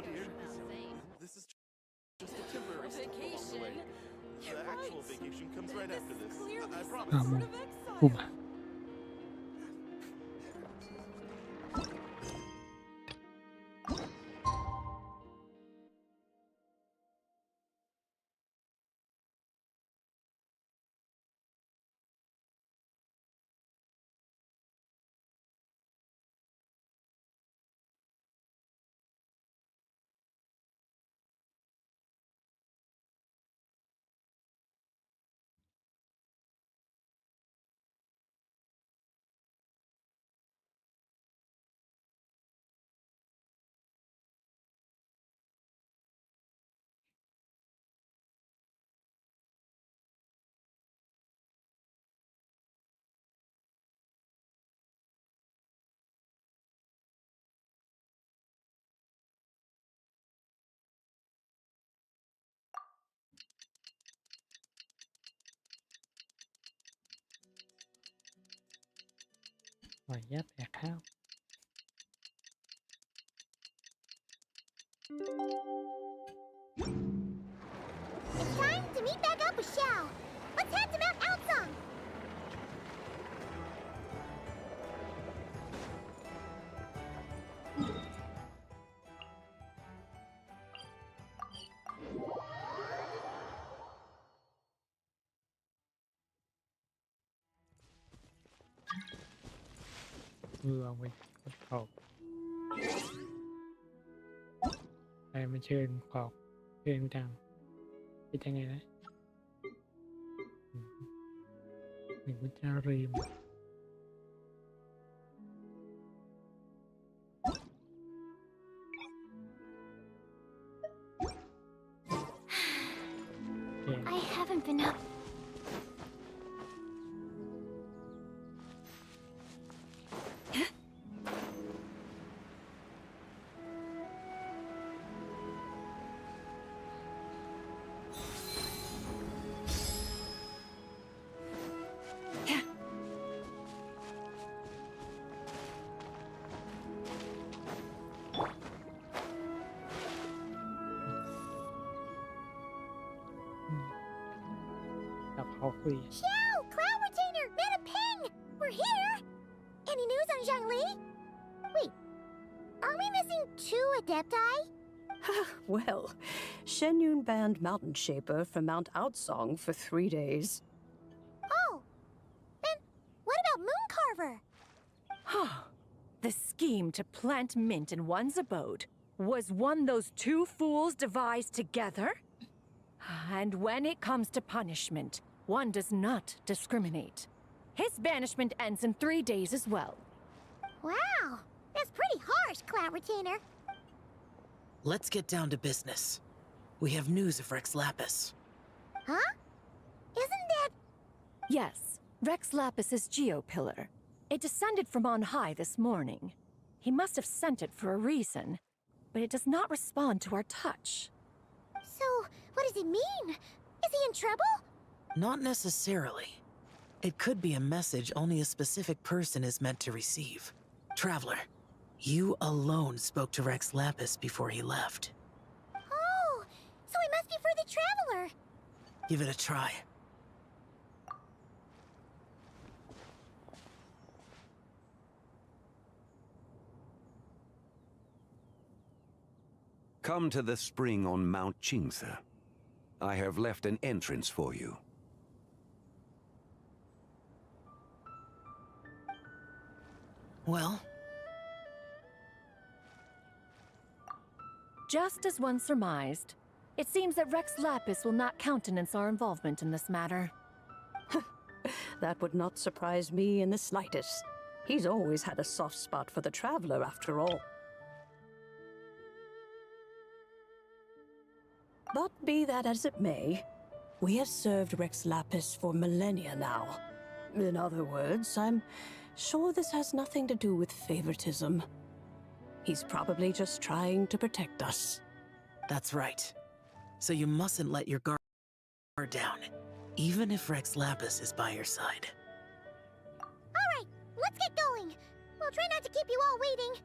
dear. This is just a temporary stop along the way. The actual vacation comes right after this. I promise. Uma.ขออนุญาตแตกข้าว It's time to meet back up with Xiao. Let's head to Mount Outsong.มือเอาไว้กดขอบไปมาเชิญขอบเชิญจังเป็นยังไงนะหนึ่งวิจารีมI haven't been up. Xiao, Cloud Retainer, Mana Ping! We're here! Any news on Zhongli? Wait, are we missing 2 Adepti? Well, Shenyun banned Mountain Shaper from Mount Outsong for 3 days. Oh, then what about Mooncarver? The scheme to plant mint in one's abode was one those 2 fools devised together? And when it comes to punishment, one does not discriminate. His banishment ends in 3 days as well. Wow, that's pretty harsh, Cloud Retainer. Let's get down to business. We have news of Rex Lapis. Huh? Isn't that... Yes, Rex Lapis's Geopillar. It descended from on high this morning. He must have sent it for a reason, but it does not respond to our touch. So, what does it mean? Is he in trouble? Not necessarily. It could be a message only a specific person is meant to receive. Traveler, you alone spoke to Rex Lapis before he left. Oh, so he must be for the Traveler. Give it a try. Come to the spring on Mount Qingse. I have left an entrance for you. Well? Just as one surmised, it seems that Rex Lapis will not countenance our involvement in this matter. That would not surprise me in the slightest. He's always had a soft spot for the Traveler, after all. But be that as it may, we have served Rex Lapis for millennia now. In other words, I'm sure this has nothing to do with favoritism. He's probably just trying to protect us. That's right. So you mustn't let your guard down, even if Rex Lapis is by your side. All right, let's get going. We'll try not to keep you all waiting.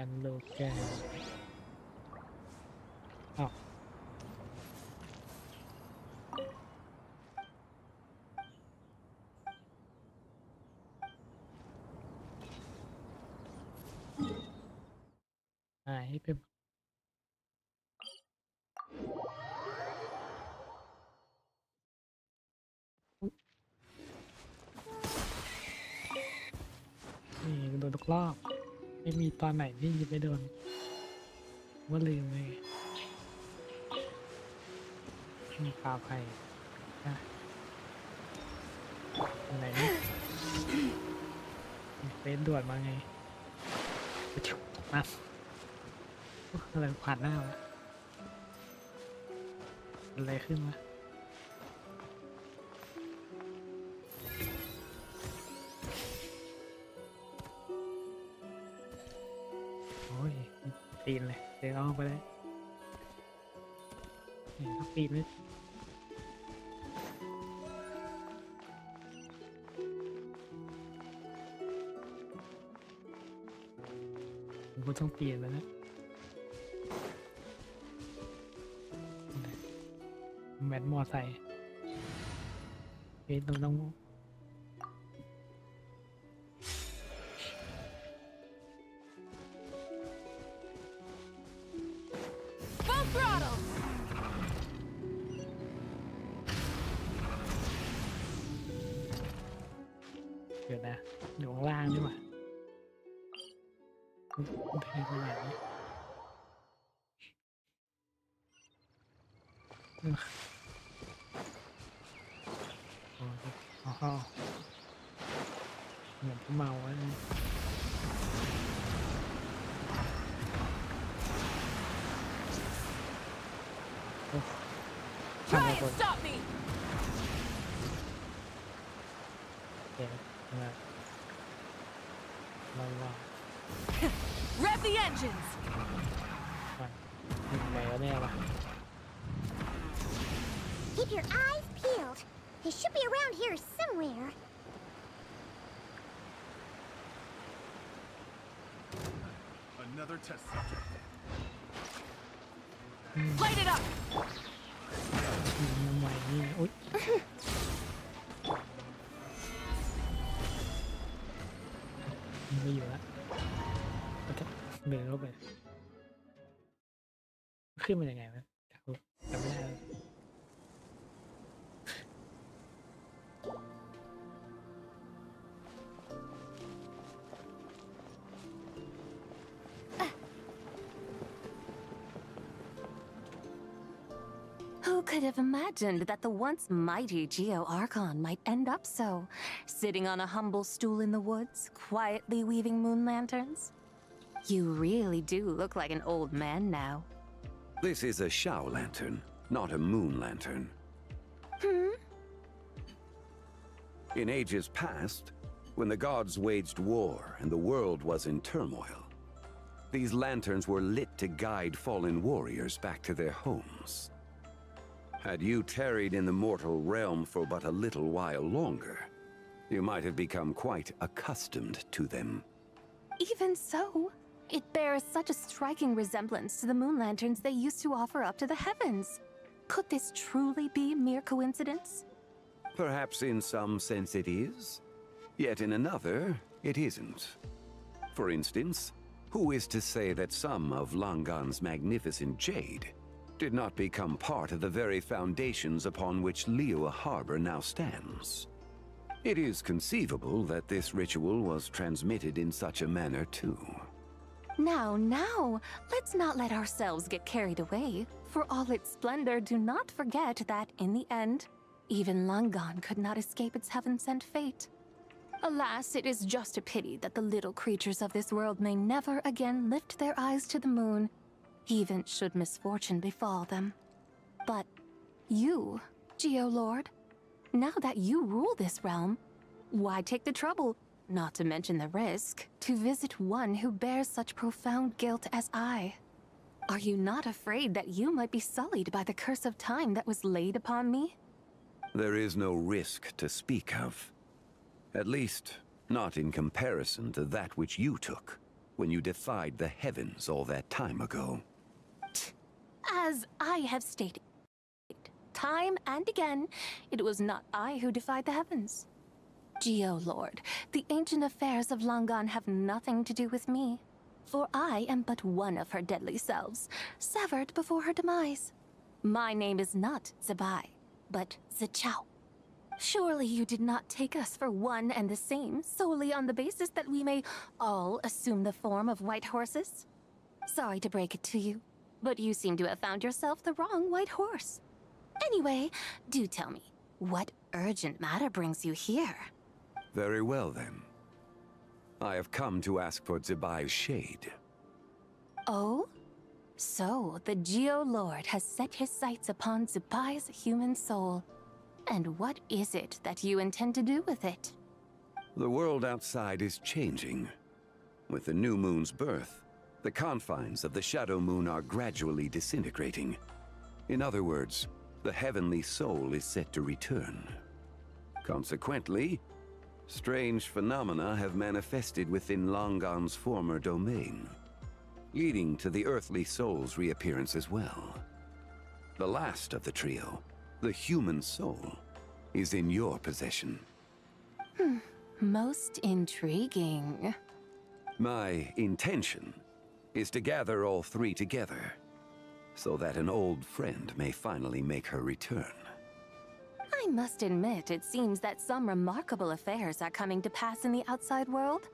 นลูกแกอ้าวหายไปนี่โดนทุกรอบไม่มีตอนไหนที่ยิงไม่โดนว่าลืมเลยมีปลาไผ่นะอะไรนี่เฟซด่วนมาไงมาอะไรผ่านหน้าวะอะไรขึ้นวะโอ้ยปีนเลยเดินออกไปเลยนี่ต้องปีนเลยผมก็ต้องเปลี่ยนแล้วนะแมนมอไซค์เฮ้ยต้อง Full throttle! เดี๋ยวนะอยู่ข้างล่างนี่หว่าเพลงไปไหนเนี่ยอ๋อเหมือนเมาอะนะทำอะไร Try คน and stop me! เดี๋ยวเรา Rev the engines! ก่อนยิงไหนวะเนี่ยวะ Keep your eyes peeled. They should be around here somewhere. Another test subject. Light it up! ยิงมาใหม่นี่อุ๊ยยิงไม่อยู่แล้วก็จะเดินเข้าไปขึ้นมายังไงวะอยากรู้จำไม่ได้ Who could have imagined that the once mighty Geo Archon might end up so, sitting on a humble stool in the woods, quietly weaving moon lanterns? You really do look like an old man now. This is a Shao lantern, not a moon lantern. In ages past, when the gods waged war and the world was in turmoil, these lanterns were lit to guide fallen warriors back to their homes. Had you tarried in the mortal realm for but a little while longer, you might have become quite accustomed to them. Even so, it bears such a striking resemblance to the moon lanterns they used to offer up to the heavens. Could this truly be mere coincidence? Perhaps in some sense it is, yet in another, it isn't. For instance, who is to say that some of Langan's magnificent jade did not become part of the very foundations upon which Liyue Harbor now stands? It is conceivable that this ritual was transmitted in such a manner too. Now, let's not let ourselves get carried away. For all its splendor, do not forget that, in the end, even Langan could not escape its heaven-sent fate. Alas, it is just a pity that the little creatures of this world may never again lift their eyes to the moon, even should misfortune befall them. But you, Geo-Lord, now that you rule this realm, why take the trouble, not to mention the risk, to visit one who bears such profound guilt as I? Are you not afraid that you might be sullied by the curse of time that was laid upon me? There is no risk to speak of. At least, not in comparison to that which you took. when you defied the heavens all that time ago. As I have stated, time and again, it was not I who defied the heavens. Geolord, the ancient affairs of Langan have nothing to do with me, for I am but one of her deadly selves, severed before her demise. My name is not Zebai, but Zichao. Surely you did not take us for one and the same, solely on the basis that we may all assume the form of white horses? Sorry to break it to you, but you seem to have found yourself the wrong white horse. Anyway, do tell me, what urgent matter brings you here? Very well, then. I have come to ask for Zebai's shade. Oh? So, the Geolord has set his sights upon Zebai's human soul. And what is it that you intend to do with it? The world outside is changing. With the new moon's birth, the confines of the Shadow Moon are gradually disintegrating. In other words, the heavenly soul is set to return. Consequently, strange phenomena have manifested within Langan's former domain, leading to the earthly soul's reappearance as well. The last of the trio, the human soul, is in your possession. Most intriguing. My intention is to gather all three together, so that an old friend may finally make her return. I must admit, it seems that some remarkable affairs are coming to pass in the outside world.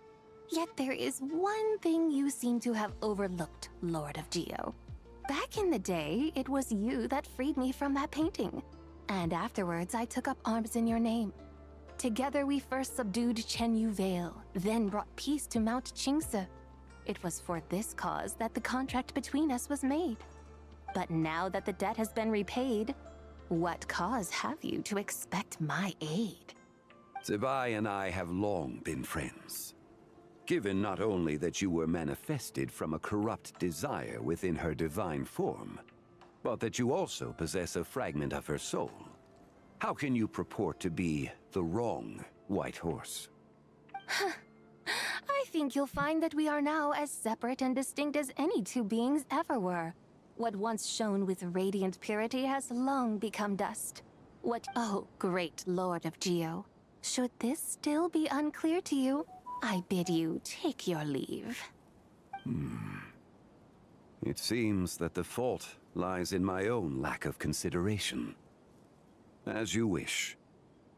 Yet there is one thing you seem to have overlooked, Lord of Geo. Back in the day, it was you that freed me from that painting. And afterwards, I took up arms in your name. Together, we first subdued Chenyu Vale, then brought peace to Mount Qingse. It was for this cause that the contract between us was made. But now that the debt has been repaid, what cause have you to expect my aid? Zebai and I have long been friends. Given not only that you were manifested from a corrupt desire within her divine form, but that you also possess a fragment of her soul, how can you purport to be the wrong white horse? I think you'll find that we are now as separate and distinct as any two beings ever were. What once shone with radiant purity has long become dust. Oh, great Lord of Geo. Should this still be unclear to you, I bid you take your leave. It seems that the fault lies in my own lack of consideration. As you wish.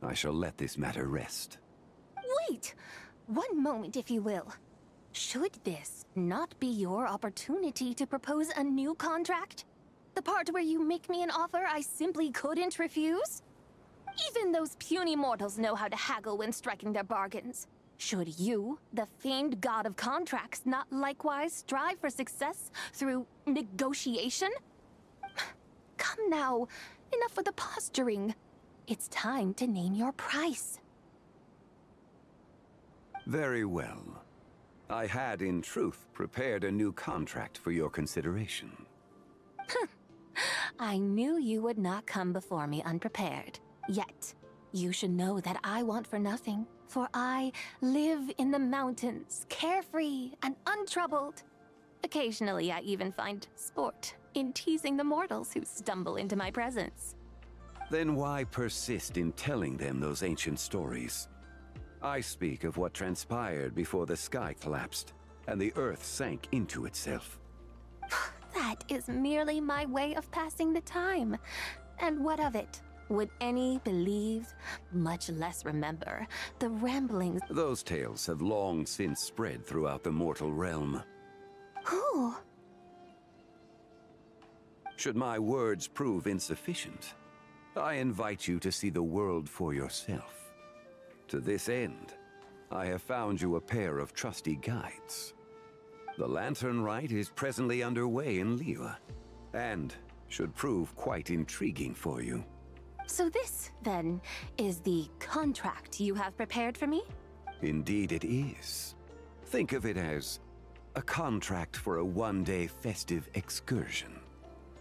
I shall let this matter rest. Wait! One moment, if you will. Should this not be your opportunity to propose a new contract? The part where you make me an offer I simply couldn't refuse? Even those puny mortals know how to haggle when striking their bargains. Should you, the famed god of contracts, not likewise strive for success through negotiation? Come now, enough with the posturing. It's time to name your price. Very well. I had, in truth, prepared a new contract for your consideration. I knew you would not come before me unprepared. Yet, you should know that I want for nothing, for I live in the mountains, carefree and untroubled. Occasionally, I even find sport in teasing the mortals who stumble into my presence. Then why persist in telling them those ancient stories? I speak of what transpired before the sky collapsed and the earth sank into itself. That is merely my way of passing the time. And what of it? Would any believe, much less remember, the ramblings? Those tales have long since spread throughout the mortal realm. Who? Should my words prove insufficient, I invite you to see the world for yourself. To this end, I have found you a pair of trusty guides. The Lantern Rite is presently underway in Liyue, and should prove quite intriguing for you. So this, then, is the contract you have prepared for me? Indeed it is. Think of it as a contract for a one-day festive excursion.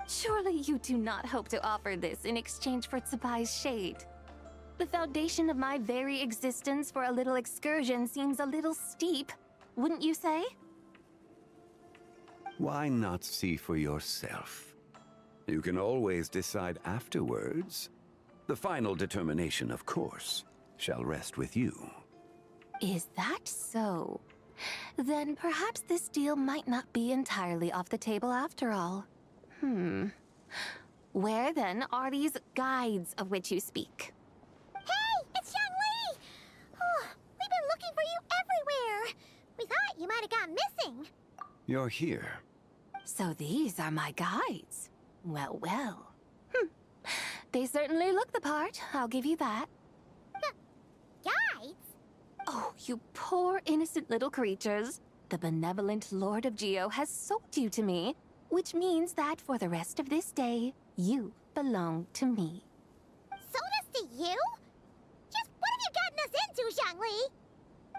Surely you do not hope to offer this in exchange for Tsubai's shade. The foundation of my very existence for a little excursion seems a little steep, wouldn't you say? Why not see for yourself? You can always decide afterwards. The final determination, of course, shall rest with you. Is that so? Then perhaps this deal might not be entirely off the table after all. Where then are these guides of which you speak? Hey, it's Xiangli! Oh, we've been looking for you everywhere. We thought you might have gone missing. You're here. So these are my guides. Well, well. They certainly look the part, I'll give you that. Guides? Oh, you poor innocent little creatures. The benevolent Lord of Geo has sold you to me, which means that for the rest of this day, you belong to me. Sold us to you? Just what have you gotten us into, Xiangli?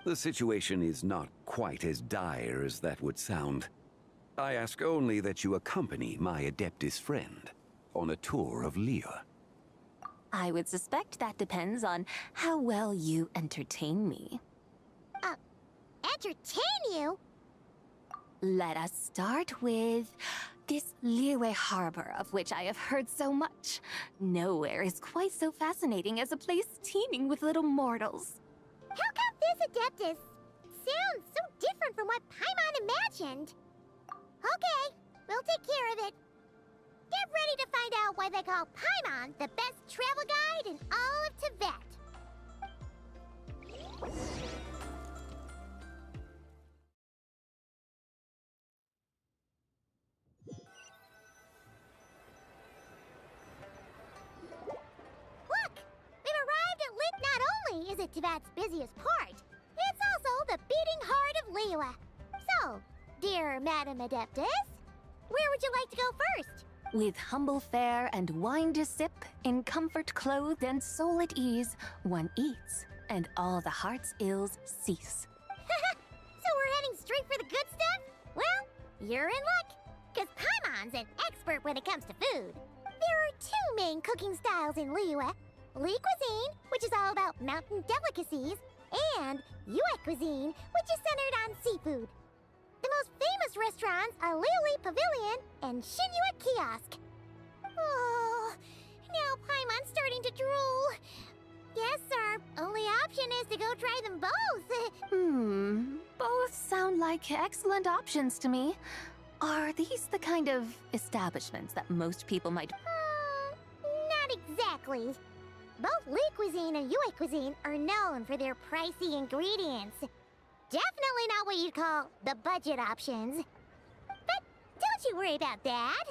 The situation is not quite as dire as that would sound. I ask only that you accompany my Adeptus friend on a tour of Liyue. I would suspect that depends on how well you entertain me. Entertain you? Let us start with this Liyue harbor of which I have heard so much. Nowhere is quite so fascinating as a place teeming with little mortals. How come this Adeptus sounds so different from what Paimon imagined? Okay, we'll take care of it. Get ready to find out why they call Paimon the best travel guide in all of Tibet. Look! We've arrived at Lit. Not only is it Tibet's busiest port, it's also the beating heart of Liyue. So, dear Madam Adeptus, where would you like to go first? With humble fare and wine to sip, in comfort clothed and soul at ease, one eats, and all the heart's ills cease. So we're heading straight for the good stuff? Well, you're in luck, because Paimon's an expert when it comes to food. There are two main cooking styles in Liyue. Li cuisine, which is all about mountain delicacies, and Yue cuisine, which is centered on seafood. The most famous restaurants are Liuli Pavilion and Shinyue Kiosk. Oh, now Paimon's starting to drool. Guess our only option is to go try them both. Both sound like excellent options to me. Are these the kind of establishments that most people might... Not exactly. Both Li cuisine and Yue cuisine are known for their pricey ingredients. Definitely not what you'd call the budget options. But don't you worry about that.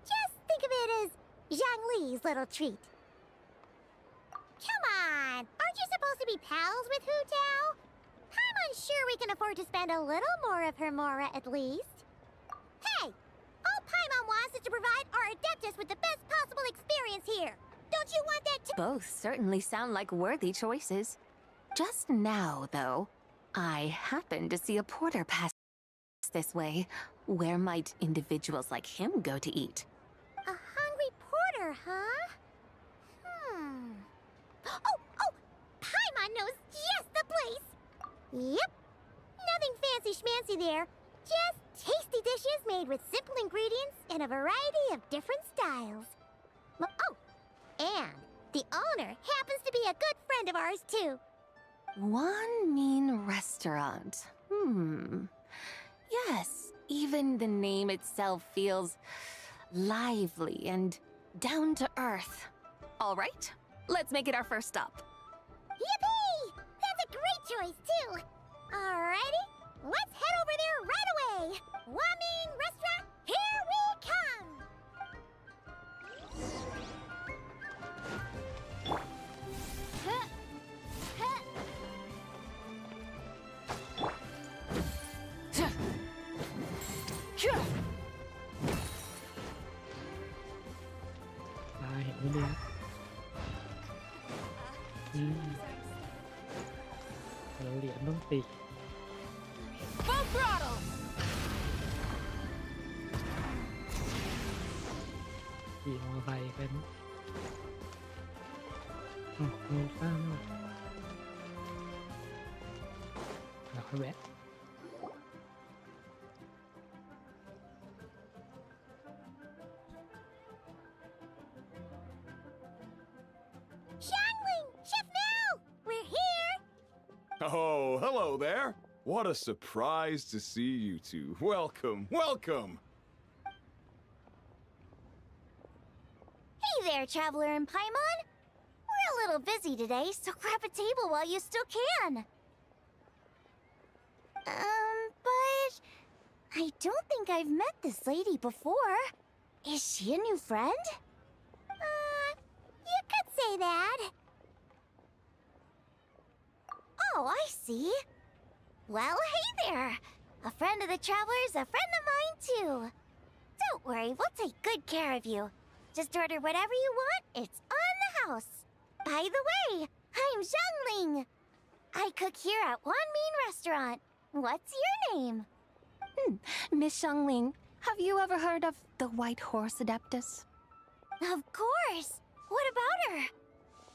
Just think of it as Zhang Li's little treat. Come on, aren't you supposed to be pals with Hu Tao? I'm unsure we can afford to spend a little more of her mora at least. Hey, all Paimon wants is to provide our Adeptus with the best possible experience here. Don't you want that too? Both certainly sound like worthy choices. Just now, though, I happened to see a porter pass this way. Where might individuals like him go to eat? A hungry porter, huh? Oh! Paimon knows just the place! Yep. Nothing fancy schmancy there. Just tasty dishes made with simple ingredients in a variety of different styles. Oh! And the owner happens to be a good friend of ours, too. One mean restaurant. Yes, even the name itself feels lively and down to earth. All right, let's make it our first stop. Yippee! That's a great choice, too. Alrighty, let's head over there right away. Waming Restaurant, here we come!เห็นไม่ดีเหรียญต้องตี Full throttle! ขี่มอเตอร์ไซค์เป็นมือข้างแล้วค่อยแวะ Oh, hello there. What a surprise to see you two. Welcome, welcome. Hey there, Traveler and Paimon. We're a little busy today, so grab a table while you still can. But I don't think I've met this lady before. Is she a new friend? You could say that. Oh, I see. Well, hey there. A friend of the Traveler's a friend of mine, too. Don't worry, we'll take good care of you. Just order whatever you want, it's on the house. By the way, I'm Zhangling. I cook here at Wanmin Restaurant. What's your name? Miss Xiangling, have you ever heard of the White Horse Adeptus? Of course. What about her?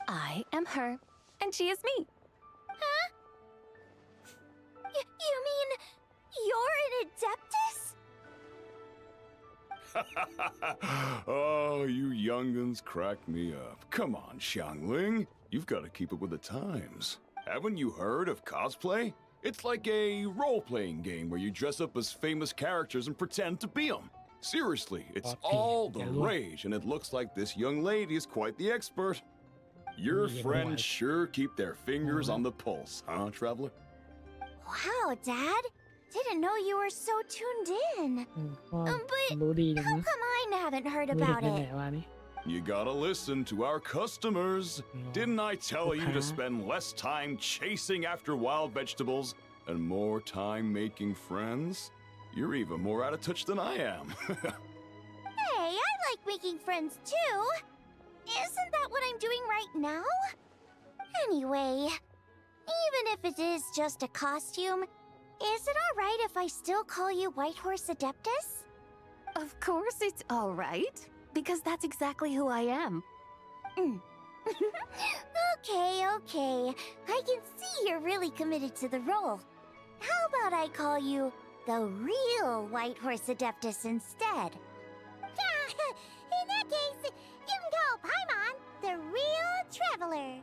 I am her, and she is me. Huh? You mean you're an Adeptus? Oh, you young'uns crack me up. Come on, Xiangling. You've got to keep up with the times. Haven't you heard of cosplay? It's like a role-playing game where you dress up as famous characters and pretend to be them. Seriously, it's all the rage, and it looks like this young lady is quite the expert. Your friends sure keep their fingers on the pulse, huh, Traveler? Wow, Dad. Didn't know you were so tuned in. But how come I haven't heard about it? You gotta listen to our customers. Didn't I tell you to spend less time chasing after wild vegetables and more time making friends? You're even more out of touch than I am. Hey, I like making friends too. Isn't that what I'm doing right now? Anyway, even if it is just a costume, is it alright if I still call you White Horse Adeptus? Of course it's all right, because that's exactly who I am. Okay. I can see you're really committed to the role. How about I call you the real White Horse Adeptus instead? In that case, you can call Paimon the real Traveler.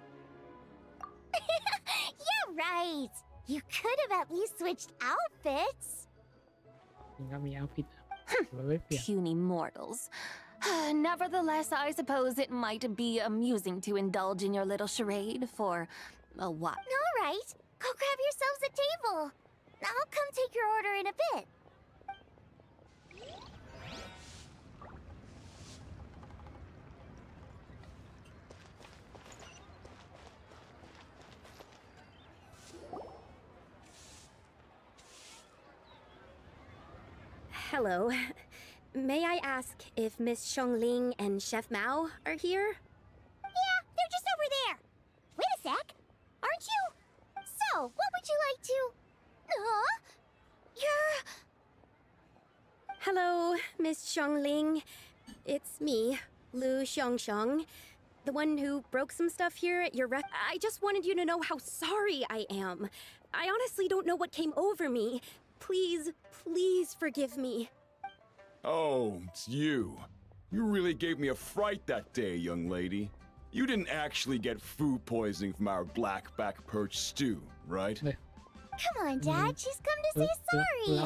You're right. You could have at least switched outfits. Puny mortals. Nevertheless, I suppose it might be amusing to indulge in your little charade for a while. All right. Go grab yourselves a table. I'll come take your order in a bit. Hello. May I ask if Miss Xiangling and Chef Mao are here? Yeah, they're just over there. Wait a sec. Aren't you? So, what would you like to... Huh? You're... Hello, Miss Xiangling. It's me, Lu Xiangxiang, the one who broke some stuff here at your I just wanted you to know how sorry I am. I honestly don't know what came over me. Please forgive me. Oh, it's you. You really gave me a fright that day, young lady. You didn't actually get food poisoning from our blackback perch stew, right? Come on, Dad. She's come to say sorry.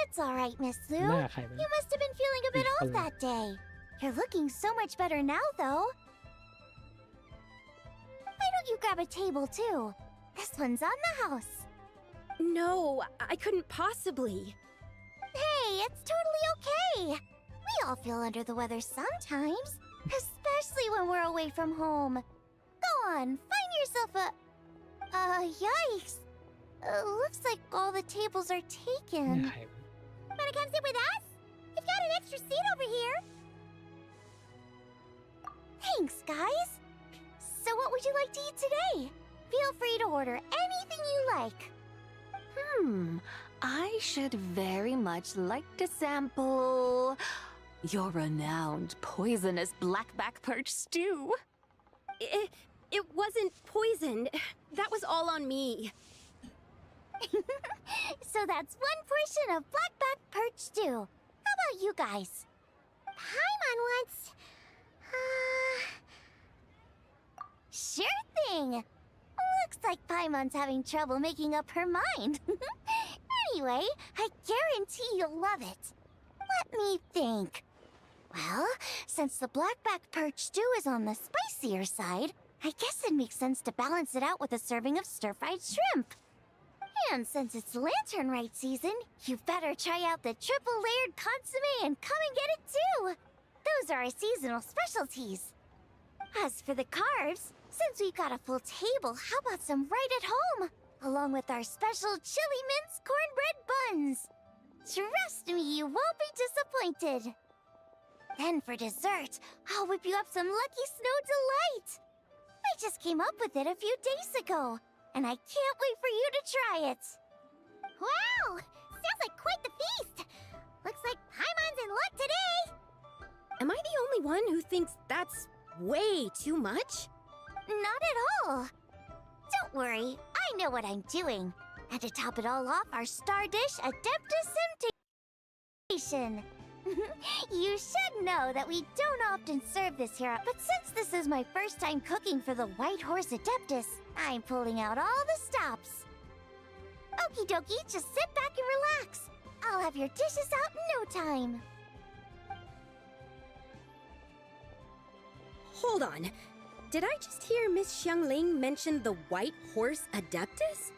It's all right, Miss Lu. You must have been feeling a bit off that day. You're looking so much better now, though. Why don't you grab a table, too? This one's on the house. No, I couldn't possibly. Hey, it's totally okay. We all feel under the weather sometimes, especially when we're away from home. Go on, find yourself a... yikes. Looks like all the tables are taken. Wanna come sit with us? We've got an extra seat over here. Thanks, guys. So what would you like to eat today? Feel free to order anything you like. I should very much like to sample your renowned poisonous blackback perch stew. It wasn't poisoned. That was all on me. So that's one portion of blackback perch stew. How about you guys? Paimon wants... Sure thing. Looks like Paimon Paimon's having trouble making up her mind. Anyway, I guarantee you'll love it. Let me think. Well, since the blackback perch stew is on the spicier side, I guess it makes sense to balance it out with a serving of stir-fried shrimp. And since it's Lantern Rite season, you better try out the triple-layered consommé and come and get it too! Those are our seasonal specialties. As for the carbs, since we've got a full table, how about some right at home? Along with our special chili mince cornbread buns. Trust me, you won't be disappointed. Then for dessert, I'll whip you up some Lucky Snow Delight. I just came up with it a few days ago, and I can't wait for you to try it. Wow! Sounds like quite the feast! Looks like Paimon's in luck today! Am I the only one who thinks that's way too much? Not at all. Don't worry, I know what I'm doing. And to top it all off, our star dish, Adeptus Temptation. You should know that we don't often serve this here, but since this is my first time cooking for the White Horse Adeptus, I'm pulling out all the stops. Okie dokie, just sit back and relax. I'll have your dishes out in no time. Hold on. Did I just hear Miss Xiangling mention the White Horse Adeptus?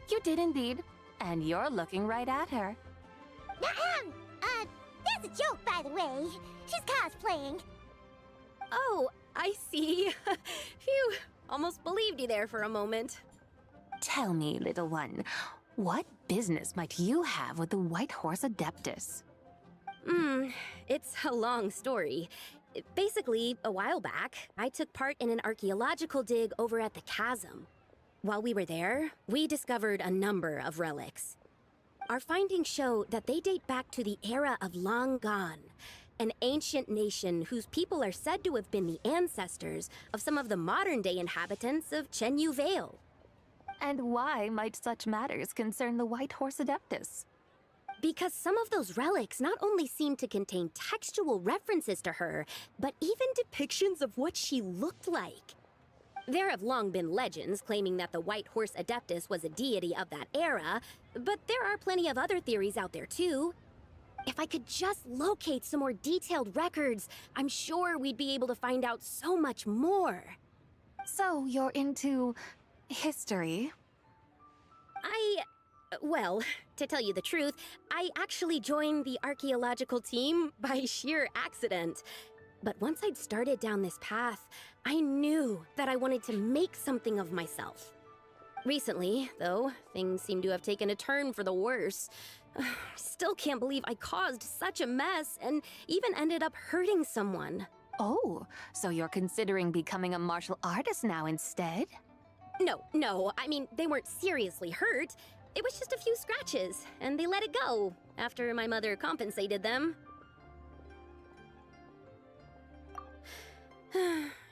You did indeed. And you're looking right at her. That's a joke, by the way. She's cosplaying. Oh, I see. Phew, almost believed you there for a moment. Tell me, little one, what business might you have with the White Horse Adeptus? It's a long story. Basically, a while back, I took part in an archaeological dig over at the chasm. While we were there, we discovered a number of relics. Our findings show that they date back to the era of Long Gone, an ancient nation whose people are said to have been the ancestors of some of the modern-day inhabitants of Chenyu Vale. And why might such matters concern the White Horse Adeptus? Because some of those relics not only seem to contain textual references to her, but even depictions of what she looked like. There have long been legends claiming that the White Horse Adeptus was a deity of that era, but there are plenty of other theories out there too. If I could just locate some more detailed records, I'm sure we'd be able to find out so much more. So you're into history? Well, to tell you the truth, I actually joined the archaeological team by sheer accident. But once I'd started down this path, I knew that I wanted to make something of myself. Recently, though, things seem to have taken a turn for the worse. Still can't believe I caused such a mess and even ended up hurting someone. Oh, so you're considering becoming a martial artist now instead? No, I mean, they weren't seriously hurt. It was just a few scratches, and they let it go after my mother compensated them.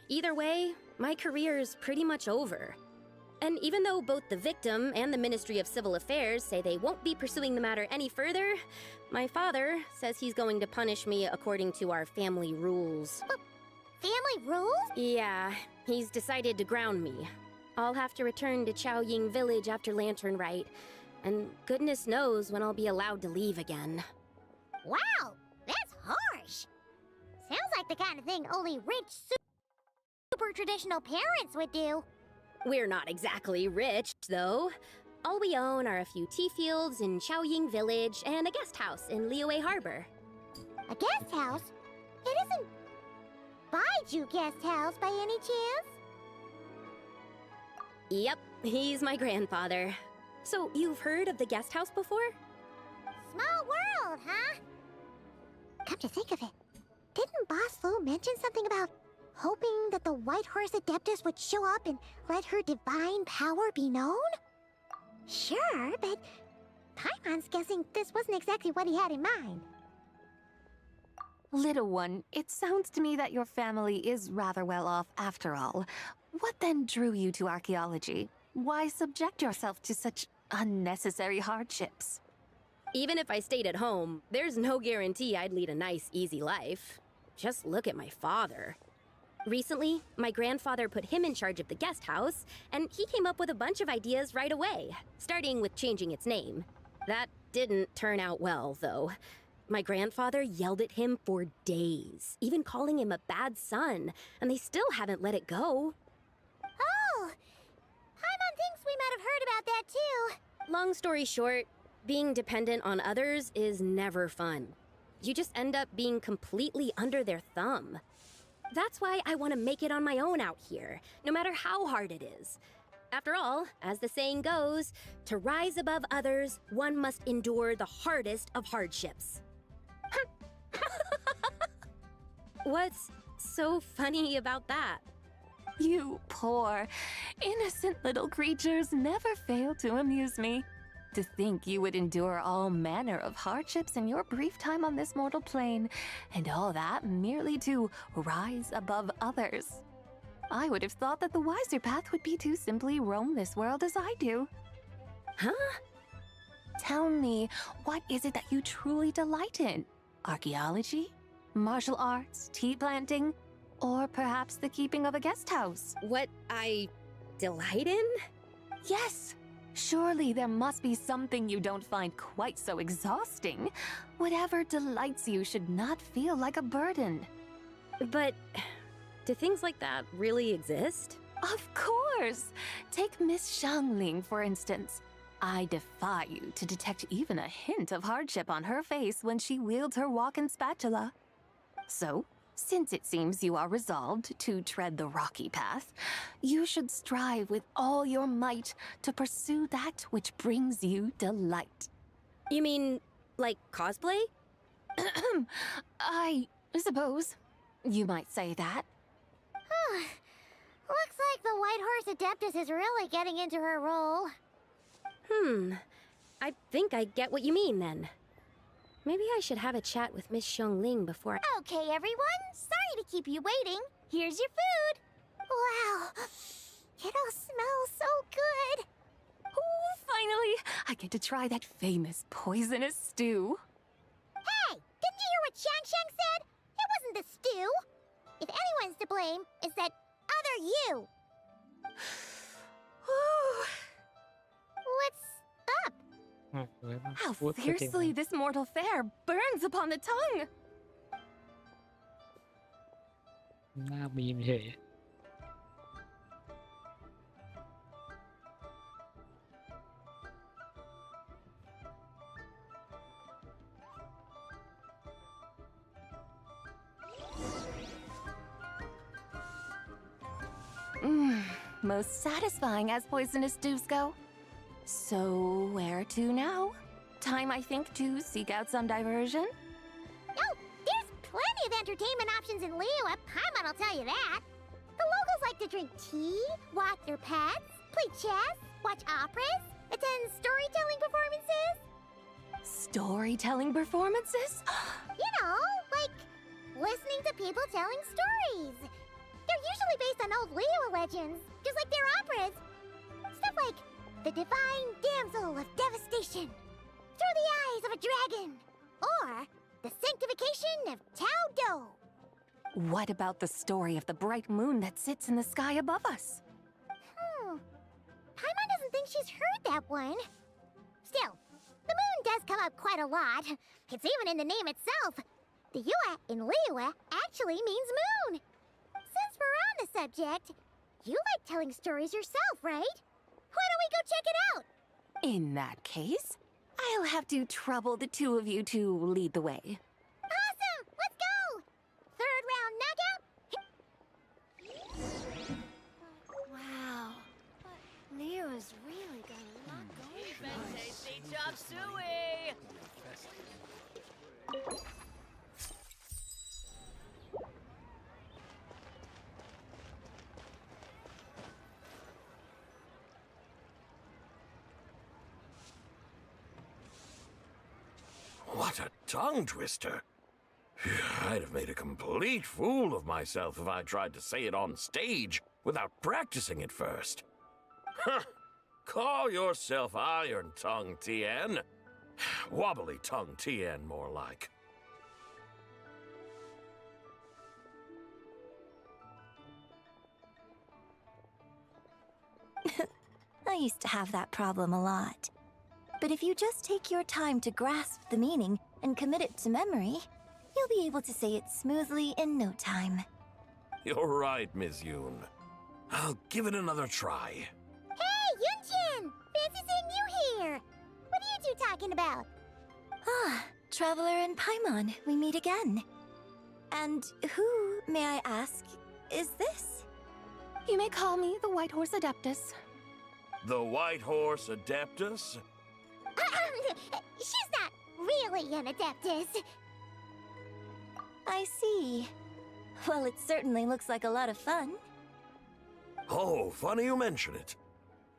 Either way, my career's pretty much over. And even though both the victim and the Ministry of Civil Affairs say they won't be pursuing the matter any further, my father says he's going to punish me according to our family rules. Family rules? Yeah, he's decided to ground me. I'll have to return to Chaoying Village after Lantern Rite, and goodness knows when I'll be allowed to leave again. Wow, that's harsh. Sounds like the kind of thing only rich, super traditional parents would do. We're not exactly rich, though. All we own are a few tea fields in Chaoying Village and a guest house in Liyue Harbor. A guest house? It isn't Baiju Guest House by any chance? Yep, he's my grandfather. So, you've heard of the guest house before? Small world, huh? Come to think of it, didn't Boss Lu mention something about hoping that the White Horse Adeptus would show up and let her divine power be known? Sure, but Paimon's guessing this wasn't exactly what he had in mind. Little one, it sounds to me that your family is rather well off after all. What then drew you to archaeology? Why subject yourself to such unnecessary hardships? Even if I stayed at home, there's no guarantee I'd lead a nice, easy life. Just look at my father. Recently, my grandfather put him in charge of the guest house, and he came up with a bunch of ideas right away, starting with changing its name. That didn't turn out well, though. My grandfather yelled at him for days, even calling him a bad son, and they still haven't let it go. Oh! Paimon thinks we might have heard about that too. Long story short, being dependent on others is never fun. You just end up being completely under their thumb. That's why I want to make it on my own out here, no matter how hard it is. After all, as the saying goes, to rise above others, one must endure the hardest of hardships. What's so funny about that? You poor, innocent little creatures never fail to amuse me. To think you would endure all manner of hardships in your brief time on this mortal plane, and all that merely to rise above others. I would have thought that the wiser path would be to simply roam this world as I do. Huh? Tell me, what is it that you truly delight in? Archaeology? Martial arts? Tea planting? Or perhaps the keeping of a guest house? What I delight in? Yes! Surely there must be something you don't find quite so exhausting. Whatever delights you should not feel like a burden. But do things like that really exist? Of course! Take Miss Xiangling, for instance. I defy you to detect even a hint of hardship on her face when she wields her walking spatula. So, since it seems you are resolved to tread the rocky path, you should strive with all your might to pursue that which brings you delight. You mean, like cosplay? I suppose you might say that. Looks like the White Horse Adeptus is really getting into her role. I think I get what you mean then. Maybe I should have a chat with Miss Xiangling before I... Okay, everyone. Sorry to keep you waiting. Here's your food. Wow. It all smells so good. Oh, finally! I get to try that famous poisonous stew. Hey, didn't you hear what Shang said? It wasn't the stew. If anyone's to blame, it's that other you. What's up? How fiercely this mortal fare burns upon the tongue! หน้าบีมเฉย Most satisfying as poisonous stews go. So, where to now? Time, I think, to seek out some diversion? Oh, there's plenty of entertainment options in Liyue. Paimon will tell you that. The locals like to drink tea, walk their pets, play chess, watch operas, attend storytelling performances. Storytelling performances? You know, like listening to people telling stories. They're usually based on old Liyue legends, just like their operas. Stuff like the Divine Damsel of Devastation, Through the Eyes of a Dragon, or the Sanctification of Tao Do. What about the story of the bright moon that sits in the sky above us? Paimon doesn't think she's heard that one. Still, the moon does come up quite a lot. It's even in the name itself. The Yue in Liyue actually means moon. Since we're on the subject, you like telling stories yourself, right? Why don't we go check it out? In that case, I'll have to trouble the two of you to lead the way. Awesome! Let's go! Third round knockout. Wow. Leo's really got a lot going. Tasty chop suey! What a tongue twister. I'd have made a complete fool of myself if I tried to say it on stage without practicing it first. Huh. Call yourself Iron Tongue, Tien. Wobbly Tongue, Tien, more like. I used to have that problem a lot. But if you just take your time to grasp the meaning and commit it to memory, you'll be able to say it smoothly in no time. You're right, Miss Yoon. I'll give it another try. Hey, Yunchin! Fancy seeing you here! What are you two talking about? Ah, Traveler and Paimon, we meet again. And who, may I ask, is this? You may call me the White Horse Adeptus. The White Horse Adeptus? She's not really an Adeptus. I see. Well, it certainly looks like a lot of fun. Oh, funny you mention it.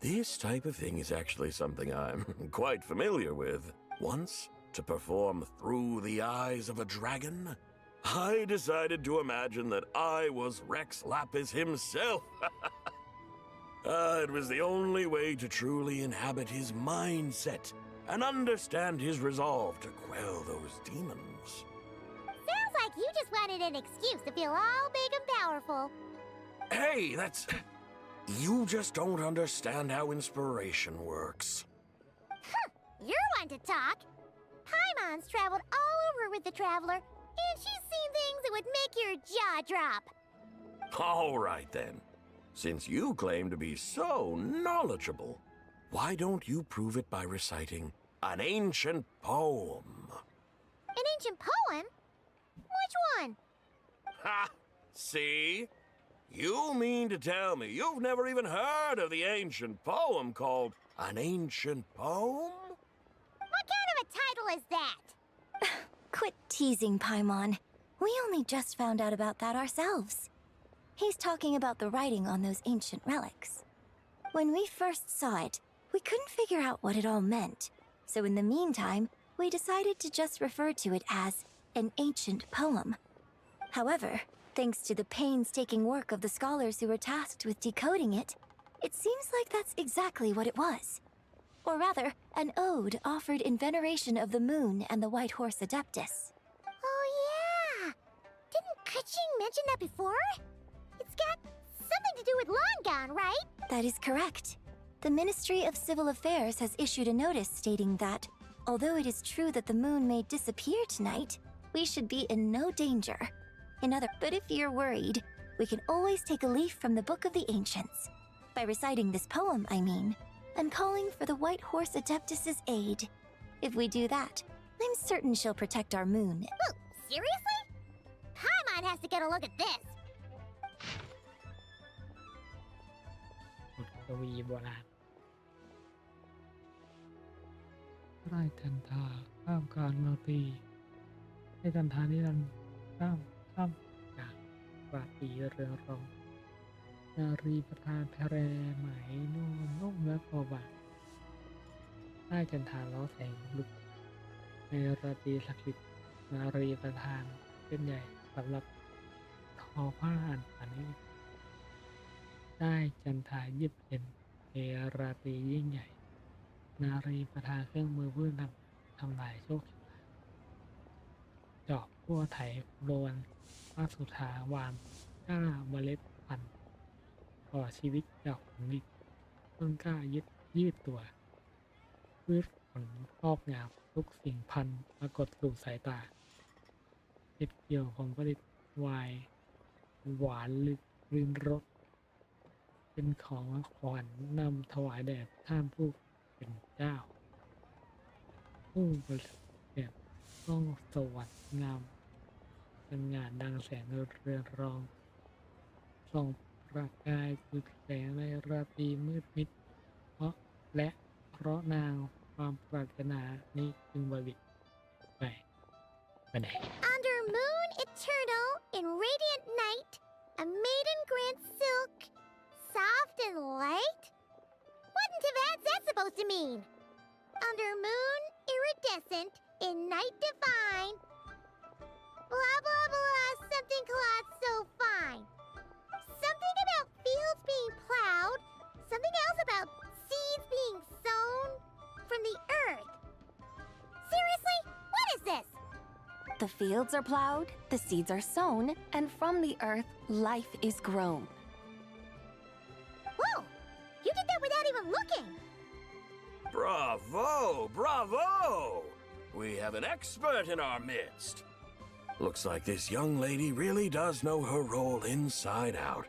This type of thing is actually something I'm quite familiar with. Once, to perform Through the Eyes of a Dragon, I decided to imagine that I was Rex Lapis himself. It was the only way to truly inhabit his mindset and understand his resolve to quell those demons. Sounds like you just wanted an excuse to feel all big and powerful. Hey, that's... You just don't understand how inspiration works. You're one to talk. Paimon's traveled all over with the Traveler, and she's seen things that would make your jaw drop. All right, then. Since you claim to be so knowledgeable, why don't you prove it by reciting an ancient poem? An ancient poem? Which one? Ha! See? You mean to tell me you've never even heard of the ancient poem called An Ancient Poem? What kind of a title is that? Quit teasing, Paimon. We only just found out about that ourselves. He's talking about the writing on those ancient relics. When we first saw it, we couldn't figure out what it all meant. So in the meantime, we decided to just refer to it as an ancient poem. However, thanks to the painstaking work of the scholars who were tasked with decoding it, it seems like that's exactly what it was. Or rather, an ode offered in veneration of the moon and the White Horse Adeptus. Oh yeah! Didn't Kuching mention that before? It's got something to do with Longon, right? That is correct. The Ministry of Civil Affairs has issued a notice stating that, although it is true that the moon may disappear tonight, we should be in no danger. But if you're worried, we can always take a leaf from the Book of the Ancients. By reciting this poem, I mean, and calling for the White Horse Adeptus' aid. If we do that, I'm certain she'll protect our moon. Oh, seriously? Paimon has to get a look at this. บทกวีโบราณไร่จันทราข้ามกลางราตรีให้จันทรานิรันดร์ข้ามจากราตรีเรืองรองนารีประทานแพรไหมนุ่มและพอบางใต้จันทราล้อแสงลุกในราตรีศักดิ์สิทธิ์นารีประทานเส้นใหญ่สำหรับทอผ้าอ่านฝันนี้ได้จันทราเยือกเย็นในราตรียิ่งใหญ่นารีประทานเครื่องมือพืชทำลายโชคชะตาจอบพั่วไถโรนพระสุธาวานกล้าเมล็ดพันธุ์ก่อชีวิตจากผลผลิตต้นกล้ายืดตัวพืชผลครอบงามทุกสิ่งพันธุ์ปรากฏสู่สายตาเก็บเกี่ยวของผลิตวายหวานลึกรื่นรสเป็นของขวัญนำถวายแด่ท่านผู้เป็นเจ้าผู้ประเสริฐต้องสวัสดิ์งามเป็นงานดังแสงเรืองรองส่องประกายสุดแสงในราตรีมืดมิดเพราะนางความปรารถนานี้จึงบริไปไหน Under moon eternal in radiant night, a maiden grants silk, soft and light? What in Tivat's that supposed to mean? Under moon iridescent in night divine. Blah blah blah, something cloth so fine. Something about fields being plowed, something else about seeds being sown from the earth. Seriously? What is this? The fields are plowed, the seeds are sown, and from the earth, life is grown. Whoa! You did that without even looking! Bravo! Bravo! We have an expert in our midst. Looks like this young lady really does know her role inside out.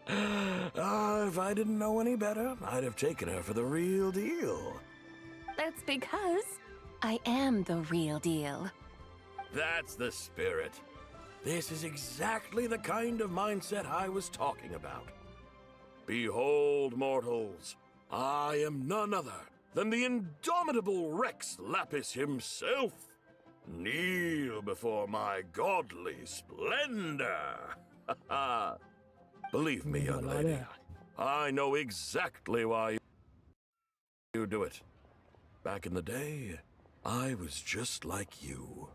If I didn't know any better, I'd have taken her for the real deal. That's because I am the real deal. That's the spirit. This is exactly the kind of mindset I was talking about. Behold, mortals, I am none other than the indomitable Rex Lapis himself. Kneel before my godly splendor. Believe me, young lady, I know exactly why you do it. Back in the day, I was just like you.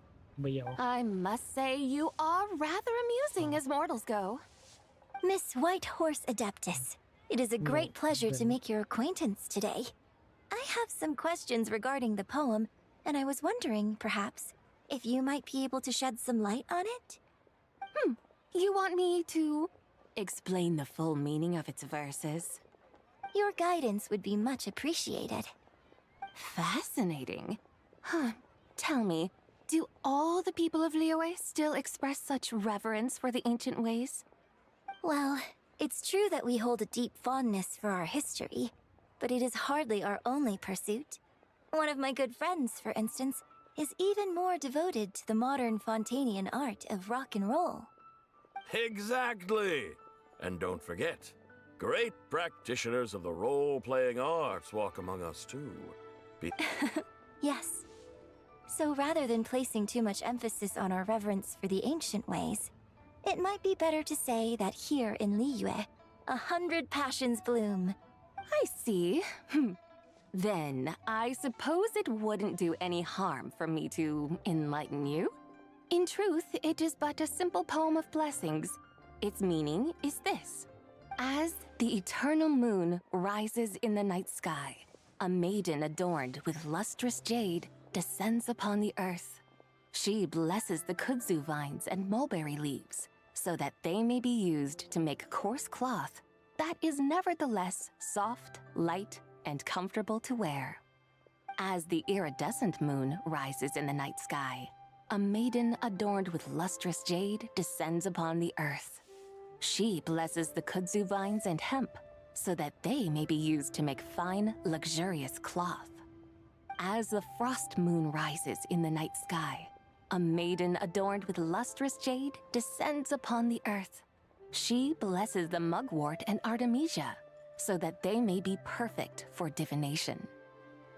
I must say you are rather amusing as mortals go. Miss Whitehorse Adeptus, it is a great pleasure to make your acquaintance today. I have some questions regarding the poem, and I was wondering, perhaps, if you might be able to shed some light on it? You want me to explain the full meaning of its verses? Your guidance would be much appreciated. Fascinating. Tell me, do all the people of Liyue still express such reverence for the ancient ways? Well, it's true that we hold a deep fondness for our history, but it is hardly our only pursuit. One of my good friends, for instance, is even more devoted to the modern Fontanian art of rock and roll. Exactly! And don't forget, great practitioners of the role-playing arts walk among us too. Yes. So rather than placing too much emphasis on our reverence for the ancient ways, it might be better to say that here in Liyue, 100 passions bloom. I see. Then, I suppose it wouldn't do any harm for me to enlighten you. In truth, it is but a simple poem of blessings. Its meaning is this. As the eternal moon rises in the night sky, a maiden adorned with lustrous jade descends upon the earth. She blesses the kudzu vines and mulberry leaves, so that they may be used to make coarse cloth that is nevertheless soft, light, and comfortable to wear. As the iridescent moon rises in the night sky, a maiden adorned with lustrous jade descends upon the earth. She blesses the kudzu vines and hemp, so that they may be used to make fine, luxurious cloth. As the frost moon rises in the night sky, a maiden adorned with lustrous jade descends upon the earth. She blesses the mugwort and artemisia, so that they may be perfect for divination.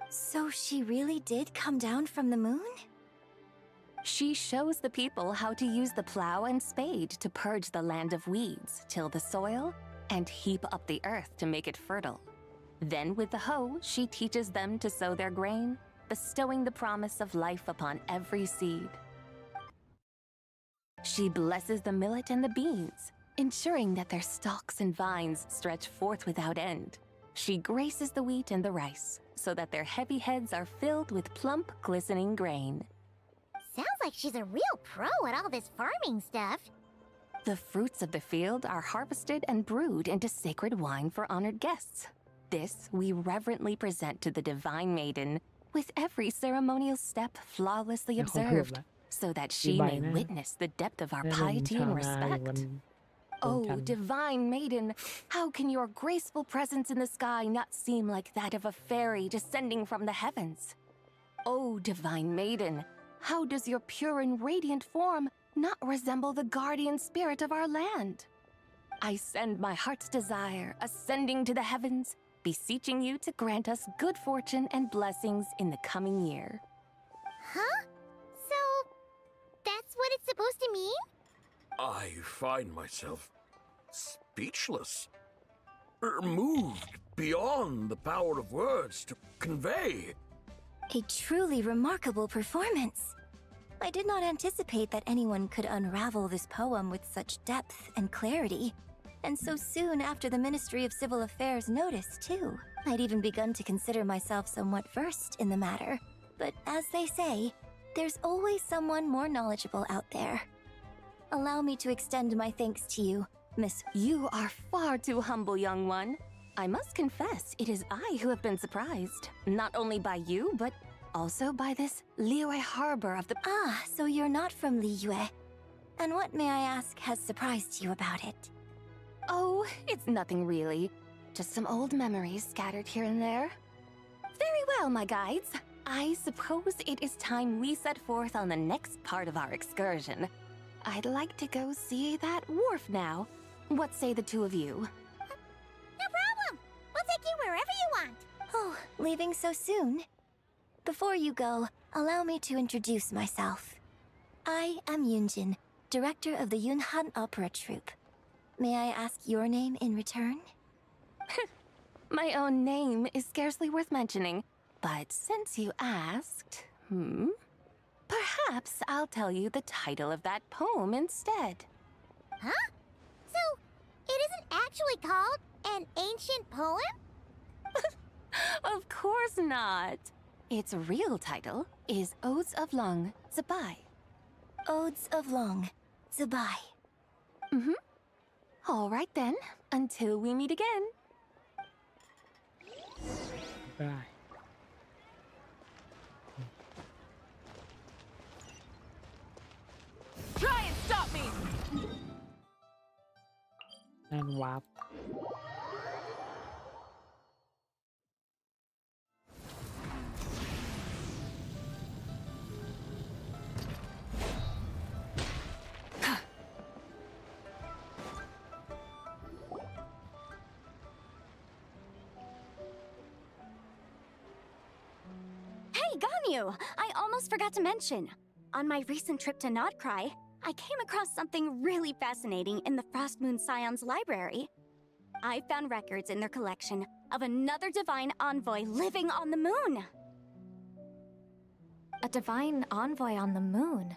So she really did come down from the moon? She shows the people how to use the plow and spade to purge the land of weeds, till the soil, and heap up the earth to make it fertile. Then with the hoe, she teaches them to sow their grain, bestowing the promise of life upon every seed. She blesses the millet and the beans, ensuring that their stalks and vines stretch forth without end. She graces the wheat and the rice, so that their heavy heads are filled with plump, glistening grain. Sounds like she's a real pro at all this farming stuff. The fruits of the field are harvested and brewed into sacred wine for honored guests. This we reverently present to the divine maiden, with every ceremonial step flawlessly observed, so that she may witness the depth of our piety and respect. Oh, divine maiden, how can your graceful presence in the sky not seem like that of a fairy descending from the heavens? Oh, divine maiden, how does your pure and radiant form not resemble the guardian spirit of our land? I send my heart's desire, ascending to the heavens, beseeching you to grant us good fortune and blessings in the coming year. Huh? So, that's what it's supposed to mean? I find myself speechless, moved beyond the power of words to convey. A truly remarkable performance. I did not anticipate that anyone could unravel this poem with such depth and clarity. And so soon after the Ministry of Civil Affairs noticed, too. I'd even begun to consider myself somewhat versed in the matter. But as they say, there's always someone more knowledgeable out there. Allow me to extend my thanks to you, Miss. You are far too humble, young one. I must confess, it is I who have been surprised. Not only by you, but also by this Liyue harbor of the... Ah, so you're not from Liyue. And what, may I ask, has surprised you about it? Oh, it's nothing really. Just some old memories scattered here and there. Very well, my guides. I suppose it is time we set forth on the next part of our excursion. I'd like to go see that wharf now. What say the two of you? No problem. We'll take you wherever you want. Oh, leaving so soon? Before you go, allow me to introduce myself. I am Yunjin, director of the Yunhan Opera Troupe. May I ask your name in return? My own name is scarcely worth mentioning, but since you asked, perhaps I'll tell you the title of that poem instead. Huh? So, it isn't actually called an ancient poem? Of course not. Its real title is Odes of Long Zabai. Odes of Long Zabai. All right then, until we meet again. Bye. Try and stop me! And WAP. Hey, Ganyu! I almost forgot to mention. On my recent trip to Notcry, I came across something really fascinating in the Frost Moon Scion's library. I found records in their collection of another divine envoy living on the moon. A divine envoy on the moon?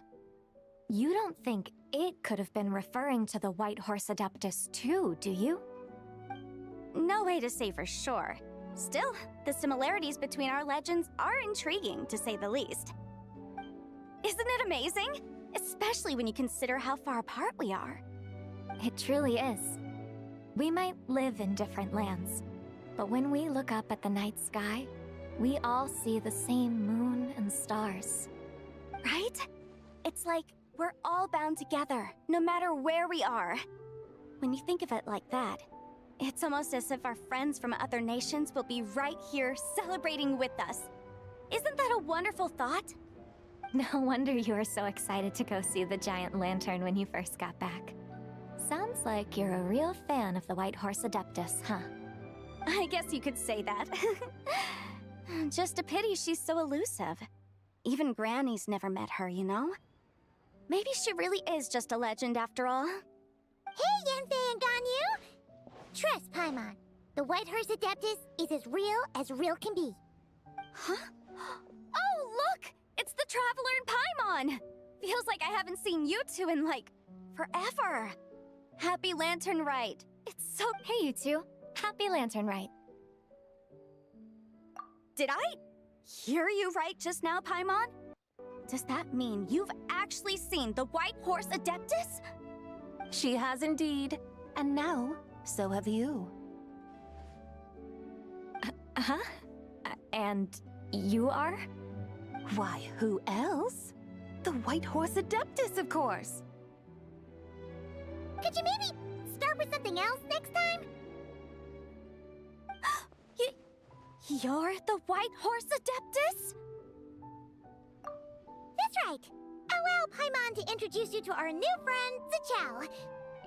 You don't think it could have been referring to the White Horse Adeptus too, do you? No way to say for sure. Still, the similarities between our legends are intriguing, to say the least. Isn't it amazing? Especially when you consider how far apart we are. It truly is. We might live in different lands, but when we look up at the night sky, we all see the same moon and stars. Right? It's like we're all bound together, no matter where we are. When you think of it like that, it's almost as if our friends from other nations will be right here celebrating with us. Isn't that a wonderful thought? No wonder you were so excited to go see the giant lantern when you first got back. Sounds like you're a real fan of the White Horse Adeptus, huh? I guess you could say that. Just a pity she's so elusive. Even Granny's never met her, you know? Maybe she really is just a legend after all. Hey, Yanfei and Ganyu! Trust, Paimon. The White Horse Adeptus is as real can be. Huh? Oh, look! It's the Traveler and Paimon! Feels like I haven't seen you two in, like, forever. Happy Lantern Rite. It's so... Hey, you two. Happy Lantern Rite. Did I hear you right just now, Paimon? Does that mean you've actually seen the White Horse Adeptus? She has indeed. And now, so have you. And you are? Why, who else? The White Horse Adeptus, of course. Could you maybe start with something else next time? You're the White Horse Adeptus? That's right. Allow Paimon to introduce you to our new friend, Zichao.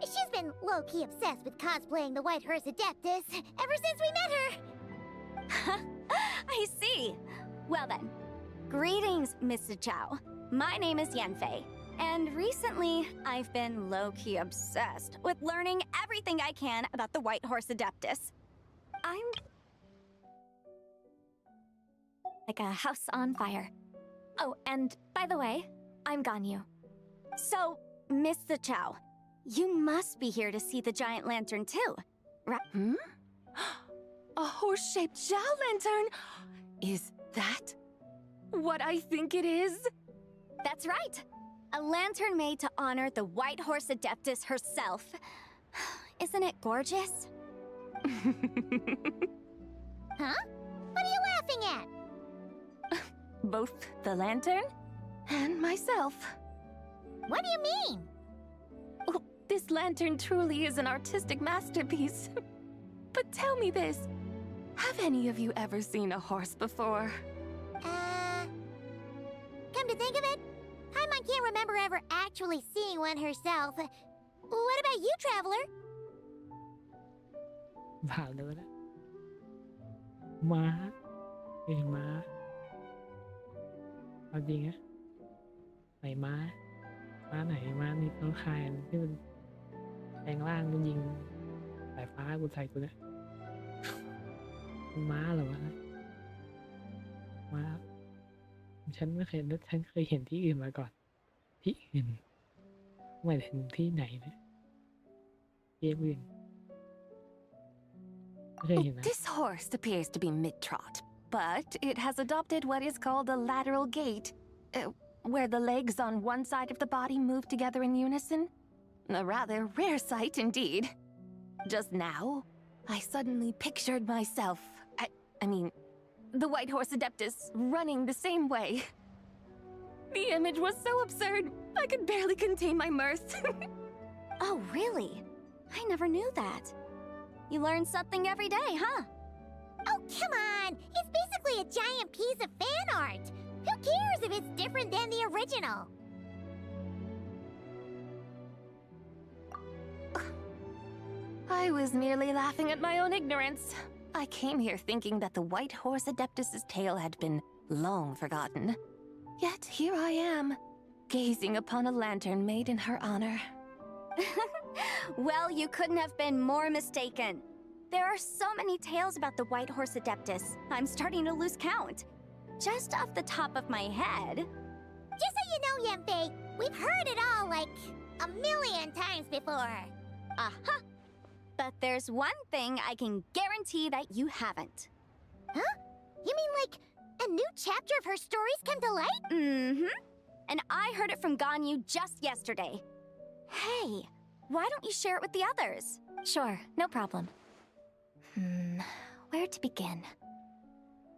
She's been low-key obsessed with cosplaying the White Horse Adeptus ever since we met her. I see. Well then, greetings, Miss Zichao. My name is Yanfei, and recently I've been low-key obsessed with learning everything I can about the White Horse Adeptus. I'm like a house on fire. Oh, and by the way, I'm Ganyu. So, Miss Zichao, you must be here to see the giant lantern too, right? A horse-shaped Zhao lantern? Is that what I think it is? That's right. A lantern made to honor the White Horse Adeptus herself. Isn't it gorgeous? Huh? What are you laughing at? Both the lantern and myself. What do you mean? Oh, this lantern truly is an artistic masterpiece. But tell me this. Have any of you ever seen a horse before? Come to think of it, Paimon can't remember ever actually seeing one herself. What about you, Traveler? ผ่านเลยนะม้าเห็นม้าเอาจริงอะไหนม้าไหนม้านี่ต้นคายที่มันแปลงร่างมันยิงสายฟ้ากูใส่กูเนี่ยม้าเหรอวะม้าฉันไม่เคยฉันเคยเห็นที่อื่นมาก่อนที่อื่นไม่เห็นที่ไหนนะที่อื่น This horse appears to be mid-trot, but it has adopted what is called a lateral gait, where the legs on one side of the body move together in unison. A rather rare sight indeed. Just now, I suddenly pictured myself, I mean, the White Horse Adeptus running the same way. The image was so absurd, I could barely contain my mirth. Oh, really? I never knew that. You learn something every day, huh? Oh, come on! It's basically a giant piece of fan art! Who cares if it's different than the original? I was merely laughing at my own ignorance. I came here thinking that the White Horse Adeptus's tale had been long forgotten. Yet here I am, gazing upon a lantern made in her honor. Well, you couldn't have been more mistaken. There are so many tales about the White Horse Adeptus, I'm starting to lose count. Just off the top of my head... Just so you know, Yanfei, we've heard it all like a million times before. Aha! But there's one thing I can guarantee that you haven't. Huh? You mean like a new chapter of her stories come to light? Mm-hmm. And I heard it from Ganyu just yesterday. Hey, why don't you share it with the others? Sure, no problem. Where to begin?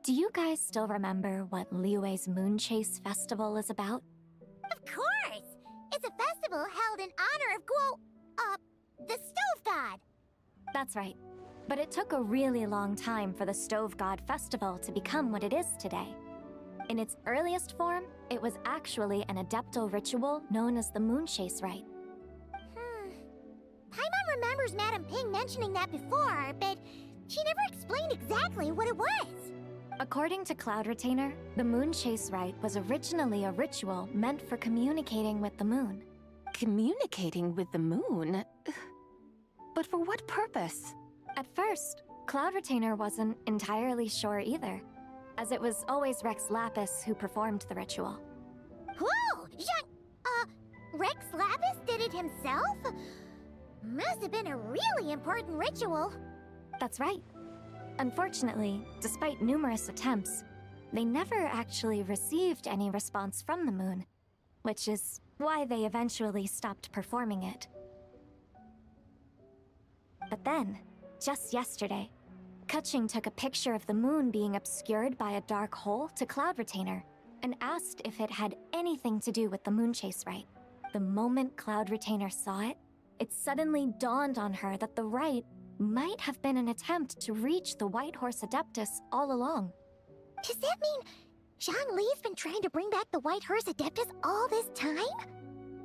Do you guys still remember what Liyue's Moon Chase Festival is about? Of course! It's a festival held in honor of the Stove God. That's right. But it took a really long time for the Stove God Festival to become what it is today. In its earliest form, it was actually an Adepto ritual known as the Moon Chase Rite. Paimon remembers Madame Ping mentioning that before, but she never explained exactly what it was. According to Cloud Retainer, the Moon Chase Rite was originally a ritual meant for communicating with the moon. Communicating with the moon? But for what purpose? At first, Cloud Retainer wasn't entirely sure either, as it was always Rex Lapis who performed the ritual. Whoa! Rex Lapis did it himself? Must have been a really important ritual. That's right. Unfortunately, despite numerous attempts, they never actually received any response from the moon, which is why they eventually stopped performing it. But then, just yesterday, Keqing took a picture of the moon being obscured by a dark hole to Cloud Retainer and asked if it had anything to do with the Moon Chase Rite. The moment Cloud Retainer saw it, it suddenly dawned on her that the rite might have been an attempt to reach the White Horse Adeptus all along. Does that mean Zhang Li's been trying to bring back the White Horse Adeptus all this time?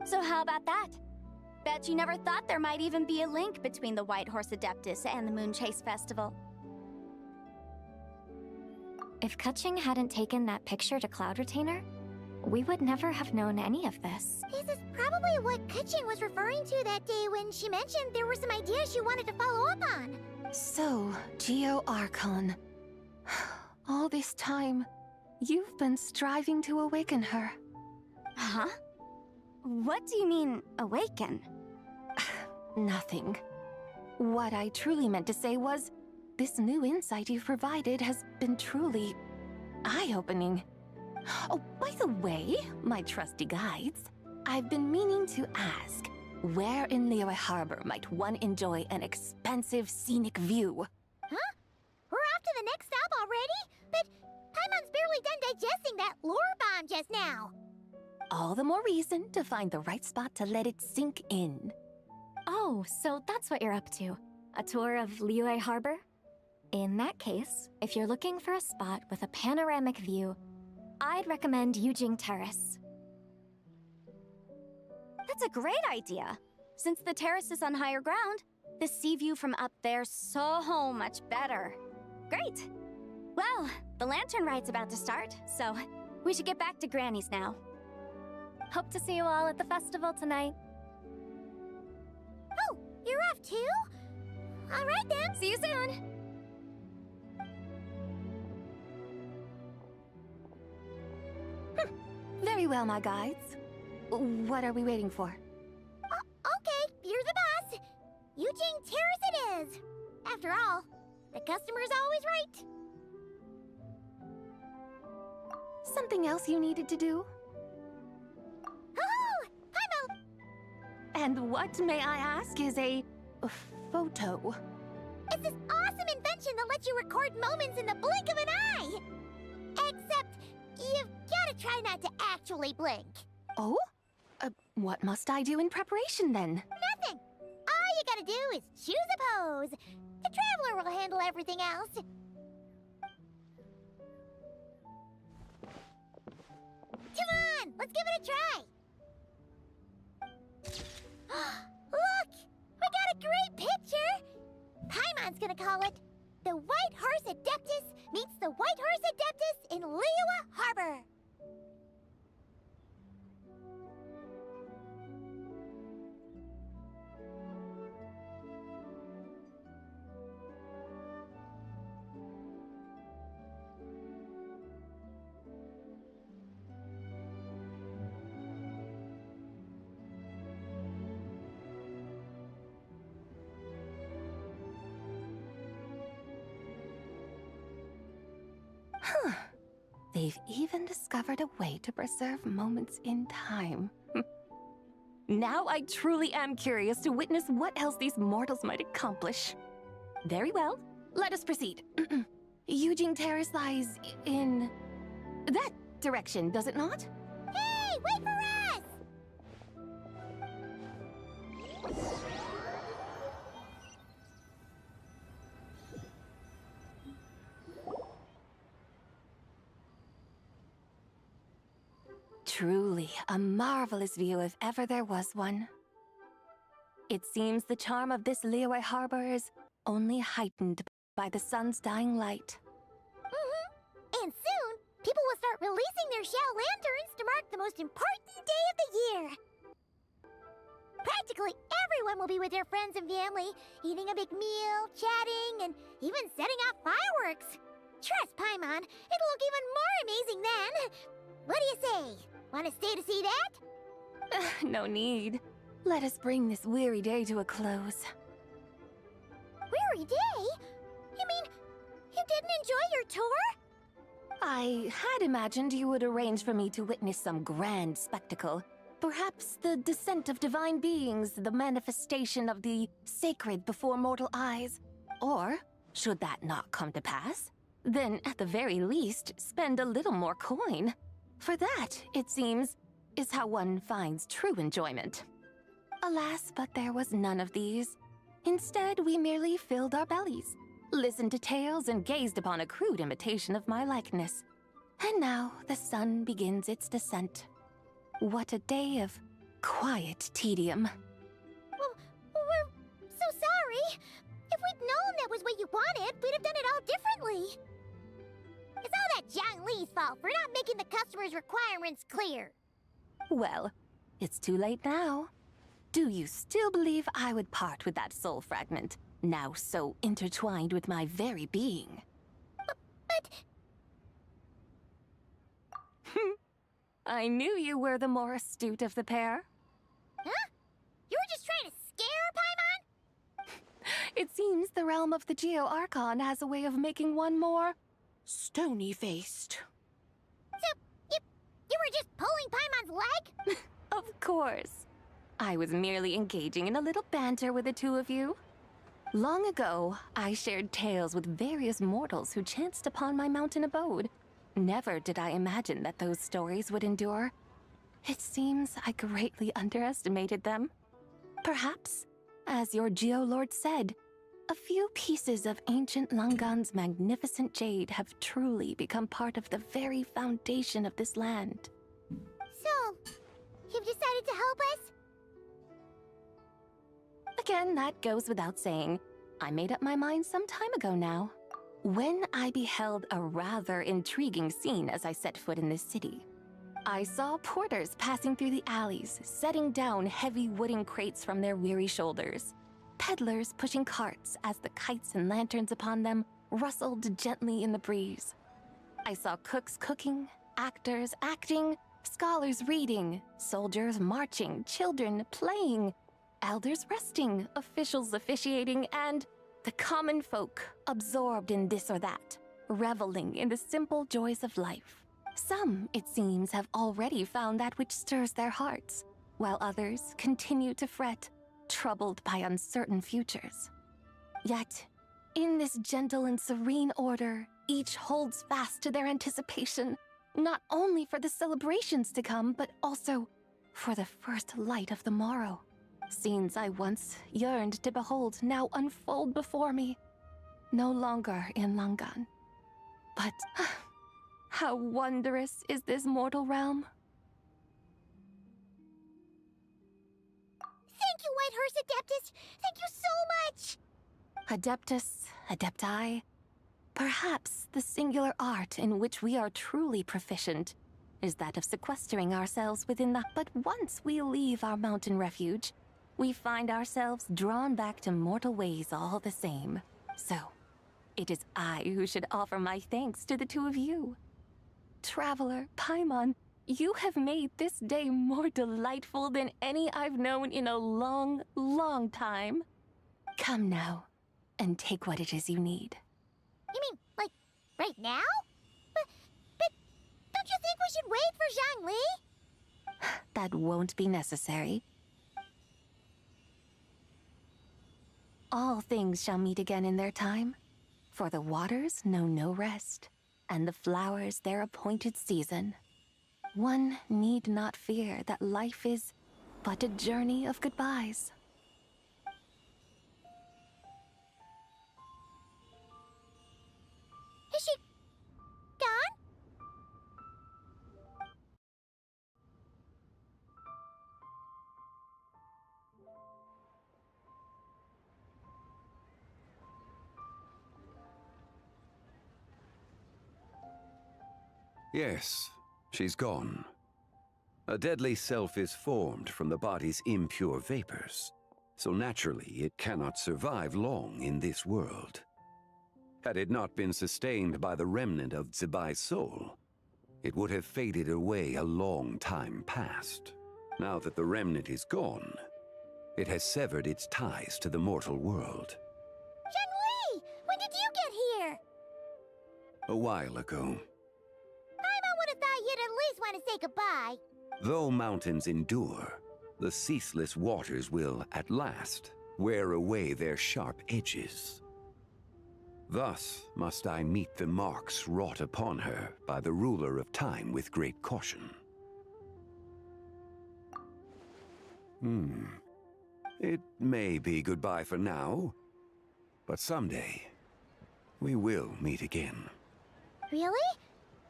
So how about that? Bet you never thought there might even be a link between the White Horse Adeptus and the Moon Chase Festival. If Keqing hadn't taken that picture to Cloud Retainer, we would never have known any of this. This is probably what Keqing was referring to that day when she mentioned there were some ideas she wanted to follow up on. So, Geo Archon. All this time, you've been striving to awaken her. Huh? What do you mean, awaken? Nothing. What I truly meant to say was, this new insight you've provided has been truly eye-opening. Oh, by the way, my trusty guides, I've been meaning to ask, Where in Liyue Harbor might one enjoy an expansive scenic view? Huh? We're off to the next stop already? But Paimon's barely done digesting that lore bomb just now. All the more reason to find the right spot to let it sink in. Oh, so that's what you're up to. A tour of Liyue Harbor? In that case, if you're looking for a spot with a panoramic view, I'd recommend Yujing Terrace. That's a great idea. Since the terrace is on higher ground, the sea view from up there's so much better. Great! Well, the lantern ride's about to start, so we should get back to Granny's now. Hope to see you all at the festival tonight. Oh, you're off too? All right then. See you soon! Very well, my guides. What are we waiting for? Okay, you're the boss. Yujing Terrace it is. After all, the customer's always right. Something else you needed to do? Oh, Paimon! And what, may I ask, is a photo? It's this awesome invention that lets you record moments in the blink of an eye. Except, you've gotta try not to actually blink. Oh? What must I do in preparation then? Nothing. All you gotta do is choose a pose. The Traveler will handle everything else. Come on, let's give it a try. Look, we got a great picture. Paimon's gonna call it The White Horse Adeptus Meets the White Horse Adeptus in Liyue Harbor. Huh. They've even discovered a way to preserve moments in time. Now I truly am curious to witness what else these mortals might accomplish. Very well, let us proceed. Yujing Terrace lies in that direction, does it not? Hey, wait for us! Truly a marvelous view if ever there was one. It seems the charm of this Liyue Harbor is only heightened by the sun's dying light. And soon, people will start releasing their Xiao lanterns to mark the most important day of the year. Practically everyone will be with their friends and family, eating a big meal, chatting, and even setting off fireworks. Trust Paimon, it'll look even more amazing then. What do you say? Want to stay to see that? No need. Let us bring this weary day to a close. Weary day? You mean, you didn't enjoy your tour? I had imagined you would arrange for me to witness some grand spectacle. Perhaps the descent of divine beings, the manifestation of the sacred before mortal eyes. Or, should that not come to pass, then at the very least, spend a little more coin. For that, it seems, is how one finds true enjoyment. Alas, but there was none of these. Instead, we merely filled our bellies, listened to tales, and gazed upon a crude imitation of my likeness. And now the sun begins its descent. What a day of quiet tedium. Well, we're so sorry. If we'd known that was what you wanted, we'd have done it all differently. It's all that Zhang Li's fault for not making the customer's requirements clear. Well, it's too late now. Do you still believe I would part with that soul fragment, now so intertwined with my very being? But... I knew you were the more astute of the pair. Huh? You were just trying to scare Paimon? It seems the realm of the Geo-Archon has a way of making one more stony-faced. So, you were just pulling Paimon's leg? Of course. I was merely engaging in a little banter with the two of you. Long ago, I shared tales with various mortals who chanced upon my mountain abode. Never did I imagine that those stories would endure. It seems I greatly underestimated them. Perhaps, as your Geolord said, a few pieces of ancient Langan's magnificent jade have truly become part of the very foundation of this land. So, you've decided to help us? Again, that goes without saying. I made up my mind some time ago now, when I beheld a rather intriguing scene as I set foot in this city. I saw porters passing through the alleys, setting down heavy wooden crates from their weary shoulders. Peddlers pushing carts as the kites and lanterns upon them rustled gently in the breeze. I saw cooks cooking, actors acting, scholars reading, soldiers marching, children playing, elders resting, officials officiating, and the common folk absorbed in this or that, reveling in the simple joys of life. Some, it seems, have already found that which stirs their hearts, while others continue to fret, troubled by uncertain futures. Yet, in this gentle and serene order, each holds fast to their anticipation, not only for the celebrations to come, but also for the first light of the morrow. Scenes I once yearned to behold now unfold before me, no longer in Langan. But how wondrous is this mortal realm? Thank you, Whitehorse Adeptus! Thank you so much! Adeptus, Adepti, perhaps the singular art in which we are truly proficient is that of sequestering ourselves within the... But once we leave our mountain refuge, we find ourselves drawn back to mortal ways all the same. So, it is I who should offer my thanks to the two of you. Traveler, Paimon, you have made this day more delightful than any I've known in a long, long time. Come now, and take what it is you need. You mean, like, right now? But don't you think we should wait for Zhangli? That won't be necessary. All things shall meet again in their time, for the waters know no rest, and the flowers their appointed season. One need not fear that life is but a journey of goodbyes. Is she gone? Yes, she's gone. A deadly self is formed from the body's impure vapors, so naturally it cannot survive long in this world. Had it not been sustained by the remnant of Zibai's soul, it would have faded away a long time past. Now that the remnant is gone, it has severed its ties to the mortal world. Zhangli! When did you get here? A while ago. I would have thought you'd at least want to say goodbye. Though mountains endure, the ceaseless waters will, at last, wear away their sharp edges. Thus must I meet the marks wrought upon her by the ruler of time with great caution. It may be goodbye for now, but someday we will meet again. Really?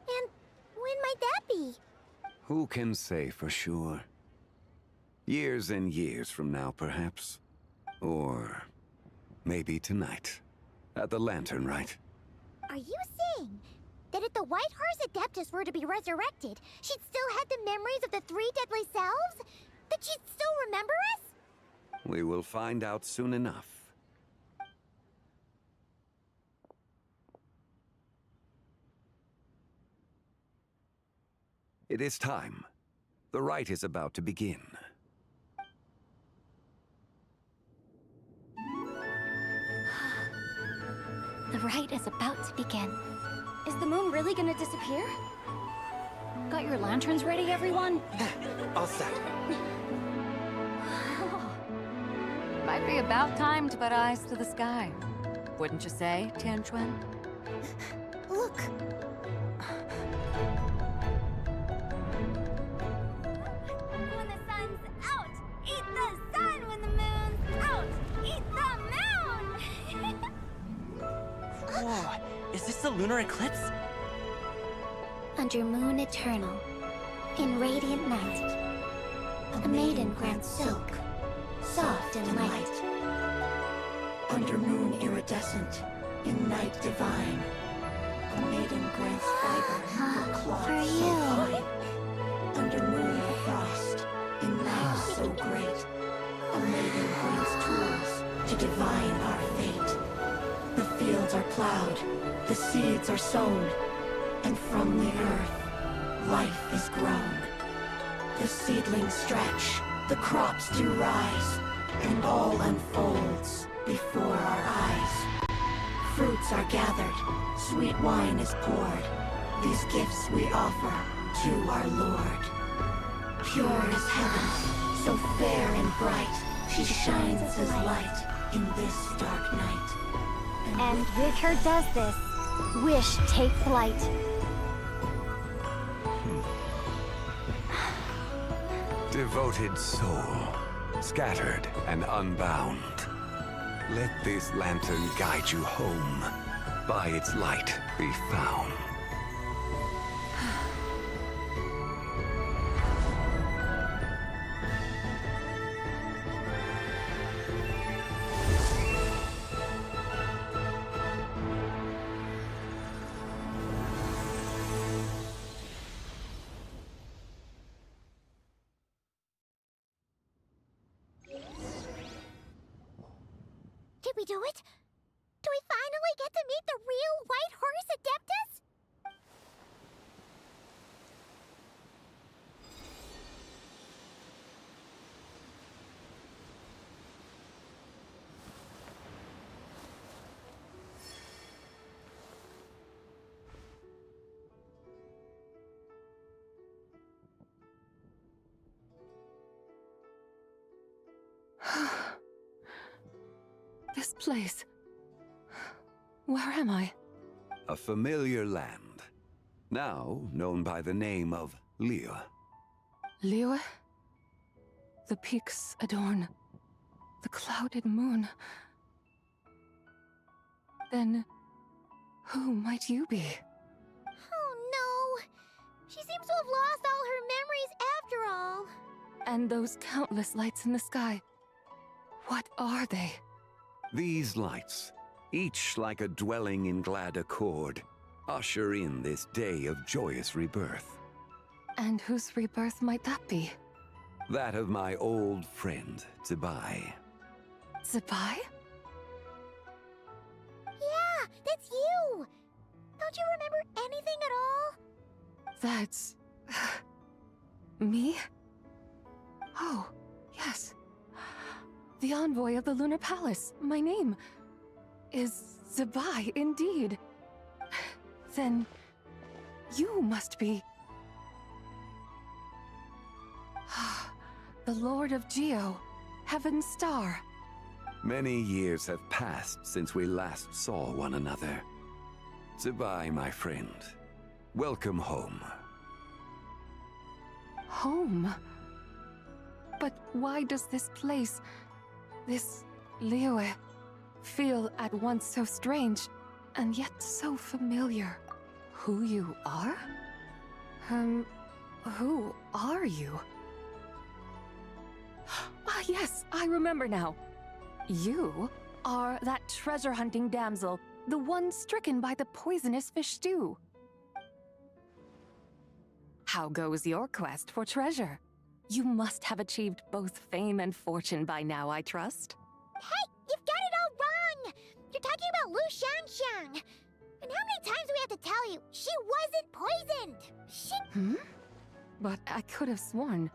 And when might that be? Who can say for sure? Years and years from now, perhaps. Or maybe tonight, at the Lantern Rite. Are you saying that if the Whitehorse Adeptus were to be resurrected, she'd still have the memories of the three deadly selves? That she'd still remember us? We will find out soon enough. It is time. The rite is about to begin. The rite is about to begin. Is the moon really gonna disappear? Got your lanterns ready, everyone? All set. Might be about time to put eyes to the sky. Wouldn't you say, Tianchuan? Look. When the sun's out, eat the sun. When the moon's out, eat the moon. Whoa, is this the lunar eclipse? Under moon eternal, in radiant night, a maiden grants silk, soft and light. Under moon iridescent, in night divine, a maiden grants fiber, cloth For so you. fine. Under moon of frost, in night so great, a maiden grants tools to divine our fate. The fields are plowed, the seeds are sown, and from the earth, life is grown. The seedlings stretch, the crops do rise, and all unfolds before our eyes. Fruits are gathered, sweet wine is poured. These gifts we offer to our Lord. Pure as heaven, so fair and bright, she shines as light in this dark night. And Richter does this. Wish take flight. Devoted soul, scattered and unbound. Let this lantern guide you home. By its light be found. Did we do it? Do we finally get to meet the real White Horse Adeptus? This place. Where am I? A familiar land, now known by the name of Liyue. Liyue? The peaks adorn the clouded moon. Then, who might you be? Oh no! She seems to have lost all her memories after all. And those countless lights in the sky. What are they? These lights, each like a dwelling in glad accord, usher in this day of joyous rebirth. And whose rebirth might that be? That of my old friend, Zibai. Zibai? Yeah, that's you! Don't you remember anything at all? That's... me? Oh, yes. The envoy of the Lunar Palace. My name is Zibai, indeed. Then you must be... the Lord of Geo, Heaven's Star. Many years have passed since we last saw one another. Zibai, my friend. Welcome home. Home? But why does this place, this Liyue, feel at once so strange, and yet so familiar? Who you are? Who are you? Ah, yes, I remember now. You are that treasure-hunting damsel, the one stricken by the poisonous fish stew. How goes your quest for treasure? You must have achieved both fame and fortune by now, I trust. Hey, you've got it all wrong! You're talking about Lu Xiangxiang. And how many times do we have to tell you? She wasn't poisoned! But I could have sworn...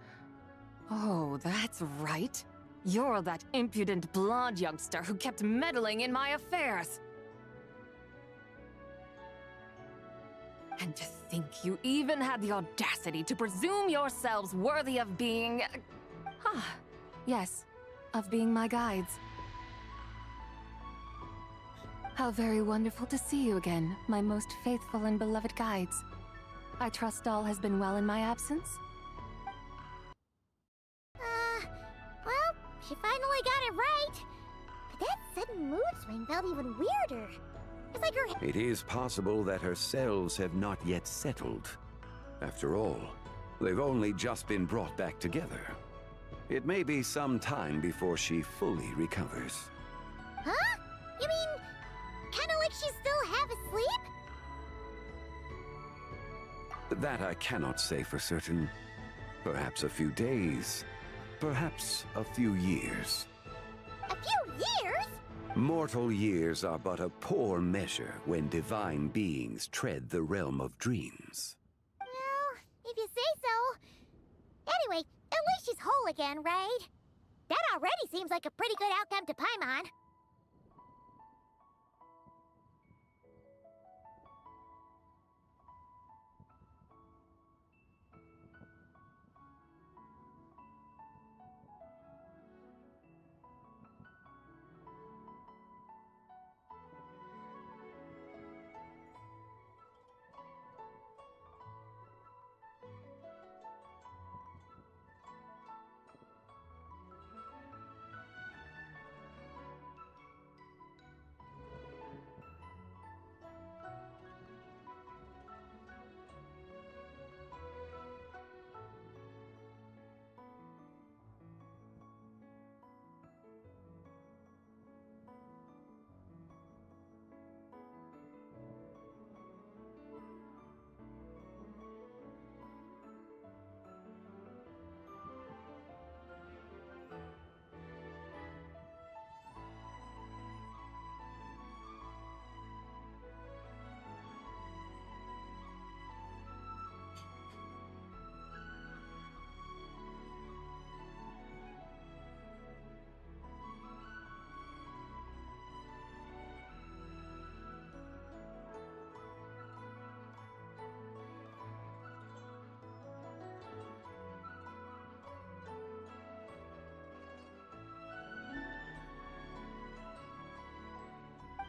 Oh, that's right. You're that impudent blonde youngster who kept meddling in my affairs. And to think you even had the audacity to presume yourselves worthy of being... yes, of being my guides. How very wonderful to see you again, my most faithful and beloved guides. I trust all has been well in my absence? Well, she finally got it right. But that sudden mood swing felt even weirder. It's like her... It is possible that her cells have not yet settled. After all, they've only just been brought back together. It may be some time before she fully recovers. Huh? You mean, kinda like she's still half asleep? That I cannot say for certain. Perhaps a few days. Perhaps a few years. A few years? Mortal years are but a poor measure when divine beings tread the realm of dreams. Well, if you say so. Anyway, at least she's whole again, right? That already seems like a pretty good outcome to Paimon.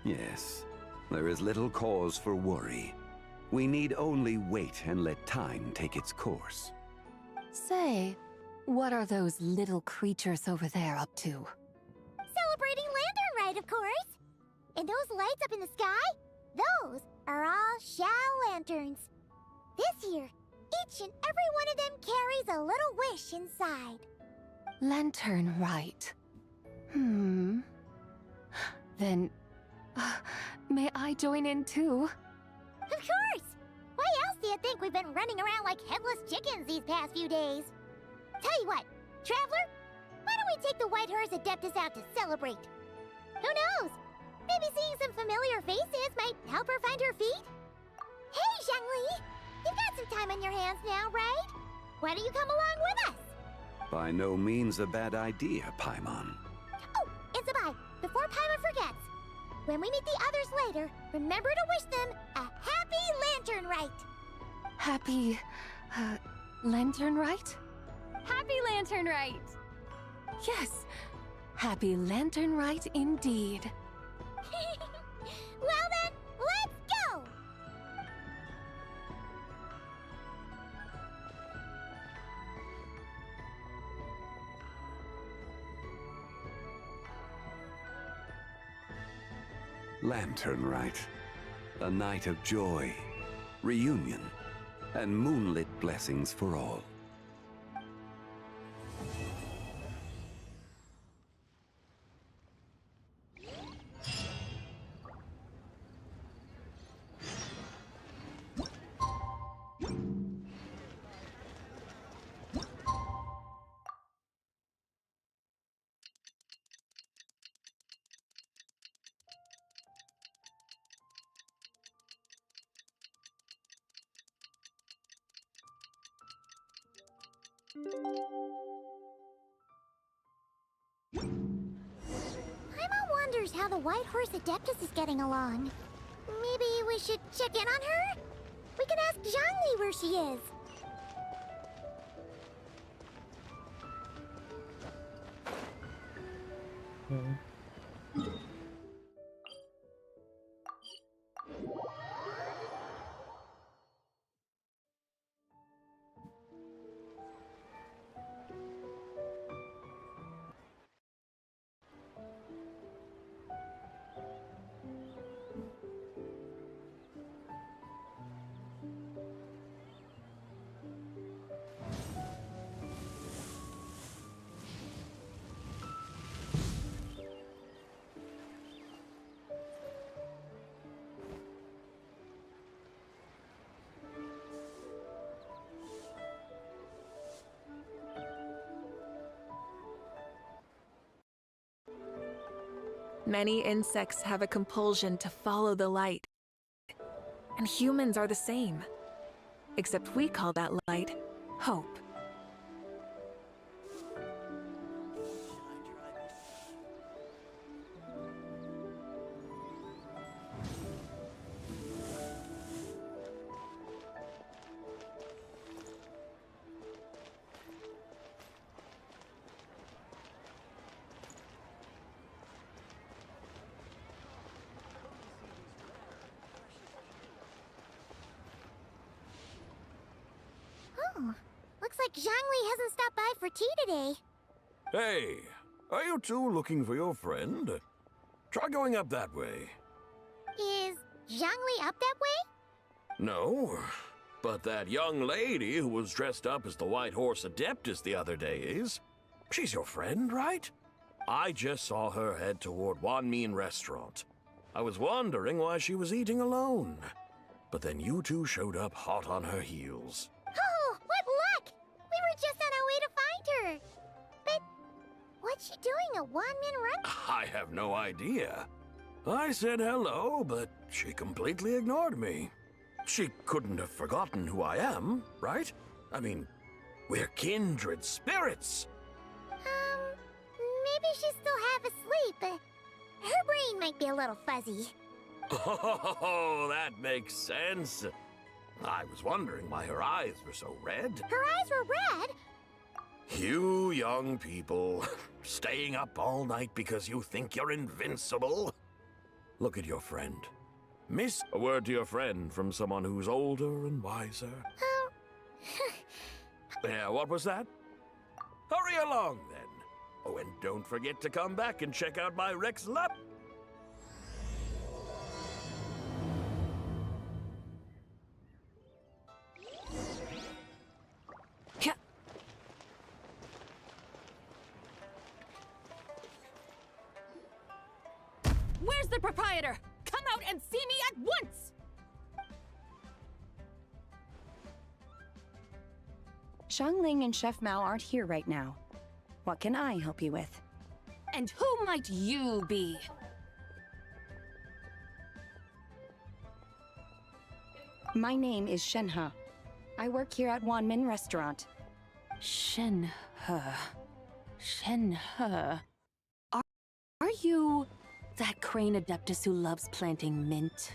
Yes, there is little cause for worry. We need only wait and let time take its course. Say, what are those little creatures over there up to? Celebrating Lantern Rite, of course! And those lights up in the sky? Those are all Shao lanterns. This year, each and every one of them carries a little wish inside. Lantern Rite. Then, may I join in too? Of course! Why else do you think we've been running around like headless chickens these past few days? Tell you what, Traveler, why don't we take the White Horse Adeptus out to celebrate? Who knows? Maybe seeing some familiar faces might help her find her feet? Hey, Zhangli! You've got some time on your hands now, right? Why don't you come along with us? By no means a bad idea, Paimon. Oh, and Sabai, before Paimon forgets, when we meet the others later, remember to wish them a happy Lantern Rite! Happy, Lantern Rite? Happy Lantern Rite! Yes, happy Lantern Rite indeed. Well then, let's go! Lantern Rite. A night of joy, reunion, and moonlit blessings for all. Paimon wonders how the White Horse Adeptus is getting along. Maybe we should check in on her? We can ask Zhangli where she is. Many insects have a compulsion to follow the light. And humans are the same. Except we call that light hope. Oh, looks like Zhangli hasn't stopped by for tea today. Hey, are you two looking for your friend? Try going up that way. Is Zhangli up that way? No, but that young lady who was dressed up as the White Horse Adeptus the other day is. She's your friend, right? I just saw her head toward Wanmin Restaurant. I was wondering why she was eating alone. But then you two showed up hot on her heels. Oh, what luck! We were just on our way to find her. But what's she doing at Wanmin Run? I have no idea. I said hello, but she completely ignored me. She couldn't have forgotten who I am, right? I mean, we're kindred spirits. Maybe she's still half asleep. Her brain might be a little fuzzy. Oh, that makes sense. I was wondering why her eyes were so red. Her eyes were red? You young people, staying up all night because you think you're invincible? Look at your friend. Miss, a word to your friend from someone who's older and wiser. Yeah, what was that? Hurry along, then. Oh, and don't forget to come back and check out my Rex Lap. Where's the proprietor? Come out and see me at once! Xiangling and Chef Mao aren't here right now. What can I help you with? And who might you be? My name is Shenhe. I work here at Wanmin Restaurant. Shenhe. Shenhe. Are you that crane adeptus who loves planting mint?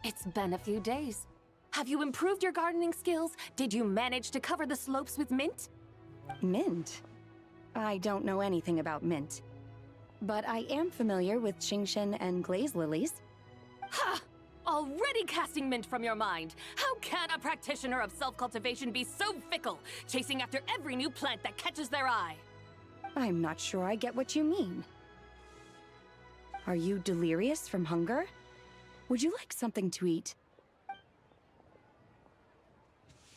It's been a few days. Have you improved your gardening skills? Did you manage to cover the slopes with mint? Mint? I don't know anything about mint. But I am familiar with Genshin and glaze lilies. Ha! Already casting mint from your mind. How can a practitioner of self-cultivation be so fickle, chasing after every new plant that catches their eye? I'm not sure I get what you mean. Are you delirious from hunger? Would you like something to eat?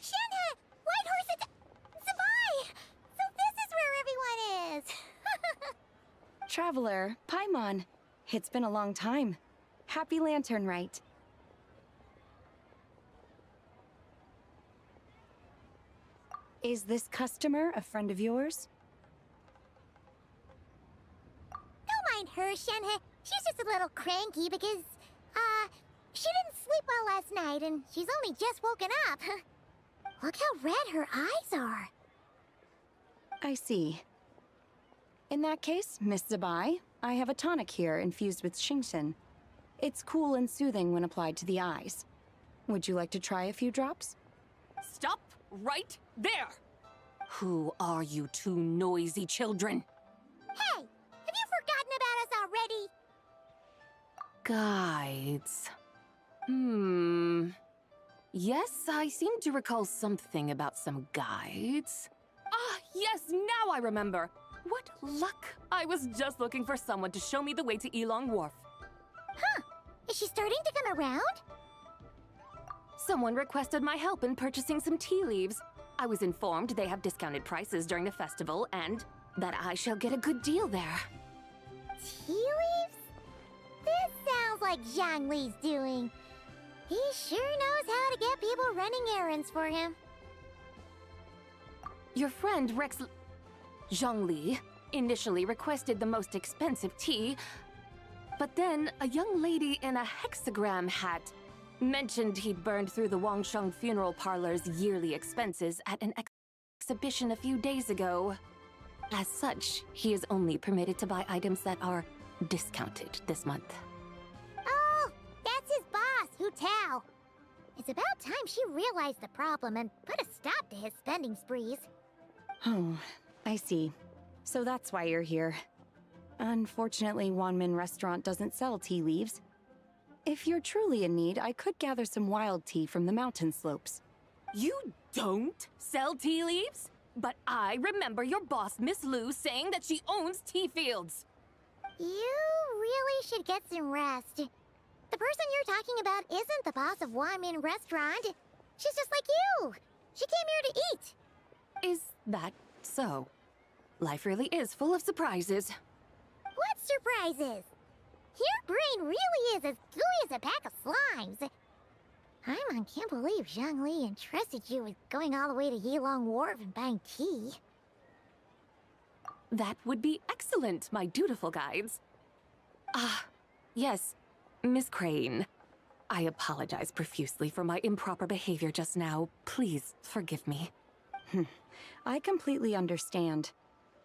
Shenhe! White Horse Zabai! So this is where everyone is! Traveler, Paimon. It's been a long time. Happy Lantern Rite. Is this customer a friend of yours? Don't mind her, Shenhe. She's just a little cranky because, she didn't sleep well last night and she's only just woken up. Look how red her eyes are. I see. In that case, Miss Zabai, I have a tonic here infused with Xingxin. It's cool and soothing when applied to the eyes. Would you like to try a few drops? Stop right there! Who are you two noisy children? Hey! Have you forgotten about us already? Guides. Yes, I seem to recall something about some guides. Ah, yes, now I remember. What luck! I was just looking for someone to show me the way to Elong Wharf. Huh. Is she starting to come around? Someone requested my help in purchasing some tea leaves. I was informed they have discounted prices during the festival and that I shall get a good deal there. Tea leaves? This sounds like Zhangli's doing. He sure knows how to get people running errands for him. Your friend Rex Zhangli initially requested the most expensive tea, but then a young lady in a hexagram hat mentioned he'd burned through the Wangsheng funeral parlor's yearly expenses at an exhibition a few days ago. As such, he is only permitted to buy items that are discounted this month. Oh, that's his boss, Hu Tao. It's about time she realized the problem and put a stop to his spending sprees. Oh, I see. So that's why you're here. Unfortunately, Wanmin Restaurant doesn't sell tea leaves. If you're truly in need, I could gather some wild tea from the mountain slopes. You don't sell tea leaves? But I remember your boss, Miss Lu, saying that she owns tea fields. You really should get some rest. The person you're talking about isn't the boss of Wanmin Restaurant. She's just like you. She came here to eat. Is that so? Life really is full of surprises. What surprises? Your brain really is as gooey as a pack of slimes. Paimon can't believe Zhongli entrusted you with going all the way to Yilong Wharf and buying tea. That would be excellent, my dutiful guides. Ah, yes, Miss Crane. I apologize profusely for my improper behavior just now. Please forgive me. I completely understand.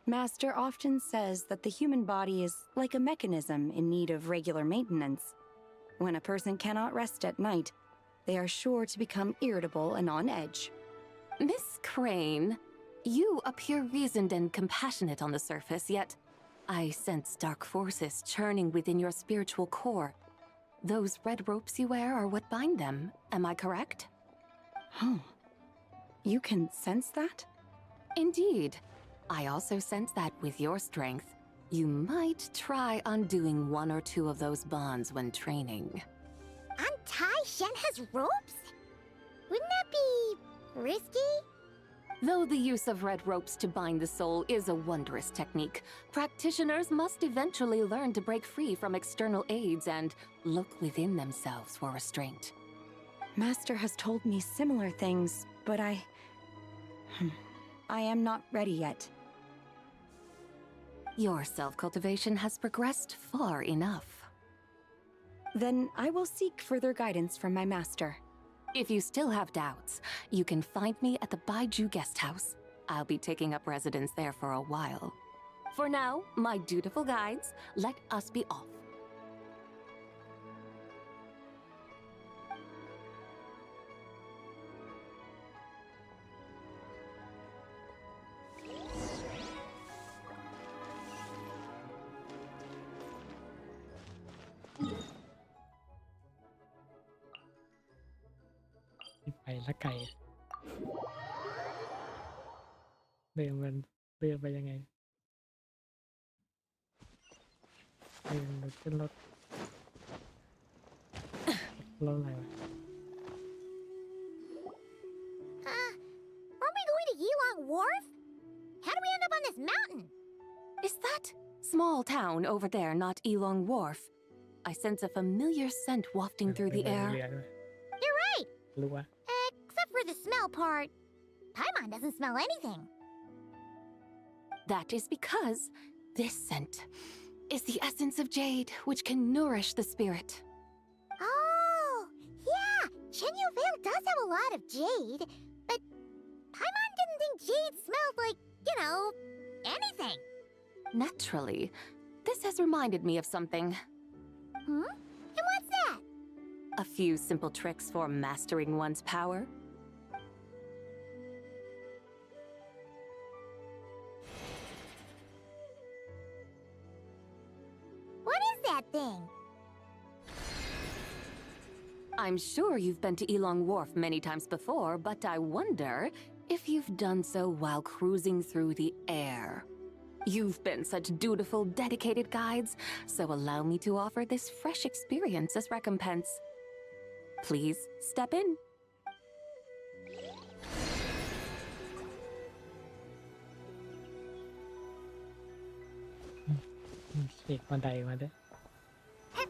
Master often says that the human body is like a mechanism in need of regular maintenance. When a person cannot rest at night, they are sure to become irritable and on edge. Miss Crane, you appear reasoned and compassionate on the surface, yet I sense dark forces churning within your spiritual core. Those red ropes you wear are what bind them, am I correct? Oh, you can sense that? Indeed. I also sense that with your strength, you might try undoing one or two of those bonds when training. Untie Shen has ropes? Wouldn't that be risky? Though the use of red ropes to bind the soul is a wondrous technique, practitioners must eventually learn to break free from external aids and look within themselves for restraint. Master has told me similar things, but I am not ready yet. Your self-cultivation has progressed far enough. Then I will seek further guidance from my master. If you still have doubts, you can find me at the Baiju Guest House. I'll be taking up residence there for a while. For now, my dutiful guides, let us be off.ไปละไก่เดินไปยังไงเดินขึ้นรถอะไรวะ Aren't we going to Yilong Wharf? How do we end up on this mountain? Is that small town over there not Yilong Wharf? I sense a familiar scent wafting through the air. You're right! รู้ว่า Except for the smell part. Paimon doesn't smell anything. That is because this scent is the essence of jade, which can nourish the spirit. Oh, yeah! Chenyu Vale does have a lot of jade, but Paimon didn't think jade smelled like, anything. Naturally, this has reminded me of something. Hmm? And what's that? A few simple tricks for mastering one's power. What is that thing? I'm sure you've been to Yilong Wharf many times before, but I wonder if you've done so while cruising through the air. You've been such dutiful, dedicated guides, so allow me to offer this fresh experience as recompense. Please step in. เสกบันไดมาด้วย Huh?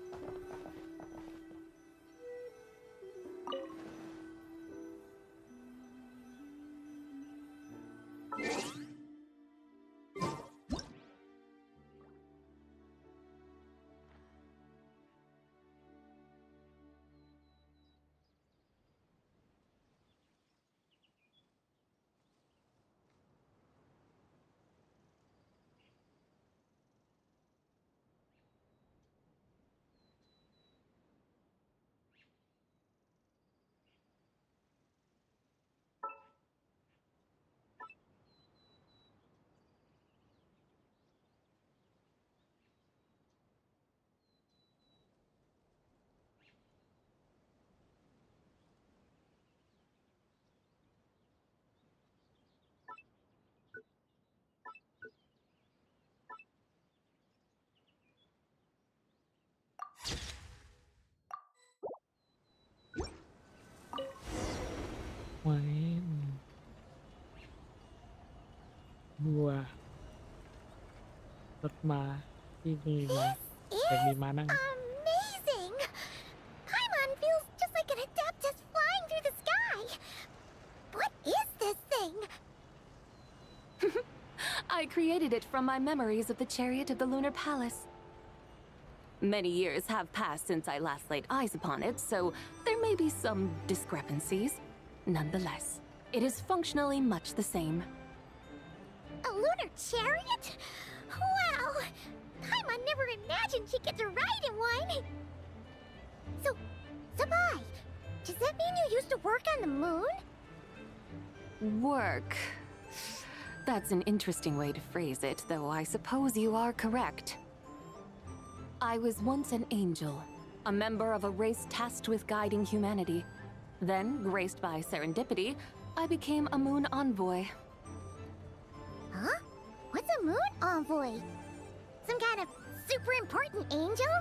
มาที่มีมา This แต่มี is มานั่ง amazing! Paimon feels just like an adeptus flying through the sky. What is this thing? I created it from my memories of the chariot of the Lunar Palace. Many years have passed since I last laid eyes upon it, so there may be some discrepancies. Nonetheless, it is functionally much the same. A lunar chariot? Wow! Paimon never imagined she'd get to ride in one. So, Sabai, does that mean you used to work on the moon? Work. That's an interesting way to phrase it, though I suppose you are correct. I was once an angel, a member of a race tasked with guiding humanity. Then, graced by serendipity, I became a moon envoy. Huh? What's a moon envoy? Some kind of super important angel?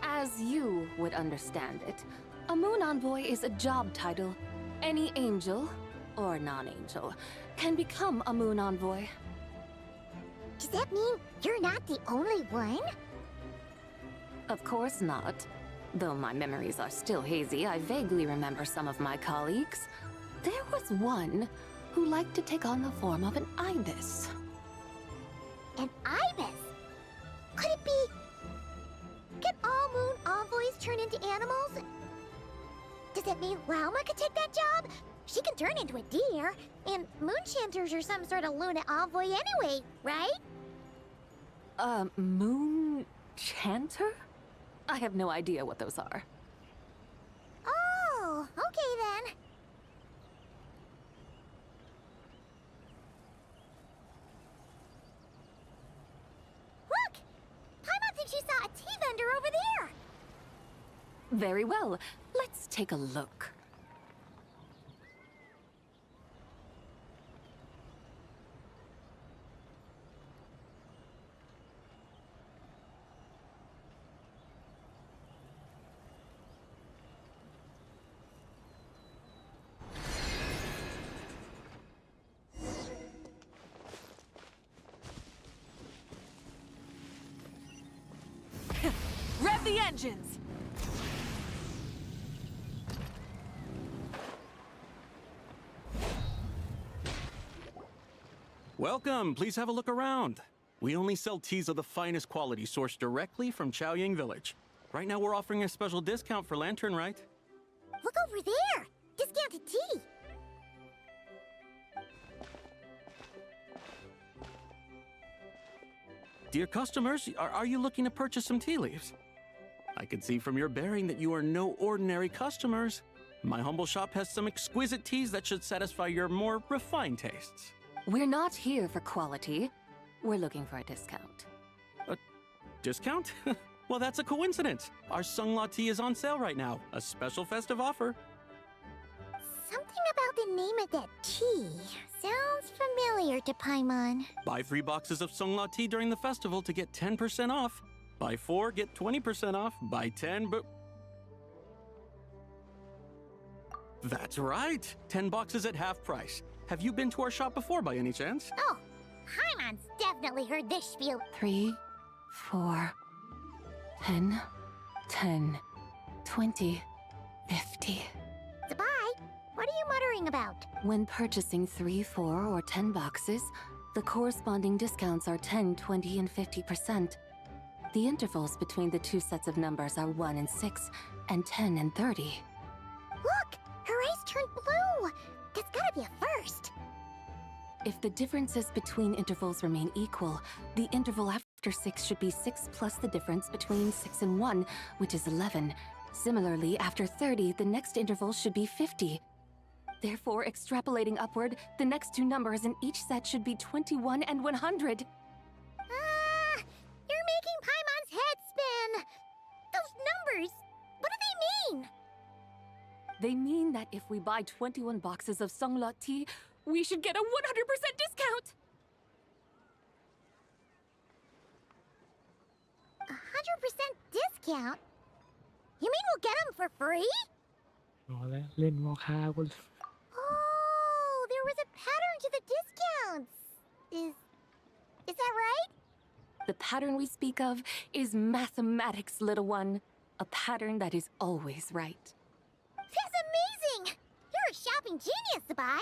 As you would understand it, a moon envoy is a job title. Any angel, or non-angel, can become a moon envoy. Does that mean you're not the only one? Of course not. Though my memories are still hazy, I vaguely remember some of my colleagues. There was one who liked to take on the form of an ibis. An ibis? Could it be... Can all moon envoys turn into animals? Does that mean Lauma could take that job? She can turn into a deer, and moon chanters are some sort of Luna envoy anyway, right? Moon chanter? I have no idea what those are. Oh, okay then. Look! Paimon thinks she saw a tea vendor over there! Very well. Let's take a look. Rev the engines! Welcome, please have a look around. We only sell teas of the finest quality sourced directly from Chaoying Village. Right now we're offering a special discount for Lantern Rite. Look over there! Discounted tea! Dear customers, are you looking to purchase some tea leaves? I can see from your bearing that you are no ordinary customers. My humble shop has some exquisite teas that should satisfy your more refined tastes. We're not here for quality. We're looking for a discount. A discount? Well, that's a coincidence. Our Sungla tea is on sale right now. A special festive offer. Something about the name of that tea sounds familiar to Paimon. Buy 3 boxes of Sungla tea during the festival to get 10% off. Buy 4, get 20% off. Buy 10, but... That's right! 10 boxes at half price. Have you been to our shop before by any chance? Oh, Paimon's definitely heard this spiel. 3, 4, 10, 10, 20, 50. Sabai, what are you muttering about? When purchasing 3, 4, or 10 boxes, the corresponding discounts are 10, 20, and 50%. The intervals between the two sets of numbers are 1 and 6, and 10 and 30. Look! Her eyes turned blue! That's gotta be a first! If the differences between intervals remain equal, the interval after 6 should be 6 plus the difference between 6 and 1, which is 11. Similarly, after 30, the next interval should be 50. Therefore, extrapolating upward, the next two numbers in each set should be 21 and 100. You're making Paimon's head spin! Those numbers, what do they mean? They mean that if we buy 21 boxes of Sungla tea, we should get a 100% discount! 100% discount? You mean we'll get them for free? เอาแล้วเล่นโมฆะคุณ Oh, there was a pattern to the discounts. Is Is that right? The pattern we speak of is mathematics, little one. A pattern that is always right. That's amazing! You're a shopping genius, Sabai.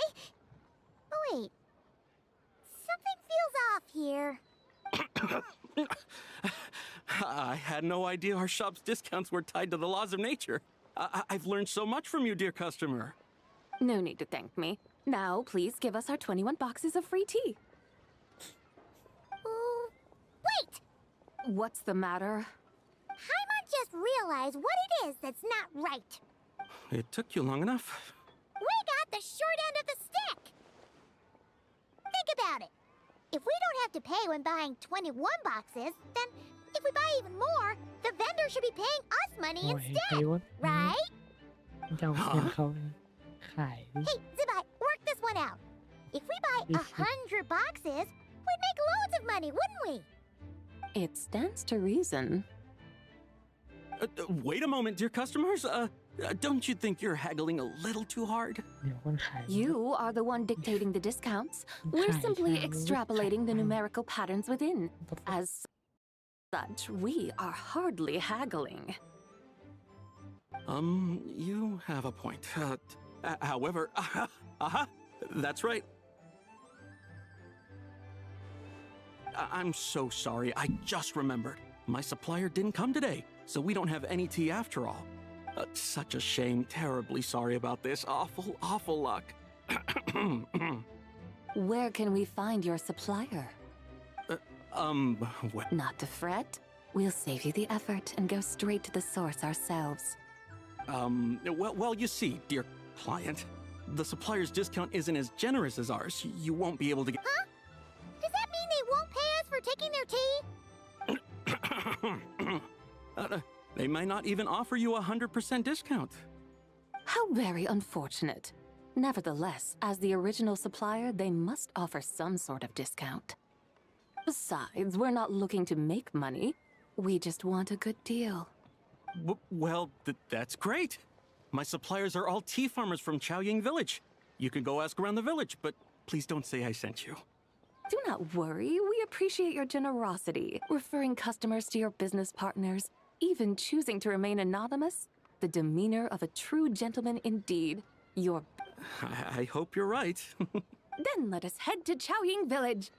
Oh, wait. Something feels off here. I had no idea our shop's discounts were tied to the laws of nature. I've learned so much from you, dear customer. No need to thank me. Now, please give us our 21 boxes of free tea. Wait! What's the matter? Paimon just realized what it is that's not right. It took you long enough. We got the short end of the stick! Think about it. If we don't have to pay when buying 21 boxes, then if we buy even more, the vendor should be paying us money instead, right? จะเอาเงินเขาขาย Hey, Zibai, work this one out. If we buy 100 boxes, we'd make loads of money, wouldn't we? It stands to reason. Wait a moment, dear customers. Don't you think you're haggling a little too hard? เดี๋ยวคนขาย You are the one dictating the discounts. We're simply extrapolating the numerical patterns within. As such, we are hardly haggling. You have a point. However, that's right. I'm so sorry. I just remembered. My supplier didn't come today, so we don't have any tea after all. Such a shame. Terribly sorry about this. Awful luck. Where can we find your supplier? Well, Not to fret. We'll save you the effort and go straight to the source ourselves. well, you see, dear client, the supplier's discount isn't as generous as ours. You won't be able to get... Huh? Does that mean they won't pay us for taking their tea? They might not even offer you a 100% discount. How very unfortunate. Nevertheless, as the original supplier, they must offer some sort of discount. Besides, we're not looking to make money. We just want a good deal. Well, that's great. My suppliers are all tea farmers from Chaoying Village. You can go ask around the village, but please don't say I sent you. Do not worry. We appreciate your generosity, referring customers to your business partners, even choosing to remain anonymous. The demeanor of a true gentleman indeed. I hope you're right. Then let us head to Chaoying Village.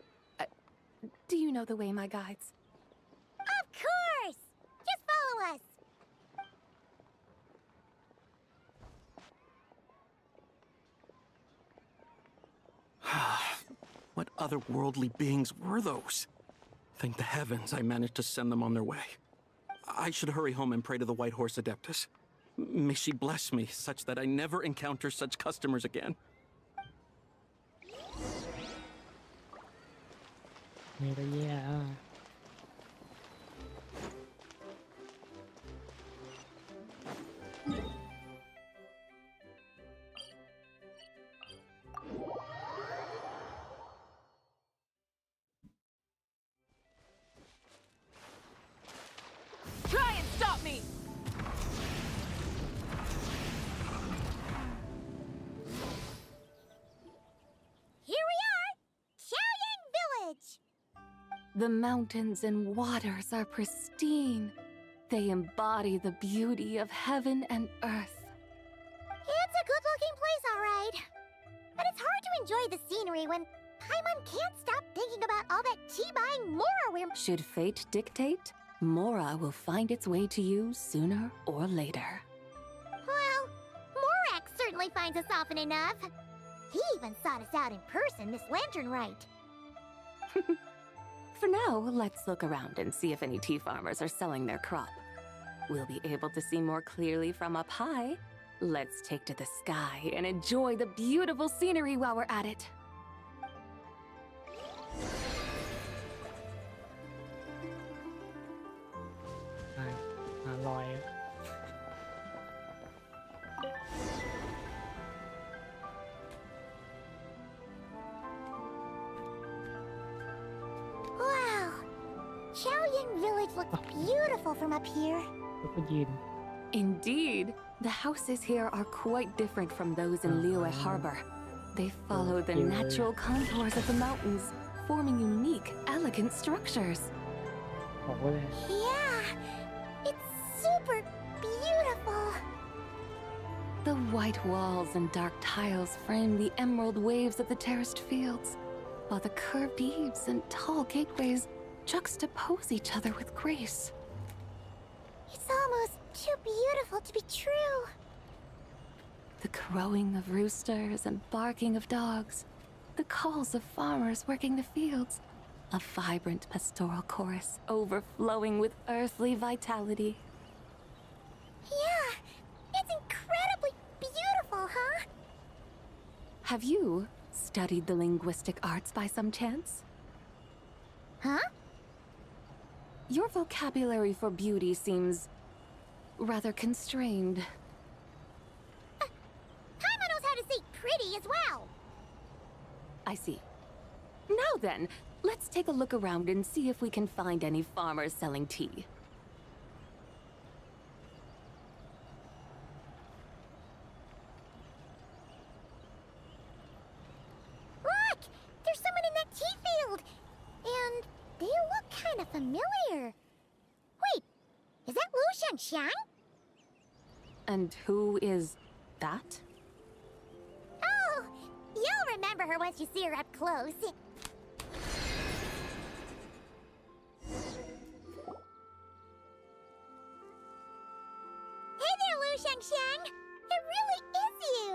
Do you know the way, my guides? Of course! Just follow us. What otherworldly beings were those? Thank the heavens I managed to send them on their way. I should hurry home and pray to the White Horse Adeptus. May she bless me such that I never encounter such customers again. มีระยะ Try and stop me! Here we are! Chaoying Village! The mountains and waters are pristine. They embody the beauty of heaven and earth. It's a good-looking place, all right. But it's hard to enjoy the scenery when Paimon can't stop thinking about all that tea-buying Mora we're... Should fate dictate, Mora will find its way to you sooner or later. Well, Morak certainly finds us often enough. He even sought us out in person, Miss Lantern Rite. For now, let's look around and see if any tea farmers are selling their crop. We'll be able to see more clearly from up high. Let's take to the sky and enjoy the beautiful scenery while we're at it. มาลอย Wow! Chaoying Village looks beautiful from up here. แล้วก็ยืน Indeed, the houses here are quite different from those in Liyue Harbor. They follow the natural contours of the mountains, forming unique, elegant structures. โอ้โหเลย Yeah, it's super beautiful. The white walls and dark tiles frame the emerald waves of the terraced fields, while the curved eaves and tall gateways juxtapose each other with grace. It's almost too beautiful to be true. The crowing of roosters and barking of dogs, the calls of farmers working the fields, a vibrant pastoral chorus overflowing with earthly vitality. Yeah, it's incredibly beautiful, huh? Have you studied the linguistic arts by some chance? Huh? Your vocabulary for beauty seems rather constrained. Paimon knows how to say pretty as well. I see. Now then, let's take a look around and see if we can find any farmers selling tea. Look! There's someone in that tea field! And they look kind of familiar. Wait, is that Lu Xiangxiang? And who is that? Oh, you'll remember her once you see her up close. Hey there, Lu Xiangxiang! It really is you!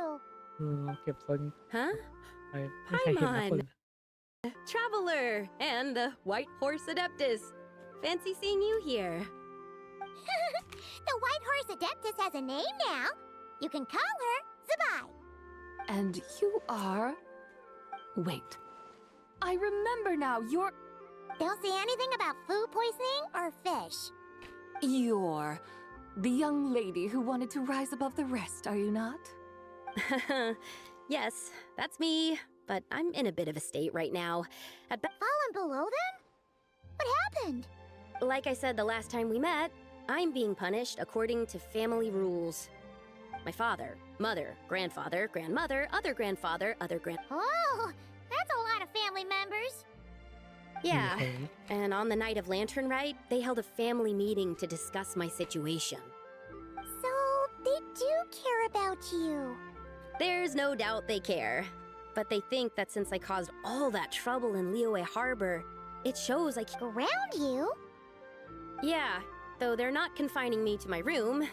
เก็บโซน Huh? ไปไม่เคยเห็นนะคุณ Traveler and the White Horse Adeptus. Fancy seeing you here. The White Horse Adeptus has a name now. You can call her Zabai. And you are... Wait. I remember now, you're... Don't say anything about food poisoning or fish. You're... the young lady who wanted to rise above the rest, are you not? Yes, that's me. But I'm in a bit of a state right now. Fallen below them? What happened? Like I said the last time we met, I'm being punished according to family rules. My father, mother, grandfather, grandmother, other grandfather, other grand... Oh, that's a lot of family members. Yeah, and on the night of Lantern Rite, they held a family meeting to discuss my situation. So, they do care about you. There's no doubt they care. But they think that since I caused all that trouble in Liyue Harbor, it shows I keep around you? Yeah, though they're not confining me to my room.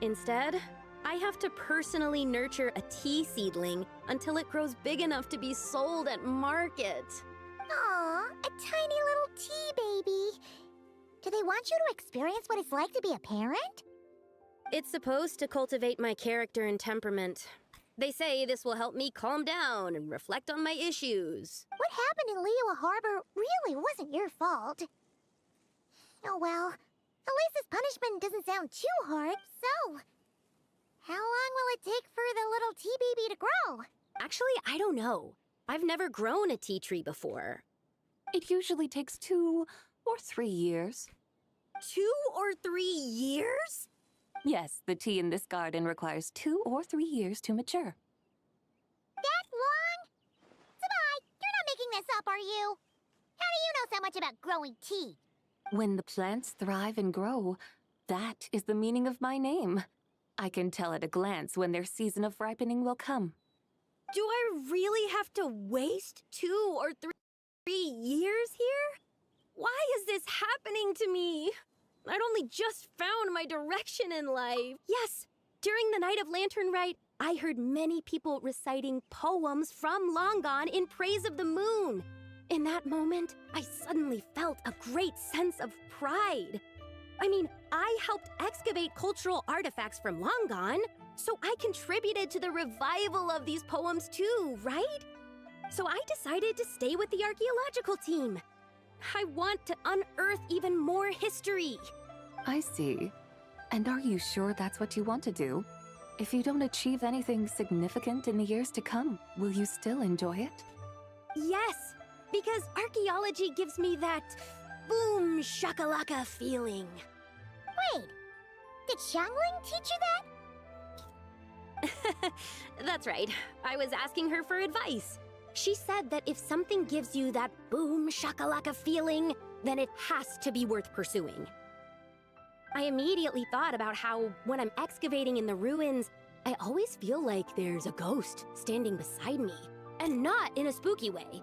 Instead, I have to personally nurture a tea seedling until it grows big enough to be sold at market. Aw, a tiny little tea baby. Do they want you to experience what it's like to be a parent? It's supposed to cultivate my character and temperament. They say this will help me calm down and reflect on my issues. What happened in Liyue Harbor really wasn't your fault. Oh well, at least this punishment doesn't sound too hard, so... How long will it take for the little tea baby to grow? Actually, I don't know. I've never grown a tea tree before. It usually takes 2 or 3 years. 2 or 3 years? Yes, the tea in this garden requires 2 or 3 years to mature. That long? Zabai, you're not making this up, are you? How do you know so much about growing tea? When the plants thrive and grow, that is the meaning of my name. I can tell at a glance when their season of ripening will come. Do I really have to waste 2 or 3 years here? Why is this happening to me? I'd only just found my direction in life. Yes, during the night of Lantern Rite, I heard many people reciting poems from long gone in praise of the moon. In that moment, I suddenly felt a great sense of pride. I mean, I helped excavate cultural artifacts from long gone, so I contributed to the revival of these poems too, right? So I decided to stay with the archaeological team. I want to unearth even more history. I see. And are you sure that's what you want to do? If you don't achieve anything significant in the years to come, will you still enjoy it? Yes, because archaeology gives me that boom shakalaka feeling. Wait, did Xiangling teach you that? That's right. I was asking her for advice. She said that if something gives you that boom shakalaka feeling, then it has to be worth pursuing. I immediately thought about how, when I'm excavating in the ruins, I always feel like there's a ghost standing beside me, and not in a spooky way.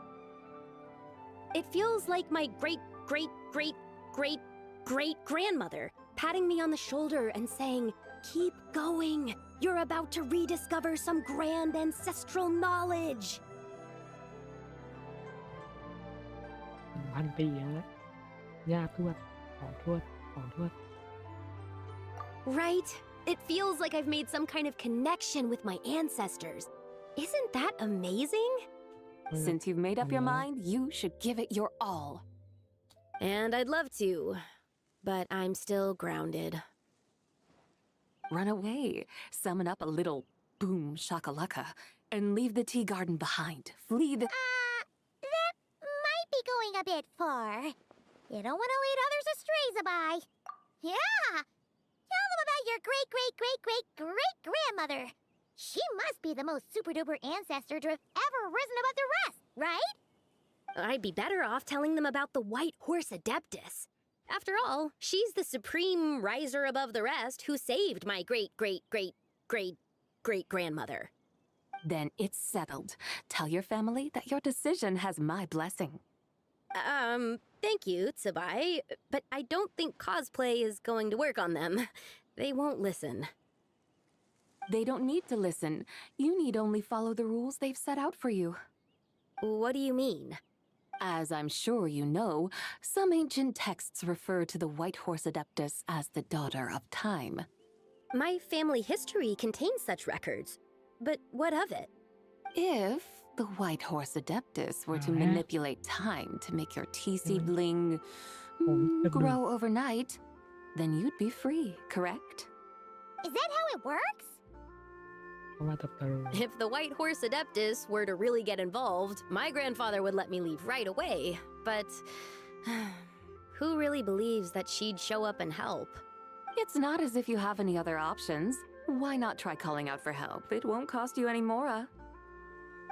It feels like my great-great-great-great-great-grandmother patting me on the shoulder and saying, "Keep going. You're about to rediscover some grand ancestral knowledge." 1,000 ปีแล้วย่าทวดของทวดของทวด Right? It feels like I've made some kind of connection with my ancestors. Isn't that amazing? Since you've made up your mind, you should give it your all. And I'd love to, but I'm still grounded. Run away, summon up a little boom shakalaka, and leave the tea garden behind. Flee the... That might be going a bit far. You don't want to lead others astray, Zabai. Yeah! Tell them about your great-great-great-great-great-grandmother. She must be the most super-duper ancestor to have ever risen above the rest, right? I'd be better off telling them about the White Horse Adeptus. After all, she's the supreme riser above the rest who saved my great-great-great-great-great-grandmother. Then it's settled. Tell your family that your decision has my blessing. Thank you, Tsubai, but I don't think cosplay is going to work on them. They won't listen. They don't need to listen. You need only follow the rules they've set out for you. What do you mean? As I'm sure you know, some ancient texts refer to the White Horse Adeptus as the Daughter of Time. My family history contains such records, but what of it? If the White Horse Adeptus were to manipulate time to make your tea seedling grow overnight, then you'd be free, correct? Is that how it works? If the White Horse Adeptus were to really get involved, my grandfather would let me leave right away, but who really believes that she'd show up and help? It's not as if you have any other options. Why not try calling out for help? It won't cost you any more.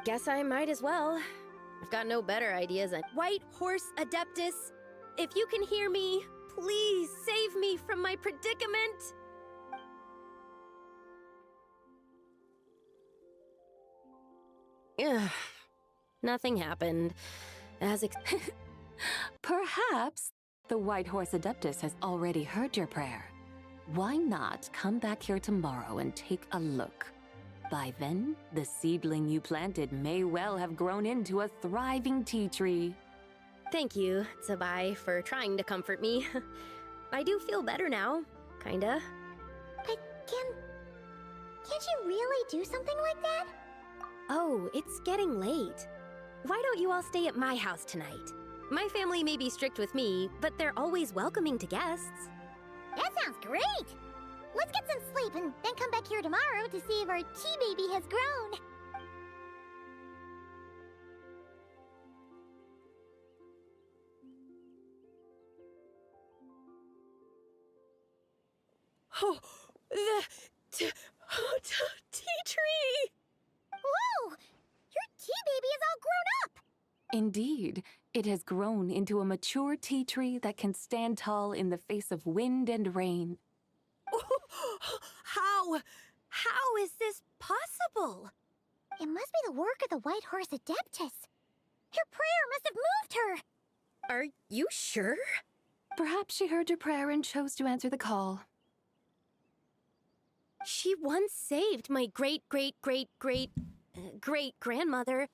Guess I might as well. I've got no better ideas than White Horse Adeptus. If you can hear me, please save me from my predicament. Ugh. Nothing happened. Perhaps the White Horse Adeptus has already heard your prayer. Why not come back here tomorrow and take a look? By then, the seedling you planted may well have grown into a thriving tea tree. Thank you, Tsubai, for trying to comfort me. I do feel better now, kinda. But can't you really do something like that? Oh, it's getting late. Why don't you all stay at my house tonight? My family may be strict with me, but they're always welcoming to guests. That sounds great! Let's get some sleep and then come back here tomorrow to see if our tea baby has grown. Oh, the tea tree! Whoa! Your tea baby is all grown up! Indeed, it has grown into a mature tea tree that can stand tall in the face of wind and rain. How is this possible? It must be the work of the White Horse Adeptus. Her prayer must have moved her. Are you sure? Perhaps she heard your prayer and chose to answer the call. She once saved my great-great-great-great-great-grandmother.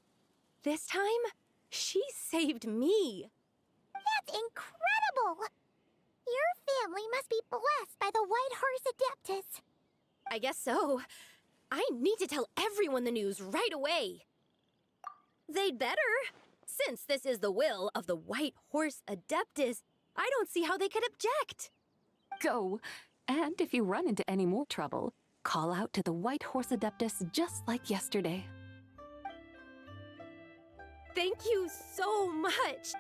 This time, she saved me. That's incredible! Your family must be blessed by the White Horse Adeptus. I guess so. I need to tell everyone the news right away. They'd better. Since this is the will of the White Horse Adeptus, I don't see how they could object. Go. And if you run into any more trouble, call out to the White Horse Adeptus just like yesterday. Thank you so much.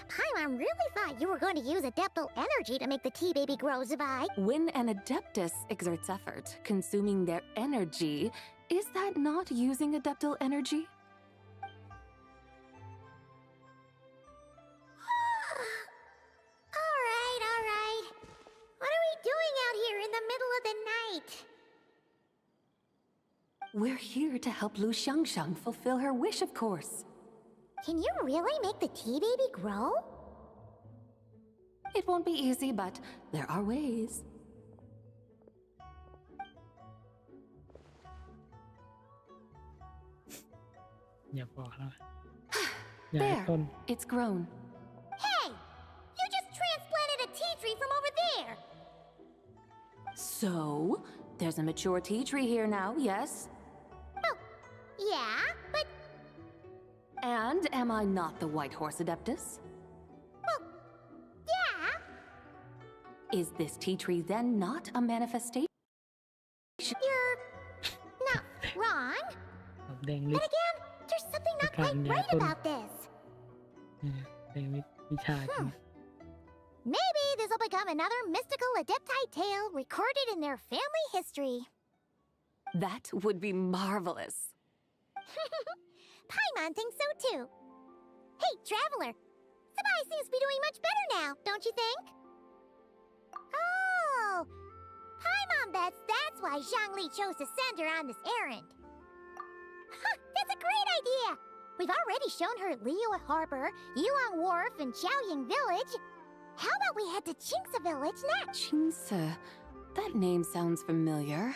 Paimon really thought you were going to use Adeptal energy to make the tea baby grow, Zabai. When an Adeptus exerts effort, consuming their energy, is that not using Adeptal energy? middle of the night. We're here to help Lu Xiangxiang fulfill her wish, of course. Can you really make the tea baby grow? It won't be easy, but there are ways. There, it's grown. Hey! You just transplanted a tea tree from over there! So, there's a mature tea tree here now, yes? Oh, yeah, but... And am I not the White Horse Adeptus? Well, yeah. Is this tea tree then not a manifestation? You're... not wrong. And again, there's something not quite right about this. Maybe this will become another mystical Adepti tale recorded in their family history. That would be marvelous. Paimon thinks so too. Hey, Traveler! Sabai seems to be doing much better now, don't you think? Oh! Paimon bets that's why Zhangli chose to send her on this errand. That's a great idea! We've already shown her Liyue Harbor, Yulong Wharf, and Xiaoying Village. How about we head to Qingce Village next? Qingce? That name sounds familiar.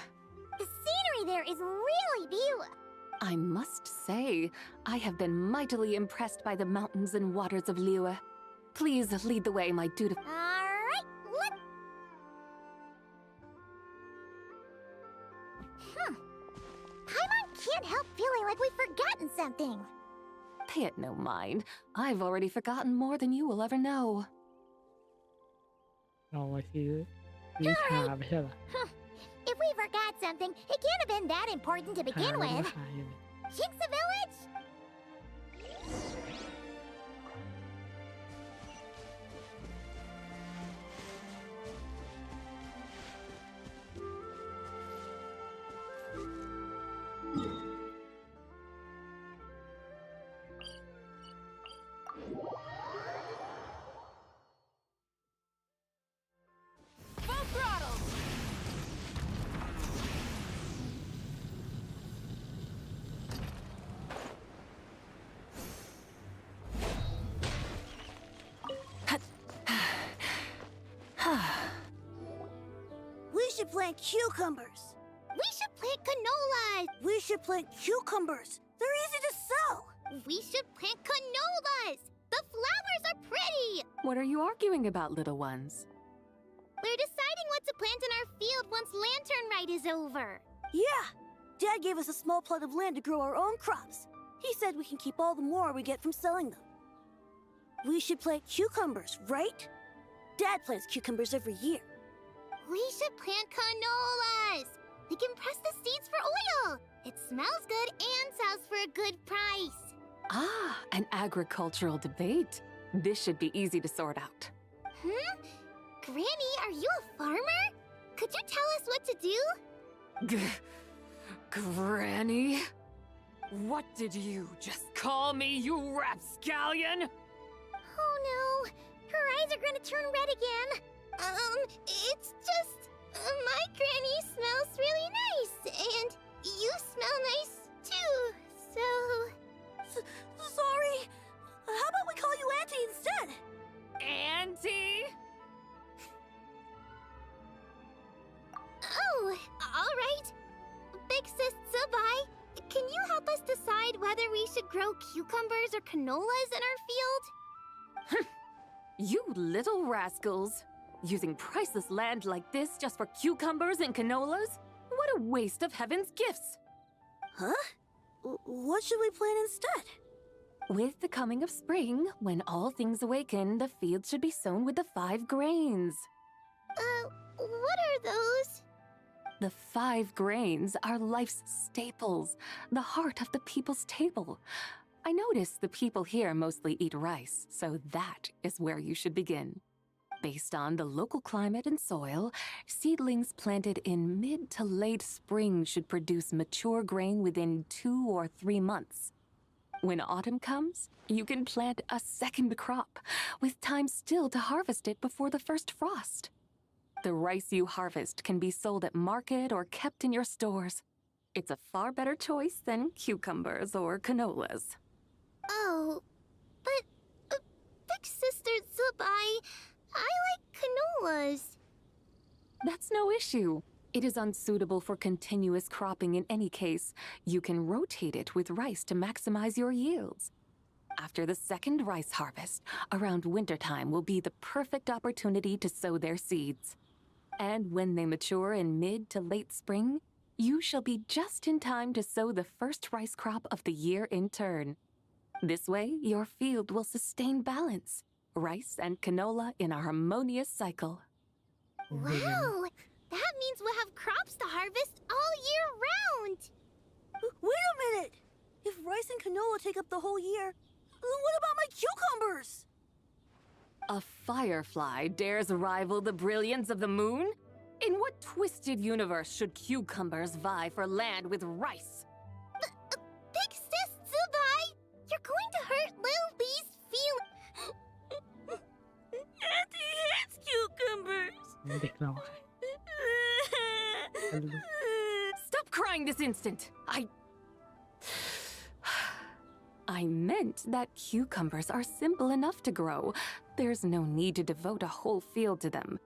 The scenery there is really beautiful. I must say, I have been mightily impressed by the mountains and waters of Liyue. Please lead the way, my dutiful... Alright, let... Paimon can't help feeling like we've forgotten something. Pay it no mind. I've already forgotten more than you will ever know. Alright. If we forgot something, it can't have been that important to begin with. Qingce Village? Full throttle! We should plant cucumbers. We should plant canola. We should plant cucumbers. They're easy to sell. We should plant canolas. The flowers are pretty. What are you arguing about, little ones? We're deciding what to plant in our field once Lantern Rite is over. Yeah. Dad gave us a small plot of land to grow our own crops. He said we can keep all the more we get from selling them. We should plant cucumbers, right? Dad plants cucumbers every year. We should plant canolas. We can press the seeds for oil. It smells good and sells for a good price. Ah, an agricultural debate. This should be easy to sort out. Granny, are you a farmer? Could you tell us what to do? Granny? What did you just call me, you rapscallion? Oh no, her eyes are gonna turn red again. It's just... my granny smells really nice, and you smell nice too, so... Sorry. How about we call you Auntie instead? Auntie? Oh, alright. Big Sis Sabai, can you help us decide whether we should grow cucumbers or canolas in our field? You little rascals! Using priceless land like this just for cucumbers and canolas? What a waste of heaven's gifts! Huh? What should we plant instead? With the coming of spring, when all things awaken, the field should be sown with the 5 grains. What are those? The 5 grains are life's staples, the heart of the people's table. I notice the people here mostly eat rice, so that is where you should begin. Based on the local climate and soil, seedlings planted in mid to late spring should produce mature grain within 2 or 3 months. When autumn comes, you can plant a second crop, with time still to harvest it before the first frost. The rice you harvest can be sold at market or kept in your stores. It's a far better choice than cucumbers or canolas. Oh, but Big Sister Zubai, I like canolas. That's no issue. It is unsuitable for continuous cropping in any case. You can rotate it with rice to maximize your yields. After the second rice harvest, around wintertime will be the perfect opportunity to sow their seeds. And when they mature in mid to late spring, you shall be just in time to sow the first rice crop of the year in turn. This way, your field will sustain balance, rice and canola in a harmonious cycle. Wow! That means we'll have crops to harvest all year round! Wait a minute! If rice and canola take up the whole year, what about my cucumbers? A firefly dares rival the brilliance of the moon? In what twisted universe should cucumbers vie for land with rice? Big Sis Zubai! You're going to hurt Lil Lee's feelings! Auntie hates cucumbers! Dik nào. Stop crying this instant! I meant that cucumbers are simple enough to grow. There's no need to devote a whole field to them.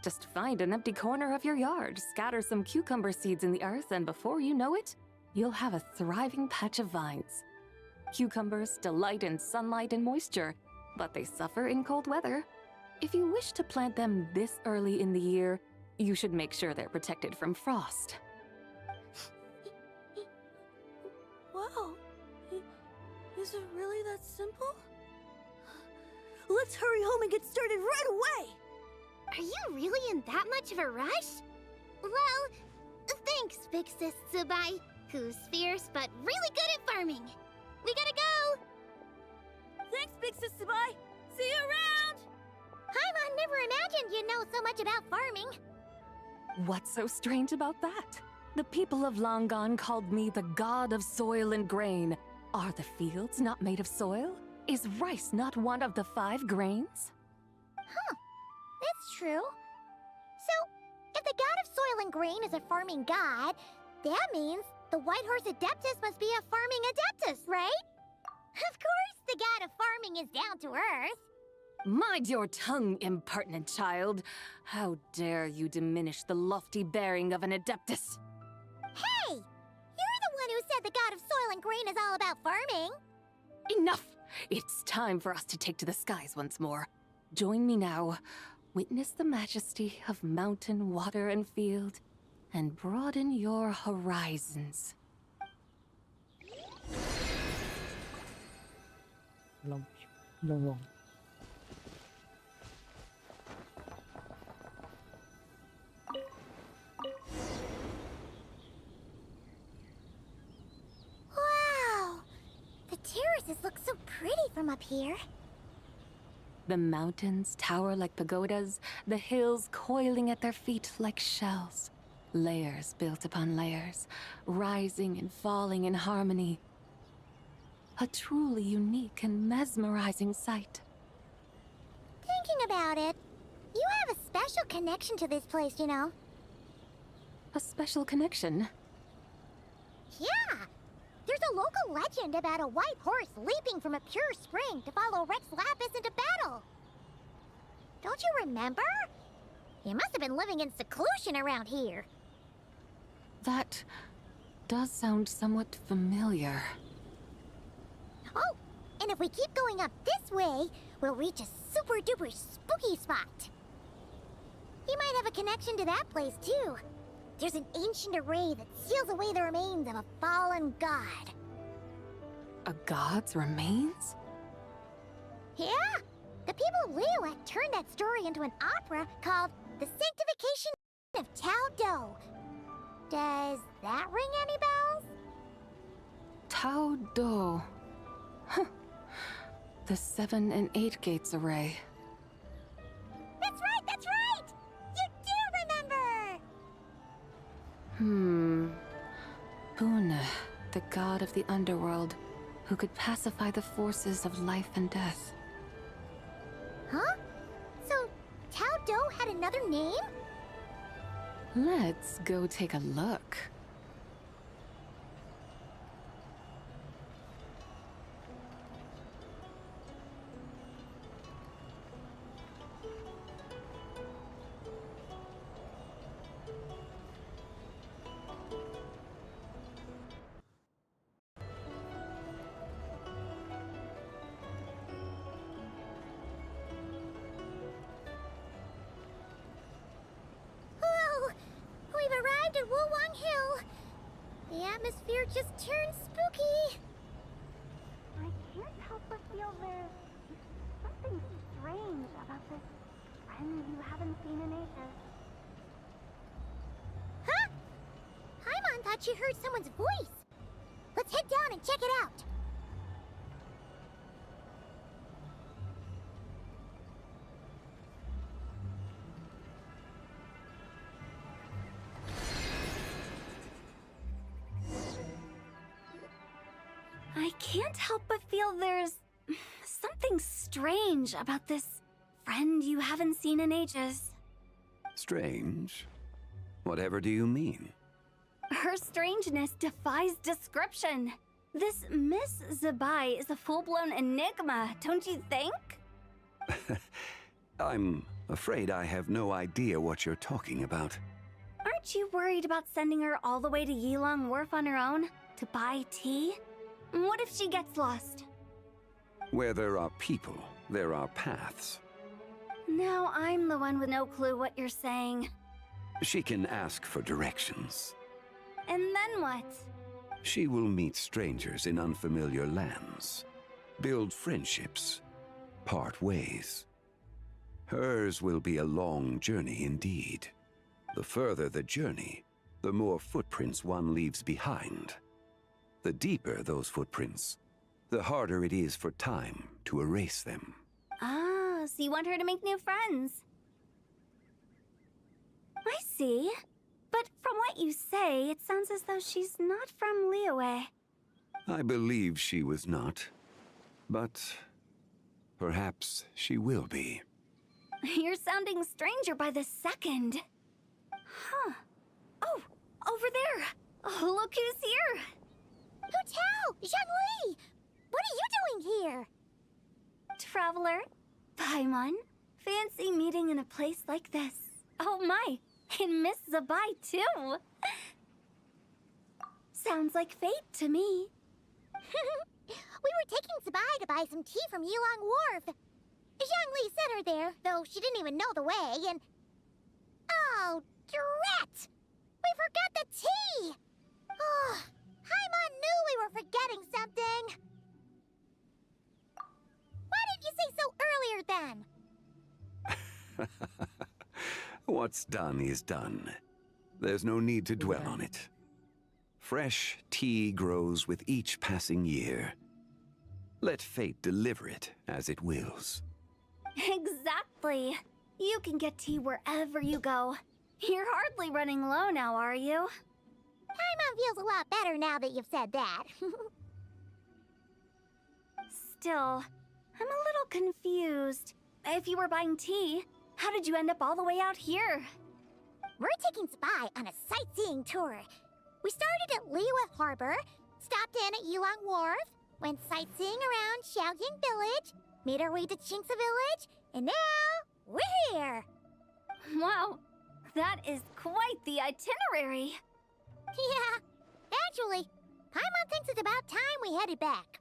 Just find an empty corner of your yard, scatter some cucumber seeds in the earth, and before you know it, you'll have a thriving patch of vines. Cucumbers delight in sunlight and moisture, but they suffer in cold weather. If you wish to plant them this early in the year, you should make sure they're protected from frost. Wow. Is it really that simple? Let's hurry home and get started right away! Are you really in that much of a rush? Well, thanks, Big Sis Zubai, who's fierce but really good at farming. We gotta go! Thanks, Big Sis Zubai! See you around! Paimon never imagined you'd know so much about farming. What's so strange about that? The people of Langan called me the god of soil and grain. Are the fields not made of soil? Is rice not one of the 5 grains? Huh. That's true. So, if the god of soil and grain is a farming god, that means the White Horse Adeptus must be a farming adeptus, right? Of course, the god of farming is down to earth. Mind your tongue, impertinent child. How dare you diminish the lofty bearing of an adeptus? Hey! You're the one who said the god of soil and grain is all about farming. Enough! It's time for us to take to the skies once more. Join me now. Witness the majesty of mountain, water, and field, and broaden your horizons. Long, long. Wow! The terraces look so pretty from up here. The mountains tower like pagodas, the hills coiling at their feet like shells. Layers built upon layers, rising and falling in harmony. A truly unique and mesmerizing sight. Thinking about it, you have a special connection to this place, you know. A special connection? Yeah! There's a local legend about a white horse leaping from a pure spring to follow Rex Lapis into battle. Don't you remember? He must have been living in seclusion around here. That does sound somewhat familiar. Oh, and if we keep going up this way, we'll reach a super-duper spooky spot. He might have a connection to that place, too. There's an ancient array that seals away the remains of a fallen god. A god's remains? Yeah! The people of Liyue turned that story into an opera called The Sanctification of Tao Do. Does that ring any bells? Tao Do. Huh. The 7 and 8 gates array. That's right, that's right! You do remember! Puna, the god of the underworld, who could pacify the forces of life and death. Huh? So, Tao Do had another name? Let's go take a look. Whoa! We've arrived at Wulwang Hill. The atmosphere just turned spooky. I can't help but feel there's something strange about this friend you haven't seen in ages. Huh? Paimon thought she heard someone's voice. Let's head down and check it out. I can't help but feel there's something strange about this friend you haven't seen in ages. Strange? Whatever do you mean? Her strangeness defies description. This Miss Zabai is a full-blown enigma, don't you think? I'm afraid I have no idea what you're talking about. Aren't you worried about sending her all the way to Yilong Wharf on her own to buy tea? What if she gets lost? Where there are people, there are paths. Now I'm the one with no clue what you're saying. She can ask for directions. And then what? She will meet strangers in unfamiliar lands, build friendships, part ways. Hers will be a long journey indeed. The further the journey, the more footprints one leaves behind. The deeper those footprints, the harder it is for time to erase them. Ah, so you want her to make new friends. I see. But from what you say, it sounds as though she's not from Liyue. I believe she was not, but perhaps she will be. You're sounding stranger by the second. Huh. Oh, over there. Oh, look who's here. Hu Tao! Zhongli! What are you doing here? Traveler, Paimon, fancy meeting in a place like this. Oh my, and Miss Zabai too. Sounds like fate to me. We were taking Zabai to buy some tea from Yilong Wharf. Zhongli sent her there, though she didn't even know the way, and... Oh, drat! We forgot the tea! Oh, Paimon knew we were forgetting something. Why didn't you say so earlier then? What's done is done. There's no need to dwell on it. Fresh tea grows with each passing year. Let fate deliver it as it wills. Exactly. You can get tea wherever you go. You're hardly running low now, are you? Paimon feels a lot better now that you've said that. Still, I'm a little confused. If you were buying tea, how did you end up all the way out here? We're taking Zabai on a sightseeing tour. We started at Liyue Harbor, stopped in at Yilong Wharf, went sightseeing around Xiaoying Village, made our way to Qingce Village, and now we're here. Wow, that is quite the itinerary. Yeah, actually, Paimon thinks it's about time we headed back.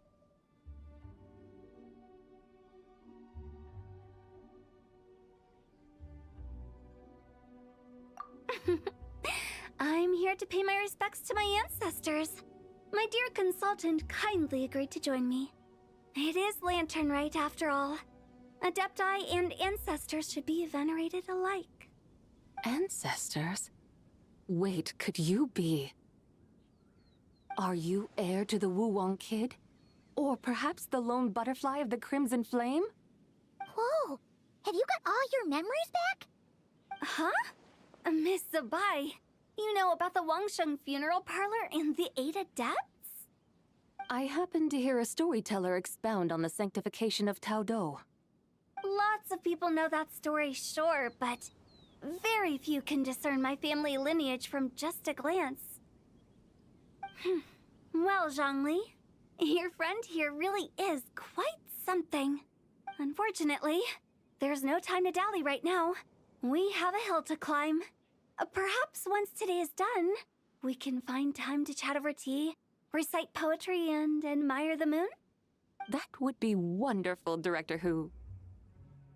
I'm here to pay my respects to my ancestors. My dear consultant kindly agreed to join me. It is Lantern Rite, after all. Adepti and ancestors should be venerated alike. Ancestors? Wait, could you be? Are you heir to the Wulwang Kid? Or perhaps the lone butterfly of the Crimson Flame? Whoa! Have you got all your memories back? Huh? Miss Zabai, you know about the Wangsheng funeral parlor and the 8 adepts? I happened to hear a storyteller expound on the sanctification of Tao Do. Lots of people know that story, sure, but very few can discern my family lineage from just a glance. Well, Zhongli, your friend here really is quite something. Unfortunately, there's no time to dally right now. We have a hill to climb. Perhaps once today is done, we can find time to chat over tea, recite poetry, and admire the moon? That would be wonderful, Director Who.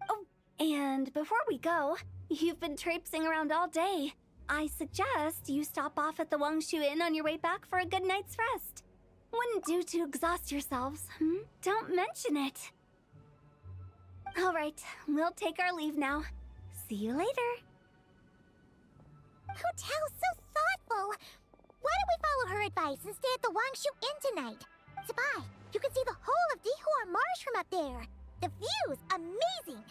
Oh, and before we go, you've been traipsing around all day. I suggest you stop off at the Wangshu Inn on your way back for a good night's rest. Wouldn't do to exhaust yourselves, Don't mention it. All right, we'll take our leave now. See you later. Hotel's so thoughtful. Why don't we follow her advice and stay at the Wangshu Inn tonight? Sabai, you can see the whole of Dihua Marsh from up there. The view's amazing.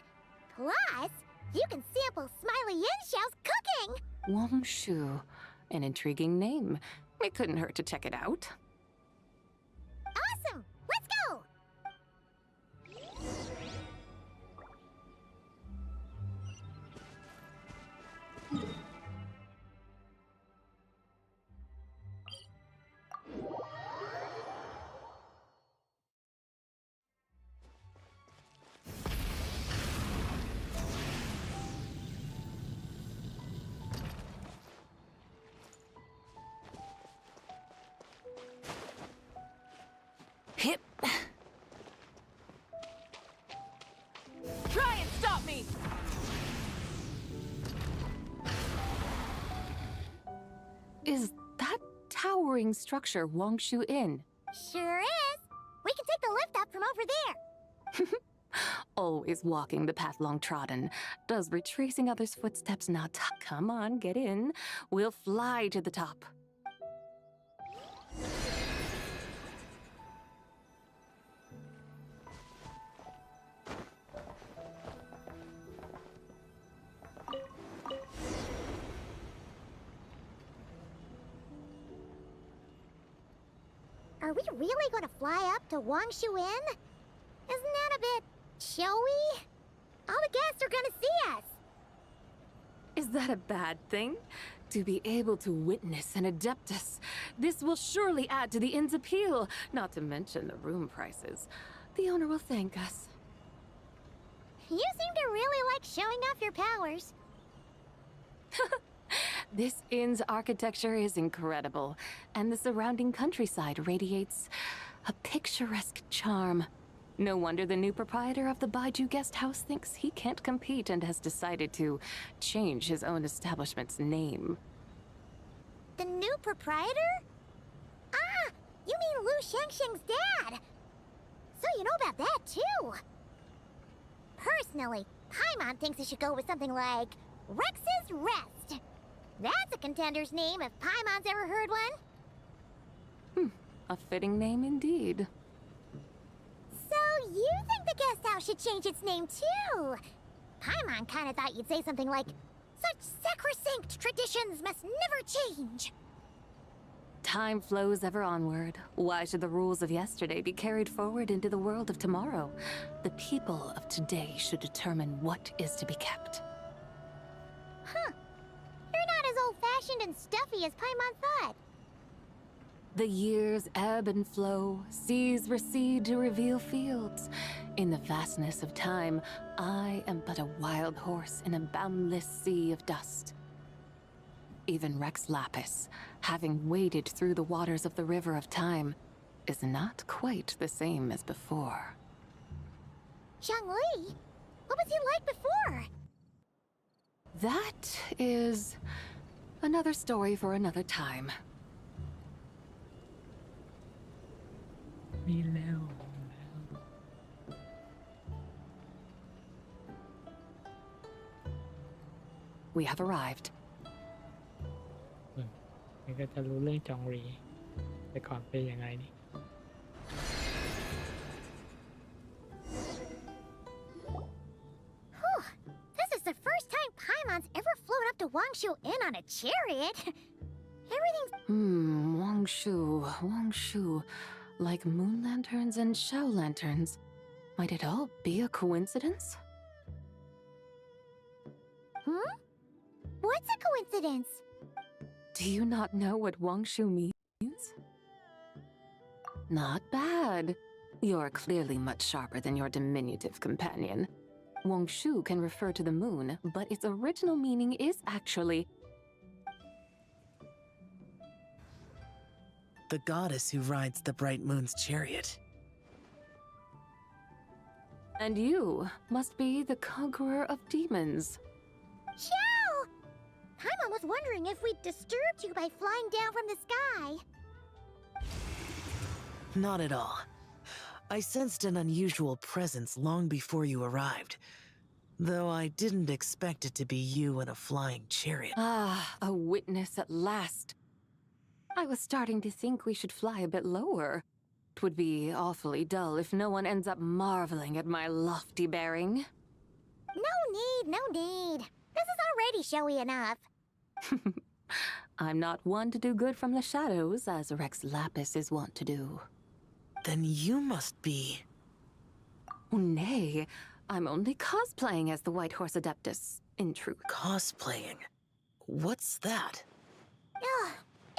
Plus, you can sample Smiley Yin-Xiao's cooking. Wangshu. An intriguing name. It couldn't hurt to check it out. Awesome! Let's go! Hip. Try and stop me! Is that towering structure Wangshu Inn? Sure is. We can take the lift up from over there. Always walking the path long trodden. Does retracing others' footsteps not? Come on, get in. We'll fly to the top. Are we really going to fly up to Wangshu Inn? Isn't that a bit showy? All the guests are going to see us. Is that a bad thing? To be able to witness an Adeptus. This will surely add to the inn's appeal, not to mention the room prices. The owner will thank us. You seem to really like showing off your powers. This inn's architecture is incredible, and the surrounding countryside radiates a picturesque charm. No wonder the new proprietor of the Baiju guest house thinks he can't compete and has decided to change his own establishment's name. The new proprietor? Ah, you mean Lu Shengsheng's dad. So you know about that, too. Personally, Paimon thinks it should go with something like Rex's Rest. That's a contender's name if Paimon's ever heard one. A fitting name indeed. So you think the guest house should change its name, too? Paimon kinda thought you'd say something like, such sacrosanct traditions must never change. Time flows ever onward. Why should the rules of yesterday be carried forward into the world of tomorrow? The people of today should determine what is to be kept. Huh. You're not as old-fashioned and stuffy as Paimon thought. The years ebb and flow, seas recede to reveal fields. In the vastness of time, I am but a wild horse in a boundless sea of dust. Even Rex Lapis, having waded through the waters of the river of time, is not quite the same as before. Zhongli? What was he like before? That is another story for another time. มีแล้ว We have arrived. นี่ก็จะรู้เรื่องจองรีแต่ก่อนเป็นยังไงนี่ Whew. This is the first time Paimon's ever flown up to Wangshu Inn on a chariot. Everything's... Wangshu. Like moon lanterns and shell lanterns. Might it all be a coincidence? Hmm? What's a coincidence? Do you not know what Wangshu means? Not bad. You're clearly much sharper than your diminutive companion. Wangshu can refer to the moon, but its original meaning is actually The goddess who rides the bright moon's chariot. And you must be the conqueror of demons. Chow! Paimon was wondering if we'd disturbed you by flying down from the sky. Not at all. I sensed an unusual presence long before you arrived, though I didn't expect it to be you in a flying chariot. Ah, a witness at last. I was starting to think we should fly a bit lower. It would be awfully dull if no one ends up marveling at my lofty bearing. No need. This is already showy enough. I'm not one to do good from the shadows, as Rex Lapis is wont to do. Then you must be... Nay, I'm only cosplaying as the White Horse Adeptus, in truth. Cosplaying? What's that? Ugh,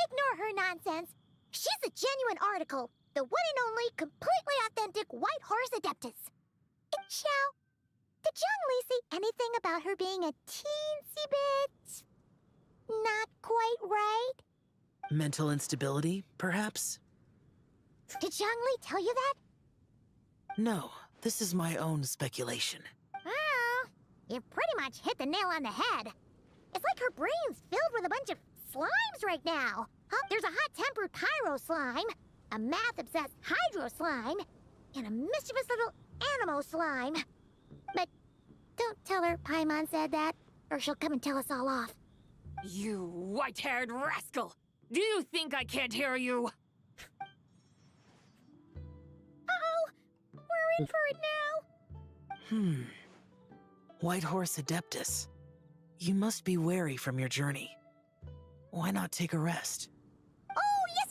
ignore her nonsense. She's a genuine article. The one and only, completely authentic White Horse Adeptus. Chow, did Zhongli say anything about her being a teensy bit... not quite right? Mental instability, perhaps? Did Zhongli tell you that? No, this is my own speculation. Oh, you pretty much hit the nail on the head. It's like her brain's filled with a bunch of slimes right now. Huh? There's a hot-tempered pyro slime, a math-obsessed hydro slime, and a mischievous little animo slime. But don't tell her Paimon said that, or she'll come and tell us all off. You white-haired rascal! Do you think I can't hear you? Uh-oh! We're in for it now! White Horse Adeptus. You must be weary from your journey. Why not take a rest? Oh, yes!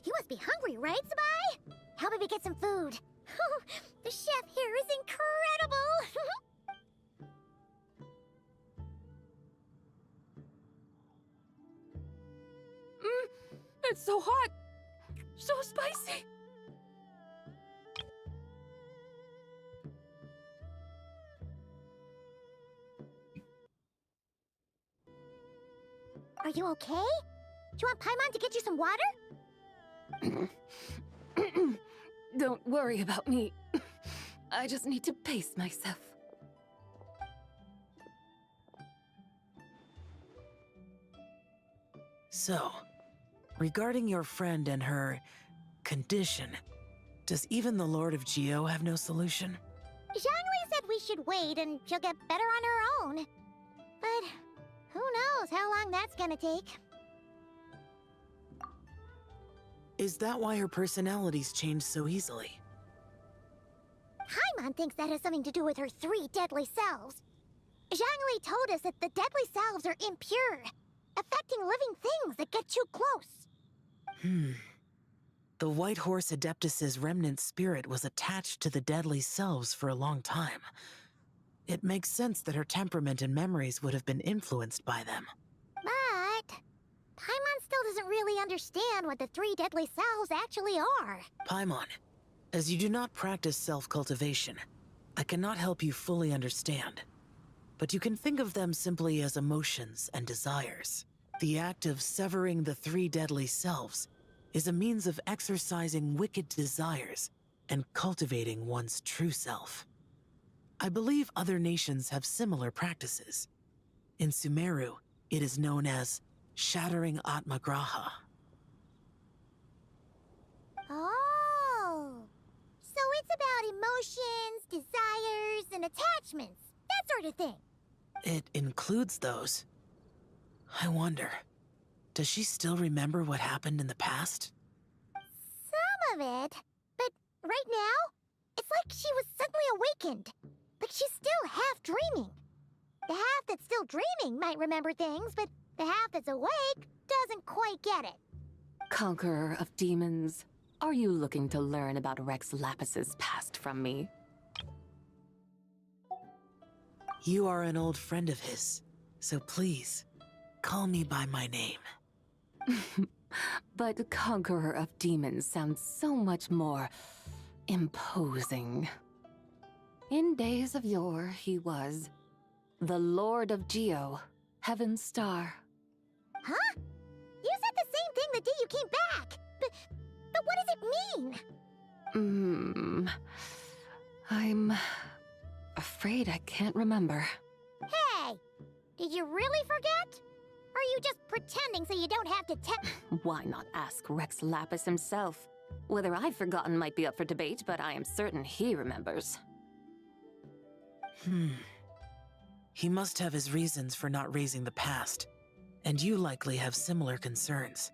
You must be hungry, right, Sabai? How about we get some food? The chef here is incredible! It's so hot! So spicy! Are you okay? Do you want Paimon to get you some water? Don't worry about me. I just need to pace myself. So, regarding your friend and her condition, does even the Lord of Geo have no solution? Zhongli said we should wait and she'll get better on her own. But who knows how long that's gonna take. Is that why her personalities change so easily? Paimon thinks that has something to do with her 3 deadly selves. Zhongli told us that the deadly selves are impure, affecting living things that get too close. The White Horse Adeptus's remnant spirit was attached to the deadly selves for a long time. It makes sense that her temperament and memories would have been influenced by them. But Paimon still doesn't really understand what the 3 deadly selves actually are. Paimon, as you do not practice self-cultivation, I cannot help you fully understand. But you can think of them simply as emotions and desires. The act of severing the 3 deadly selves is a means of exercising wicked desires and cultivating one's true self. I believe other nations have similar practices. In Sumeru, it is known as shattering Atmagraha. Oh, so it's about emotions, desires, and attachments, that sort of thing. It includes those. I wonder, does she still remember what happened in the past? Some of it, but right now, it's like she was suddenly awakened. Like she's still half dreaming. The half that's still dreaming might remember things, but the half that's awake doesn't quite get it. Conqueror of demons, are you looking to learn about Rex Lapis's past from me? You are an old friend of his. So please, call me by my name. But Conqueror of Demons sounds so much more imposing. In days of yore, he was the Lord of Geo, Heaven's Star. Huh? You said the same thing the day you came back! But what does it mean? I'm afraid I can't remember. Hey! Did you really forget? Or are you just pretending so you don't have to Why not ask Rex Lapis himself? Whether I've forgotten might be up for debate, but I am certain he remembers. He must have his reasons for not raising the past, and you likely have similar concerns.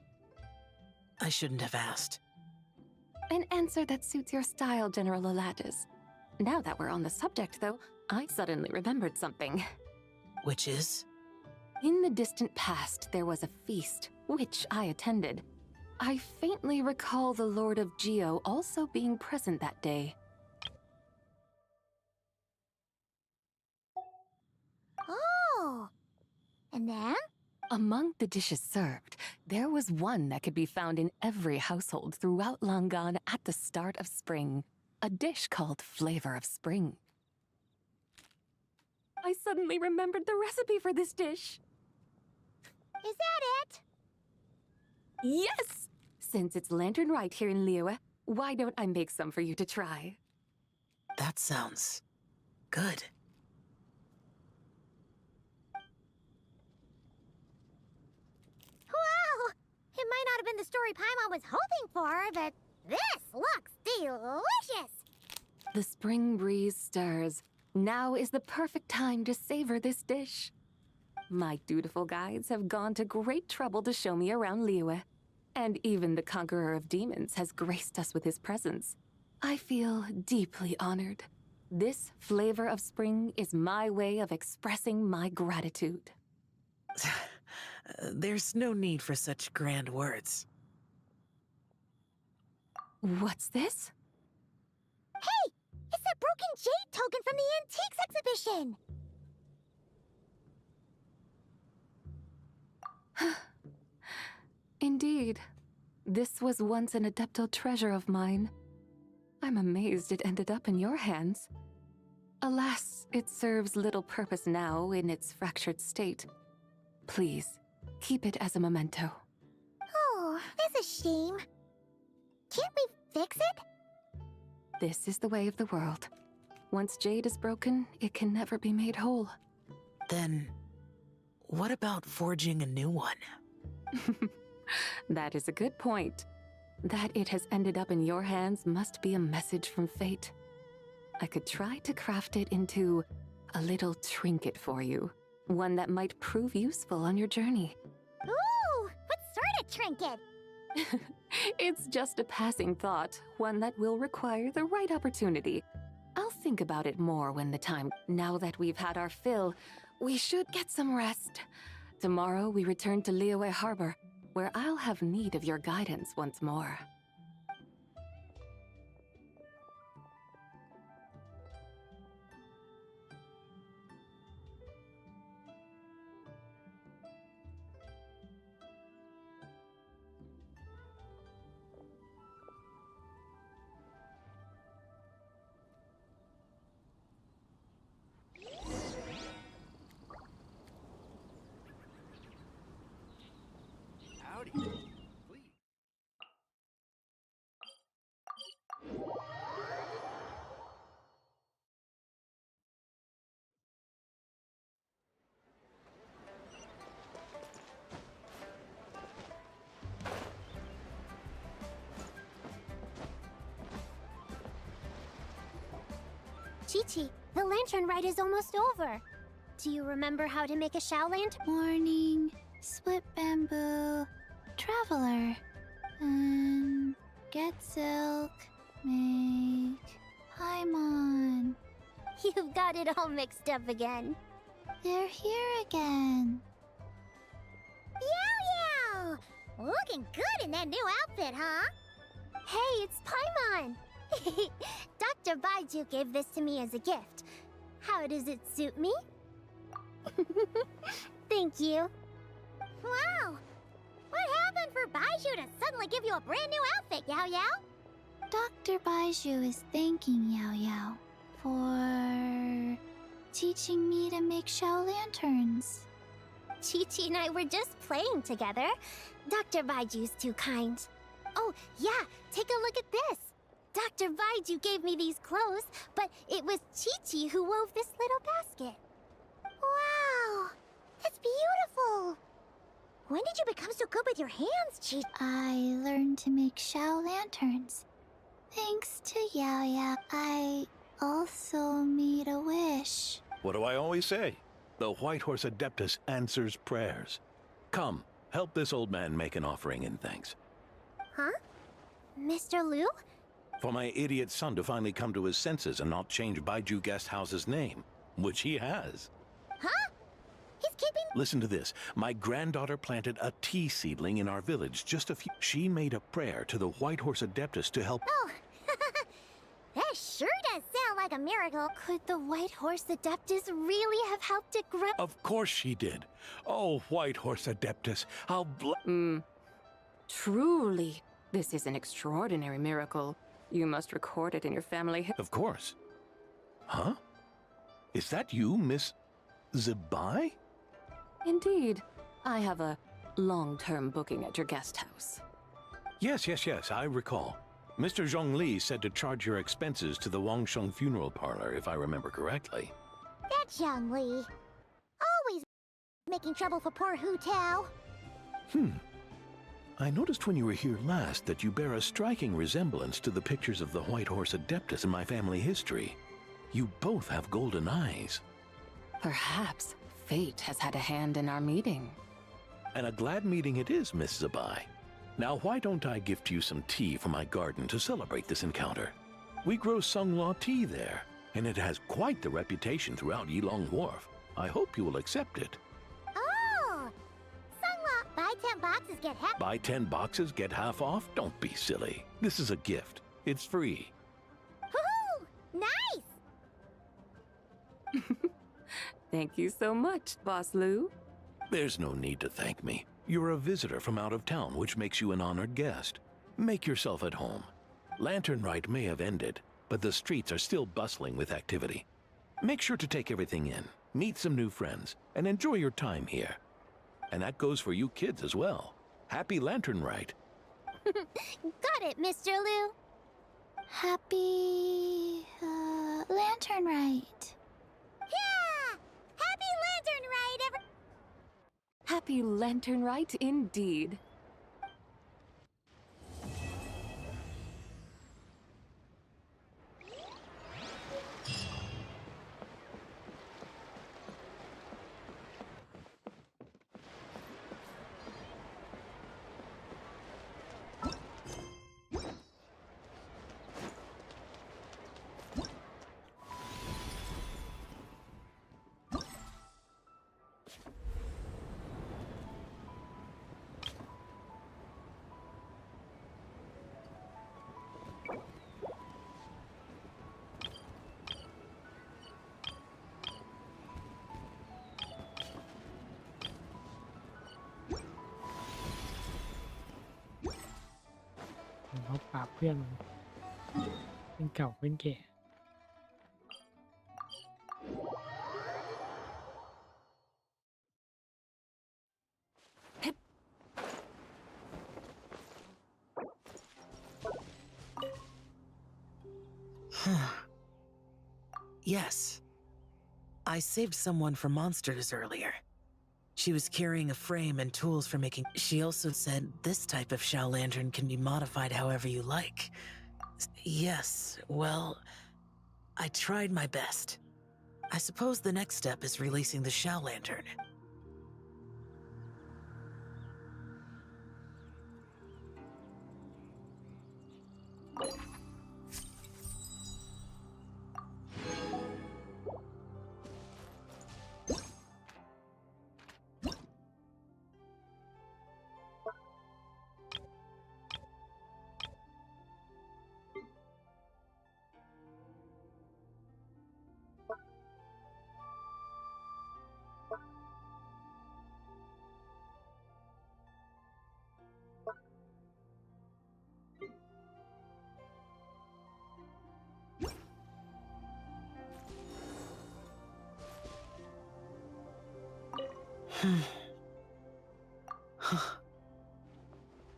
I shouldn't have asked. An answer that suits your style, General Elatis. Now that we're on the subject, though, I suddenly remembered something. Which is? In the distant past, there was a feast, which I attended. I faintly recall the Lord of Geo also being present that day. Oh! And then? Among the dishes served, there was one that could be found in every household throughout Langan at the start of spring. A dish called Flavor of Spring. I suddenly remembered the recipe for this dish. Is that it? Yes! Since it's Lantern Rite here in Liyue, why don't I make some for you to try? That sounds good. Wow! It might not have been the story Paimon was hoping for, but this looks delicious! The spring breeze stirs. Now is the perfect time to savor this dish. My dutiful guides have gone to great trouble to show me around Liyue, and even the Conqueror of Demons has graced us with his presence. I feel deeply honored. This Flavor of Spring is my way of expressing my gratitude. There's no need for such grand words. What's this? Hey! It's that broken jade token from the Antiques exhibition! Indeed. This was once an Adepto treasure of mine. I'm amazed it ended up in your hands. Alas, it serves little purpose now in its fractured state. Please, keep it as a memento. Oh, that's a shame. Can't we fix it? This is the way of the world. Once jade is broken, it can never be made whole. Then, what about forging a new one? That is a good point. That it has ended up in your hands must be a message from fate. I could try to craft it into a little trinket for you. One that might prove useful on your journey. Ooh! What sort of trinket? It's just a passing thought, one that will require the right opportunity. I'll think about it more when the time... Now that we've had our fill, we should get some rest. Tomorrow we return to Liyue Harbor, where I'll have need of your guidance once more. Chi-Chi, the lantern rite is almost over. Do you remember how to make a Shao lantern? Morning, split bamboo, traveler, get silk, make Paimon. You've got it all mixed up again. They're here again. Yow yow! Looking good in that new outfit, huh? Hey, it's Paimon! Dr. Baiju gave this to me as a gift. How does it suit me? Thank you. Wow! What happened for Baiju to suddenly give you a brand new outfit, Yao Yao? Dr. Baiju is thanking Yao Yao for teaching me to make Shao lanterns. Chi-Chi and I were just playing together. Dr. Baiju's too kind. Oh, yeah, take a look at this. Dr. Baiju gave me these clothes, but it was Chi-Chi who wove this little basket. Wow, it's beautiful. When did you become so good with your hands, Chi? I learned to make Shao lanterns. Thanks to Yao Yao, I also made a wish. What do I always say? The White Horse Adeptus answers prayers. Come, help this old man make an offering in thanks. Huh? Mr. Liu? For my idiot son to finally come to his senses and not change Baiju Guest House's name, which he has. Huh? He's keeping... Listen to this. My granddaughter planted a tea seedling in our village just a few... She made a prayer to the White Horse Adeptus to help... Oh, that sure does sound like a miracle. Could the White Horse Adeptus really have helped it grow? Of course she did. Oh, White Horse Adeptus, how Truly, this is an extraordinary miracle. You must record it in your family... Of course. Huh? Is that you, Miss Zibai? Indeed. I have a long-term booking at your guest house. Yes, I recall. Mr. Zhongli said to charge your expenses to the Wangsheng funeral parlor, if I remember correctly. That Zhongli. Always making trouble for poor Hu Tao. I noticed when you were here last that you bear a striking resemblance to the pictures of the White Horse Adeptus in my family history. You both have golden eyes. Perhaps fate has had a hand in our meeting. And a glad meeting it is, Miss Zibai. Now, why don't I gift you some tea from my garden to celebrate this encounter? We grow Sunglaw tea there, and it has quite the reputation throughout Yilong Wharf. I hope you will accept it. Oh! Sunglaw, buy 10 boxes, get half... Buy 10 boxes, get half off? Don't be silly. This is a gift. It's free. Woohoo! Nice! Thank you so much, Boss Liu. There's no need to thank me. You're a visitor from out of town, which makes you an honored guest. Make yourself at home. Lantern Rite may have ended, but the streets are still bustling with activity. Make sure to take everything in, meet some new friends, and enjoy your time here. And that goes for you kids as well. Happy Lantern Rite. Got it, Mr. Liu. Happy... Lantern Rite. Yeah! Happy Lantern Rite, everyone! Happy Lantern Rite indeed.เขาปราบเพื่อนมันเป็นเก่าเป็นแก่ Yes. I saved someone from monsters earlier. She was carrying a frame and tools for making... She also said this type of Shao lantern can be modified however you like. Yes, well, I tried my best. I suppose the next step is releasing the Shao lantern.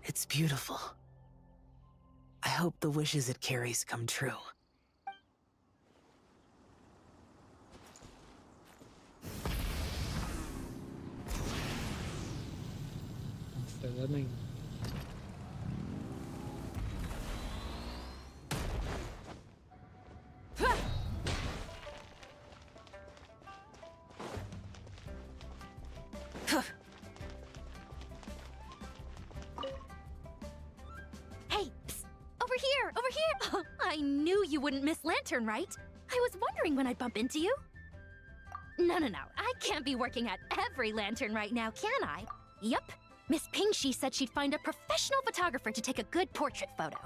It's beautiful. I hope the wishes it carries come true. Hey, psst, over here, over here! I knew you wouldn't miss Lantern, right? I was wondering when I'd bump into you. No, I can't be working at every Lantern right now, can I? Yup. Miss Pingshi said she'd find a professional photographer to take a good portrait photo.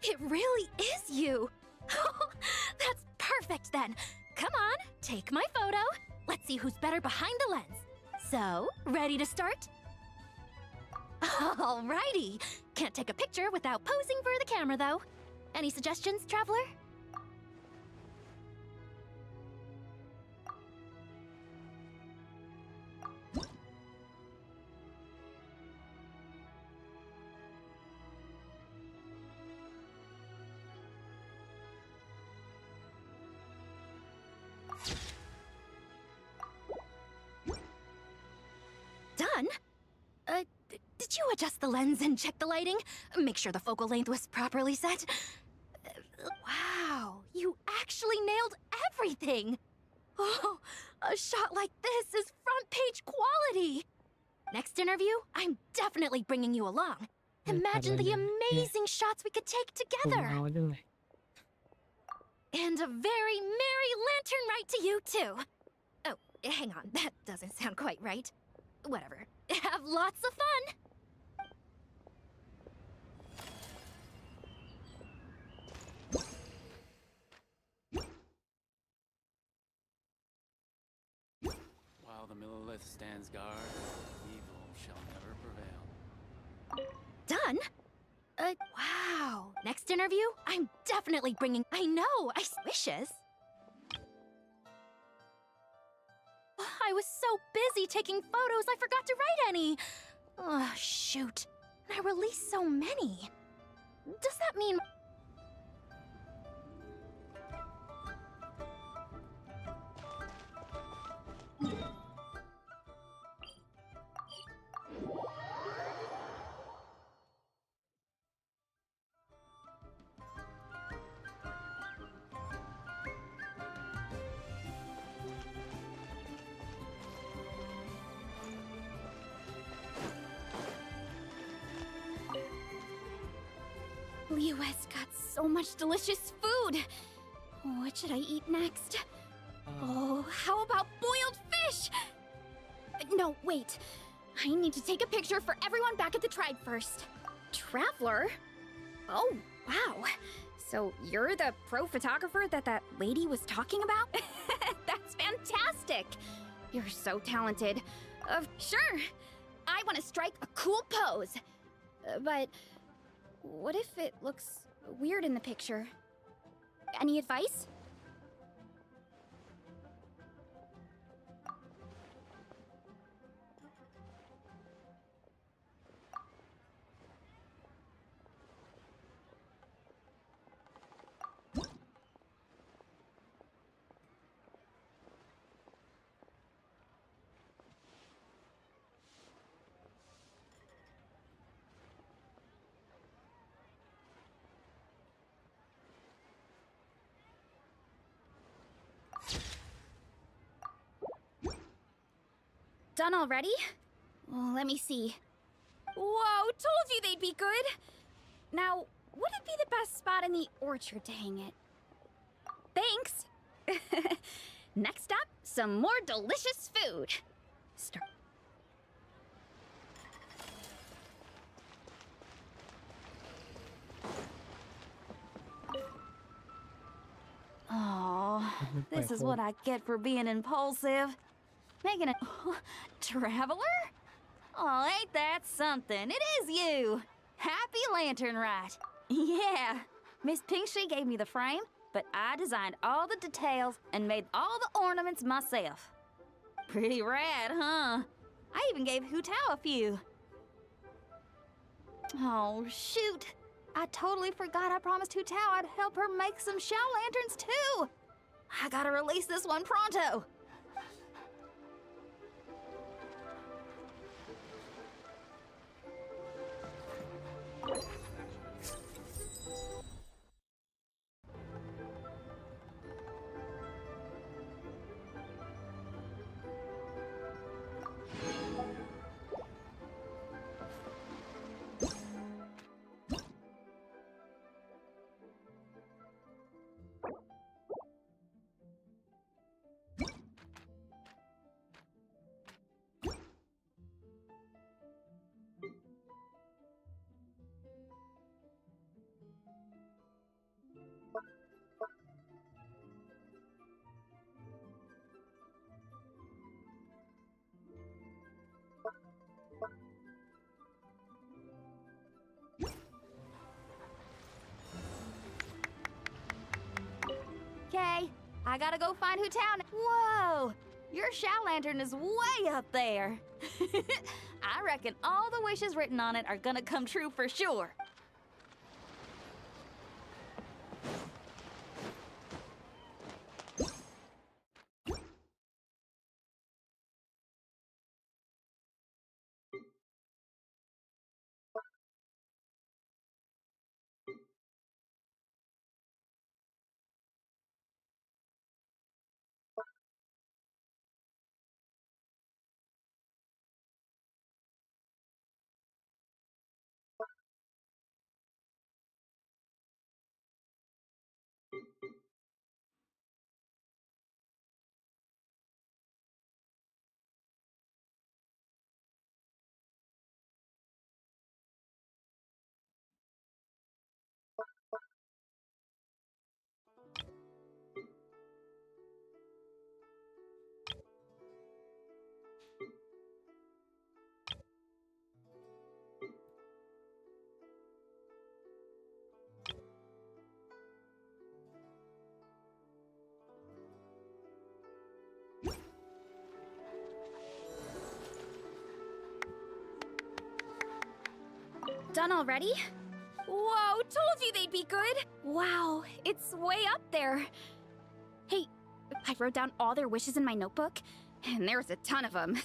It really is you! That's perfect then! Come on, take my photo. Let's see who's better behind the lens. So, ready to start? Alrighty! Can't take a picture without posing for the camera, though. Any suggestions, Traveler? Done? Did you adjust the lens and check the lighting? Make sure the focal length was properly set? Wow, you actually nailed everything! Oh, a shot like this is front page quality! Next interview, I'm definitely bringing you along. Imagine the amazing shots we could take together! And a very merry lantern rite to you, too! Oh, hang on, that doesn't sound quite right. Whatever. Have lots of fun! While the Millilith stands guard, evil shall never prevail. Done? Wow. Next interview, I'm definitely bringing... I know, wishes. I was so busy taking photos, I forgot to write any. Oh, shoot. I released so many. Does that mean... Liyue's got so much delicious food. What should I eat next? Oh, how about boiled fish? No, wait. I need to take a picture for everyone back at the tribe first. Traveler? Oh, wow. So you're the pro photographer that lady was talking about? That's fantastic. You're so talented. Sure. I want to strike a cool pose. But what if it looks weird in the picture? Any advice? Done already? Well, let me see. Whoa, told you they'd be good! Now, would it be the best spot in the orchard to hang it? Thanks! Next up, some more delicious food. Oh, this is what I get for being impulsive. Making a traveler? Oh, ain't that something? It is you! Happy Lantern Rite. Yeah, Miss Pingshi gave me the frame, but I designed all the details and made all the ornaments myself. Pretty rad, huh? I even gave Hu Tao a few. Oh, shoot. I totally forgot I promised Hu Tao I'd help her make some Shao lanterns too. I gotta release this one pronto. Okay, I gotta go find Hu Tao. Whoa! Your Shao lantern is way up there. I reckon all the wishes written on it are gonna come true for sure. Done already? Whoa, told you they'd be good! Wow, it's way up there. Hey, I wrote down all their wishes in my notebook, and there's a ton of them.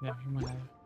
ดินขึ้นมาแล้ว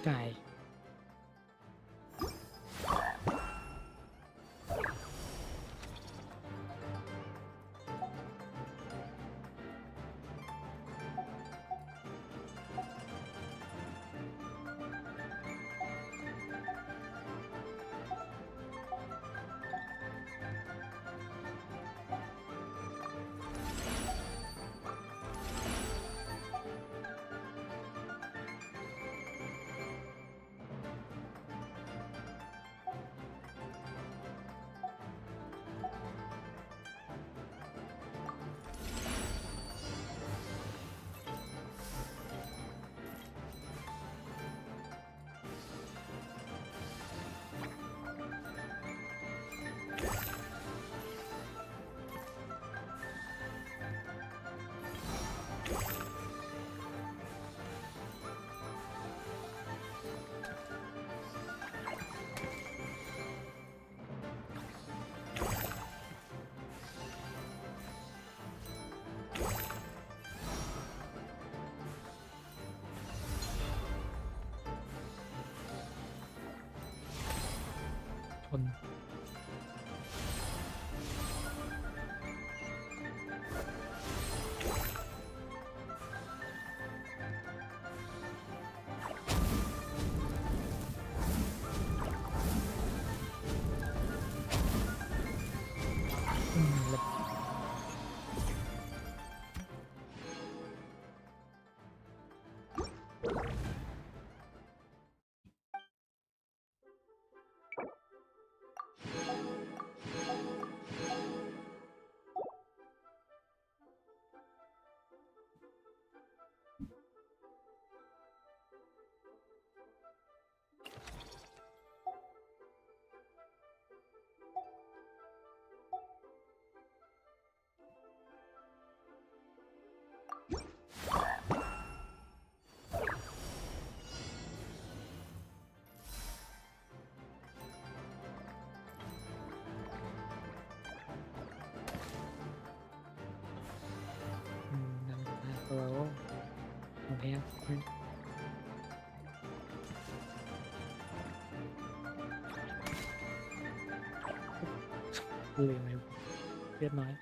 ไก่ นแล้ว นั่นนะตัวของแท้เหลืองเลยเลือดน้อย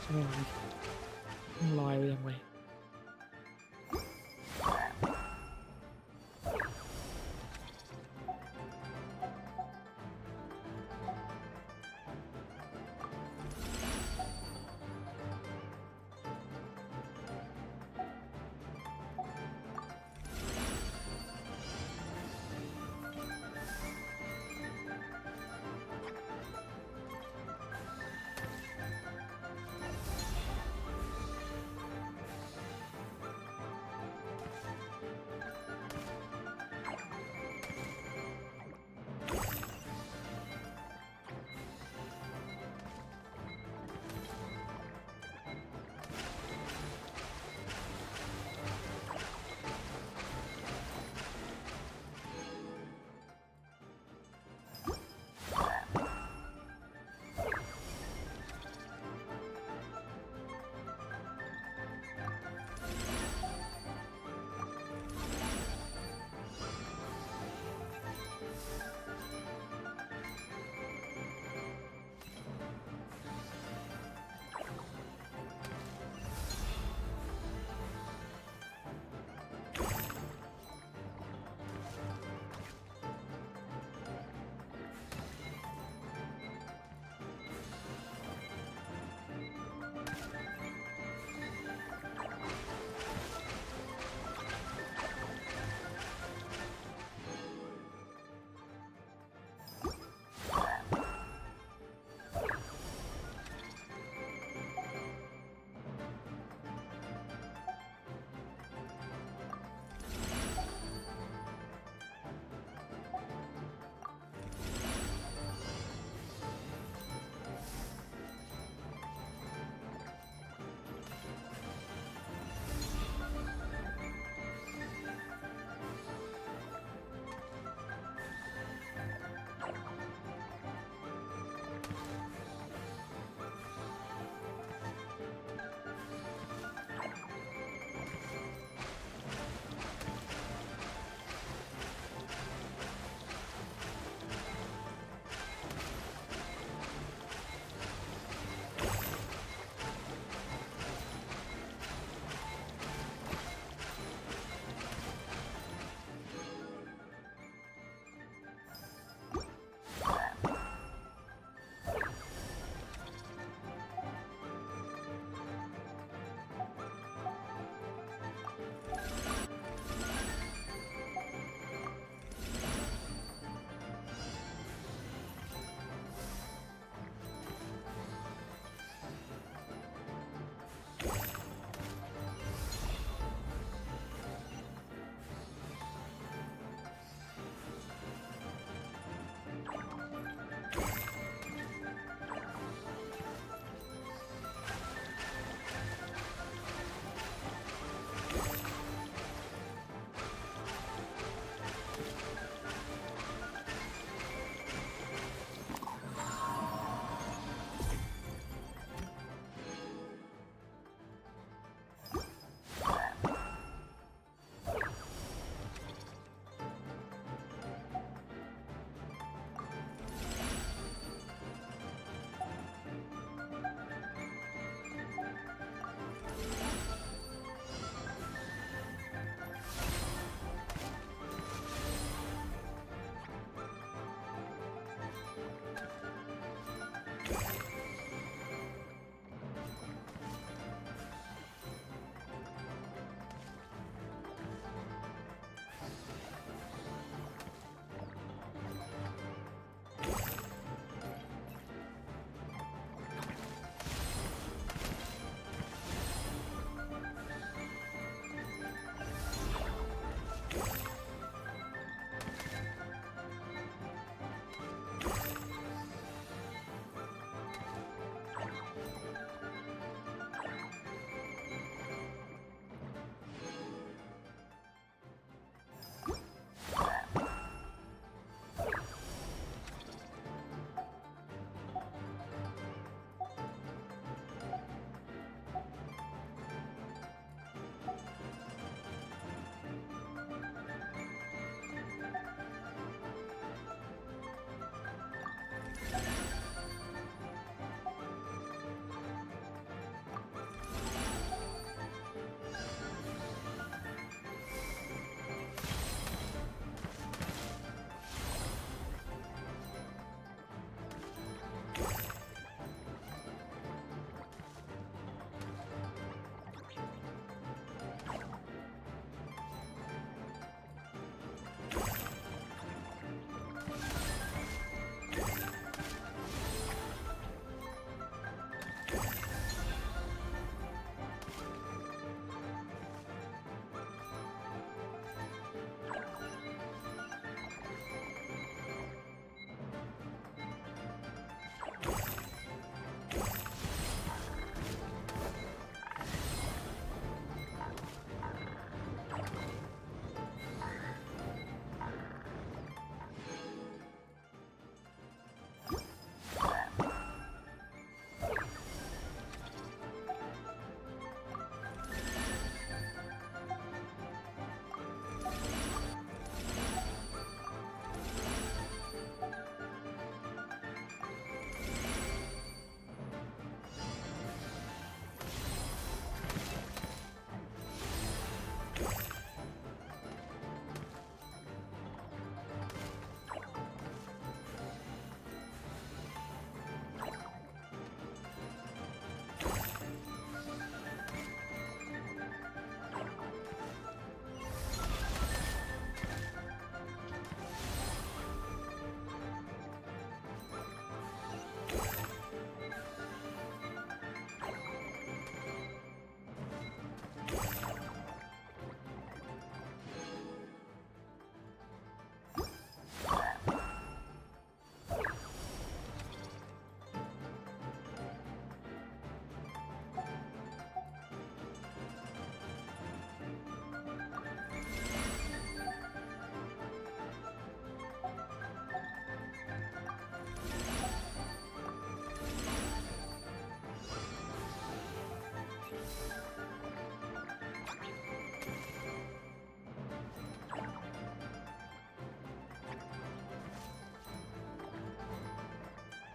ใช่ไหมลอยไปยังไง โ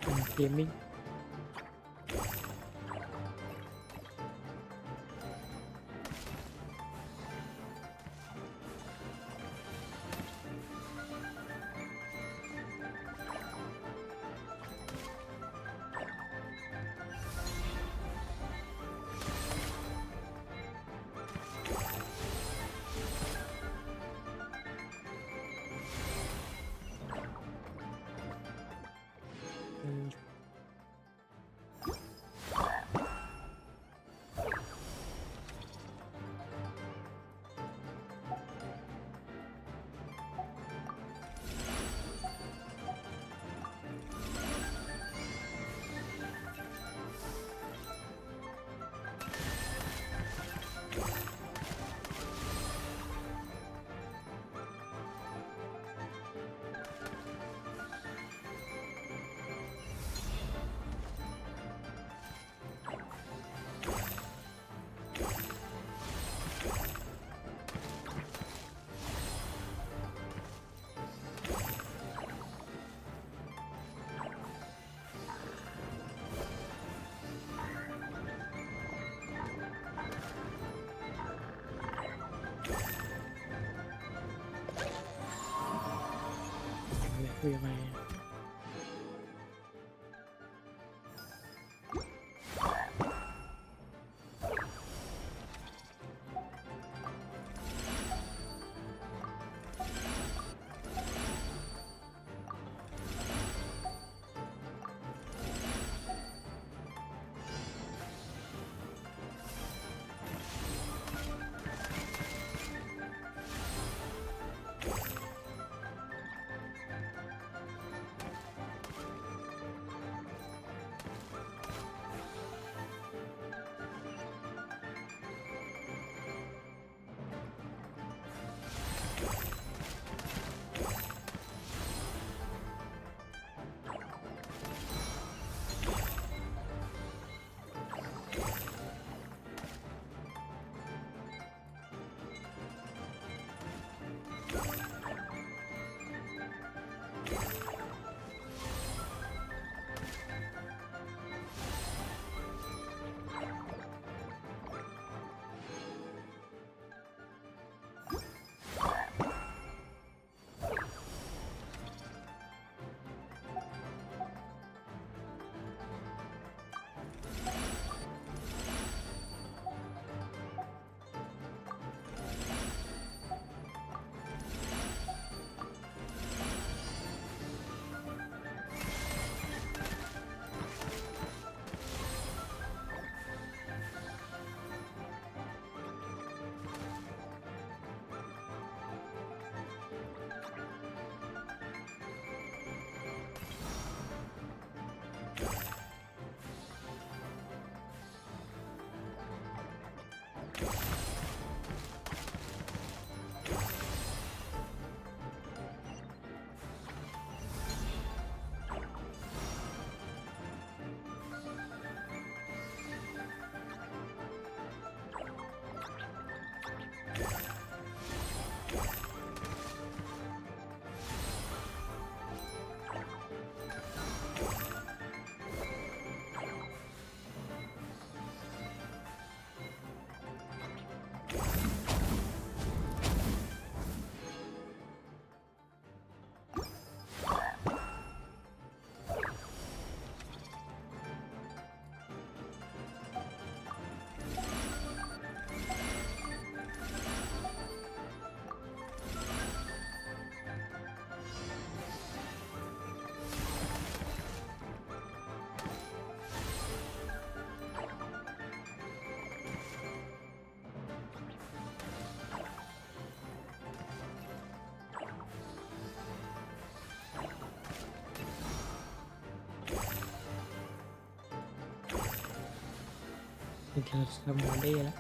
เกมมิ่งคือยังไง จริงๆเราทำงานได้แล้ว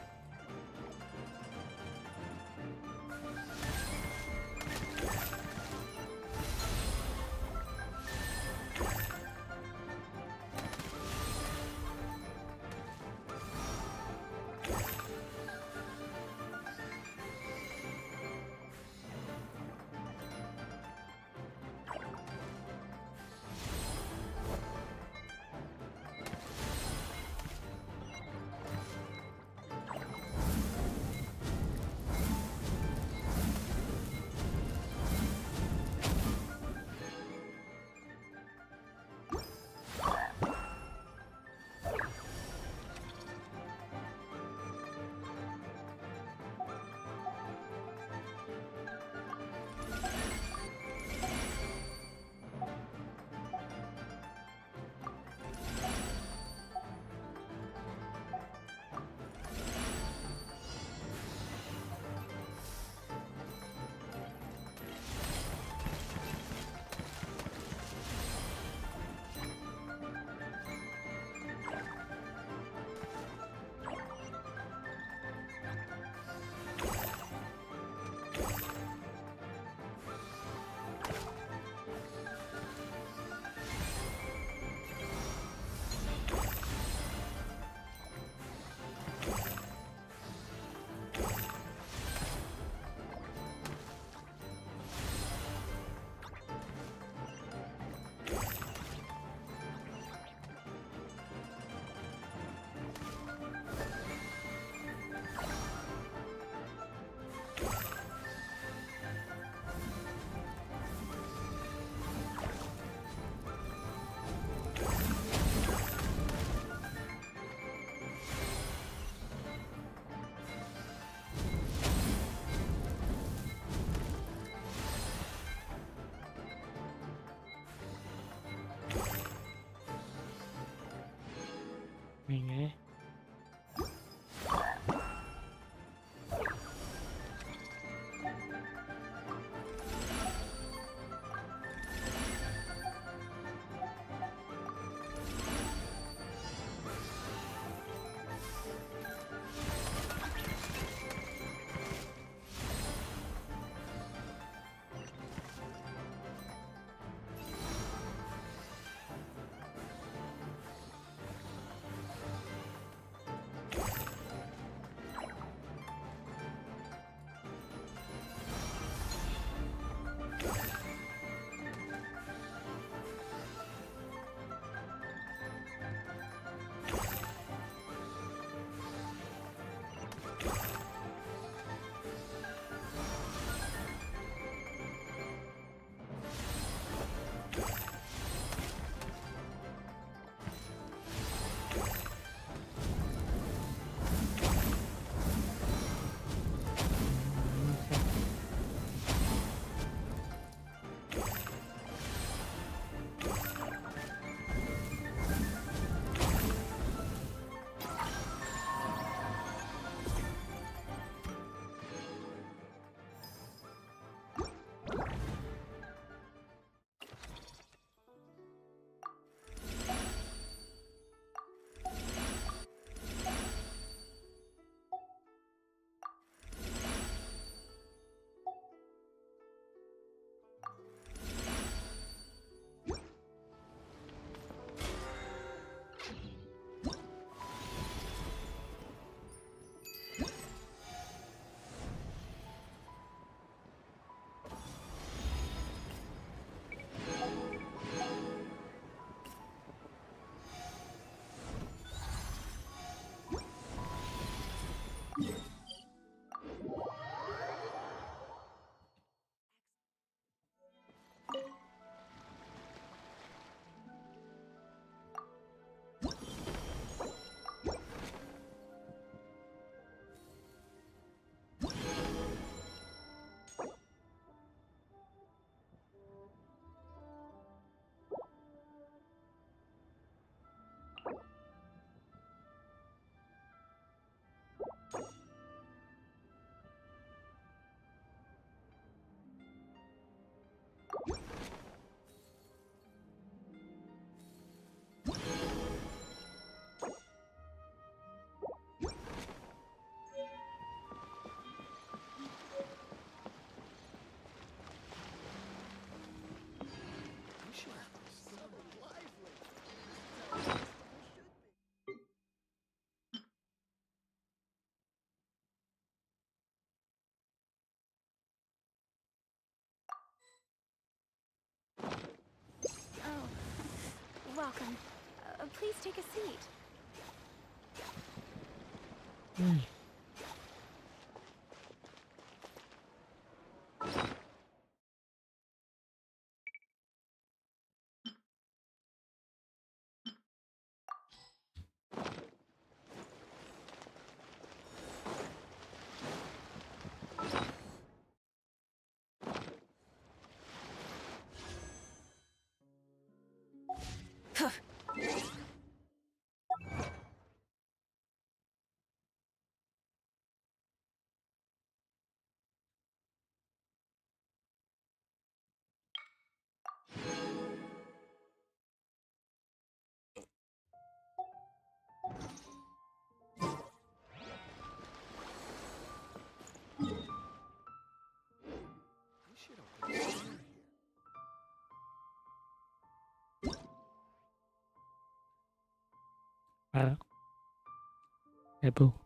welcome. Please take a seat. ไปแล้วไอ้ปู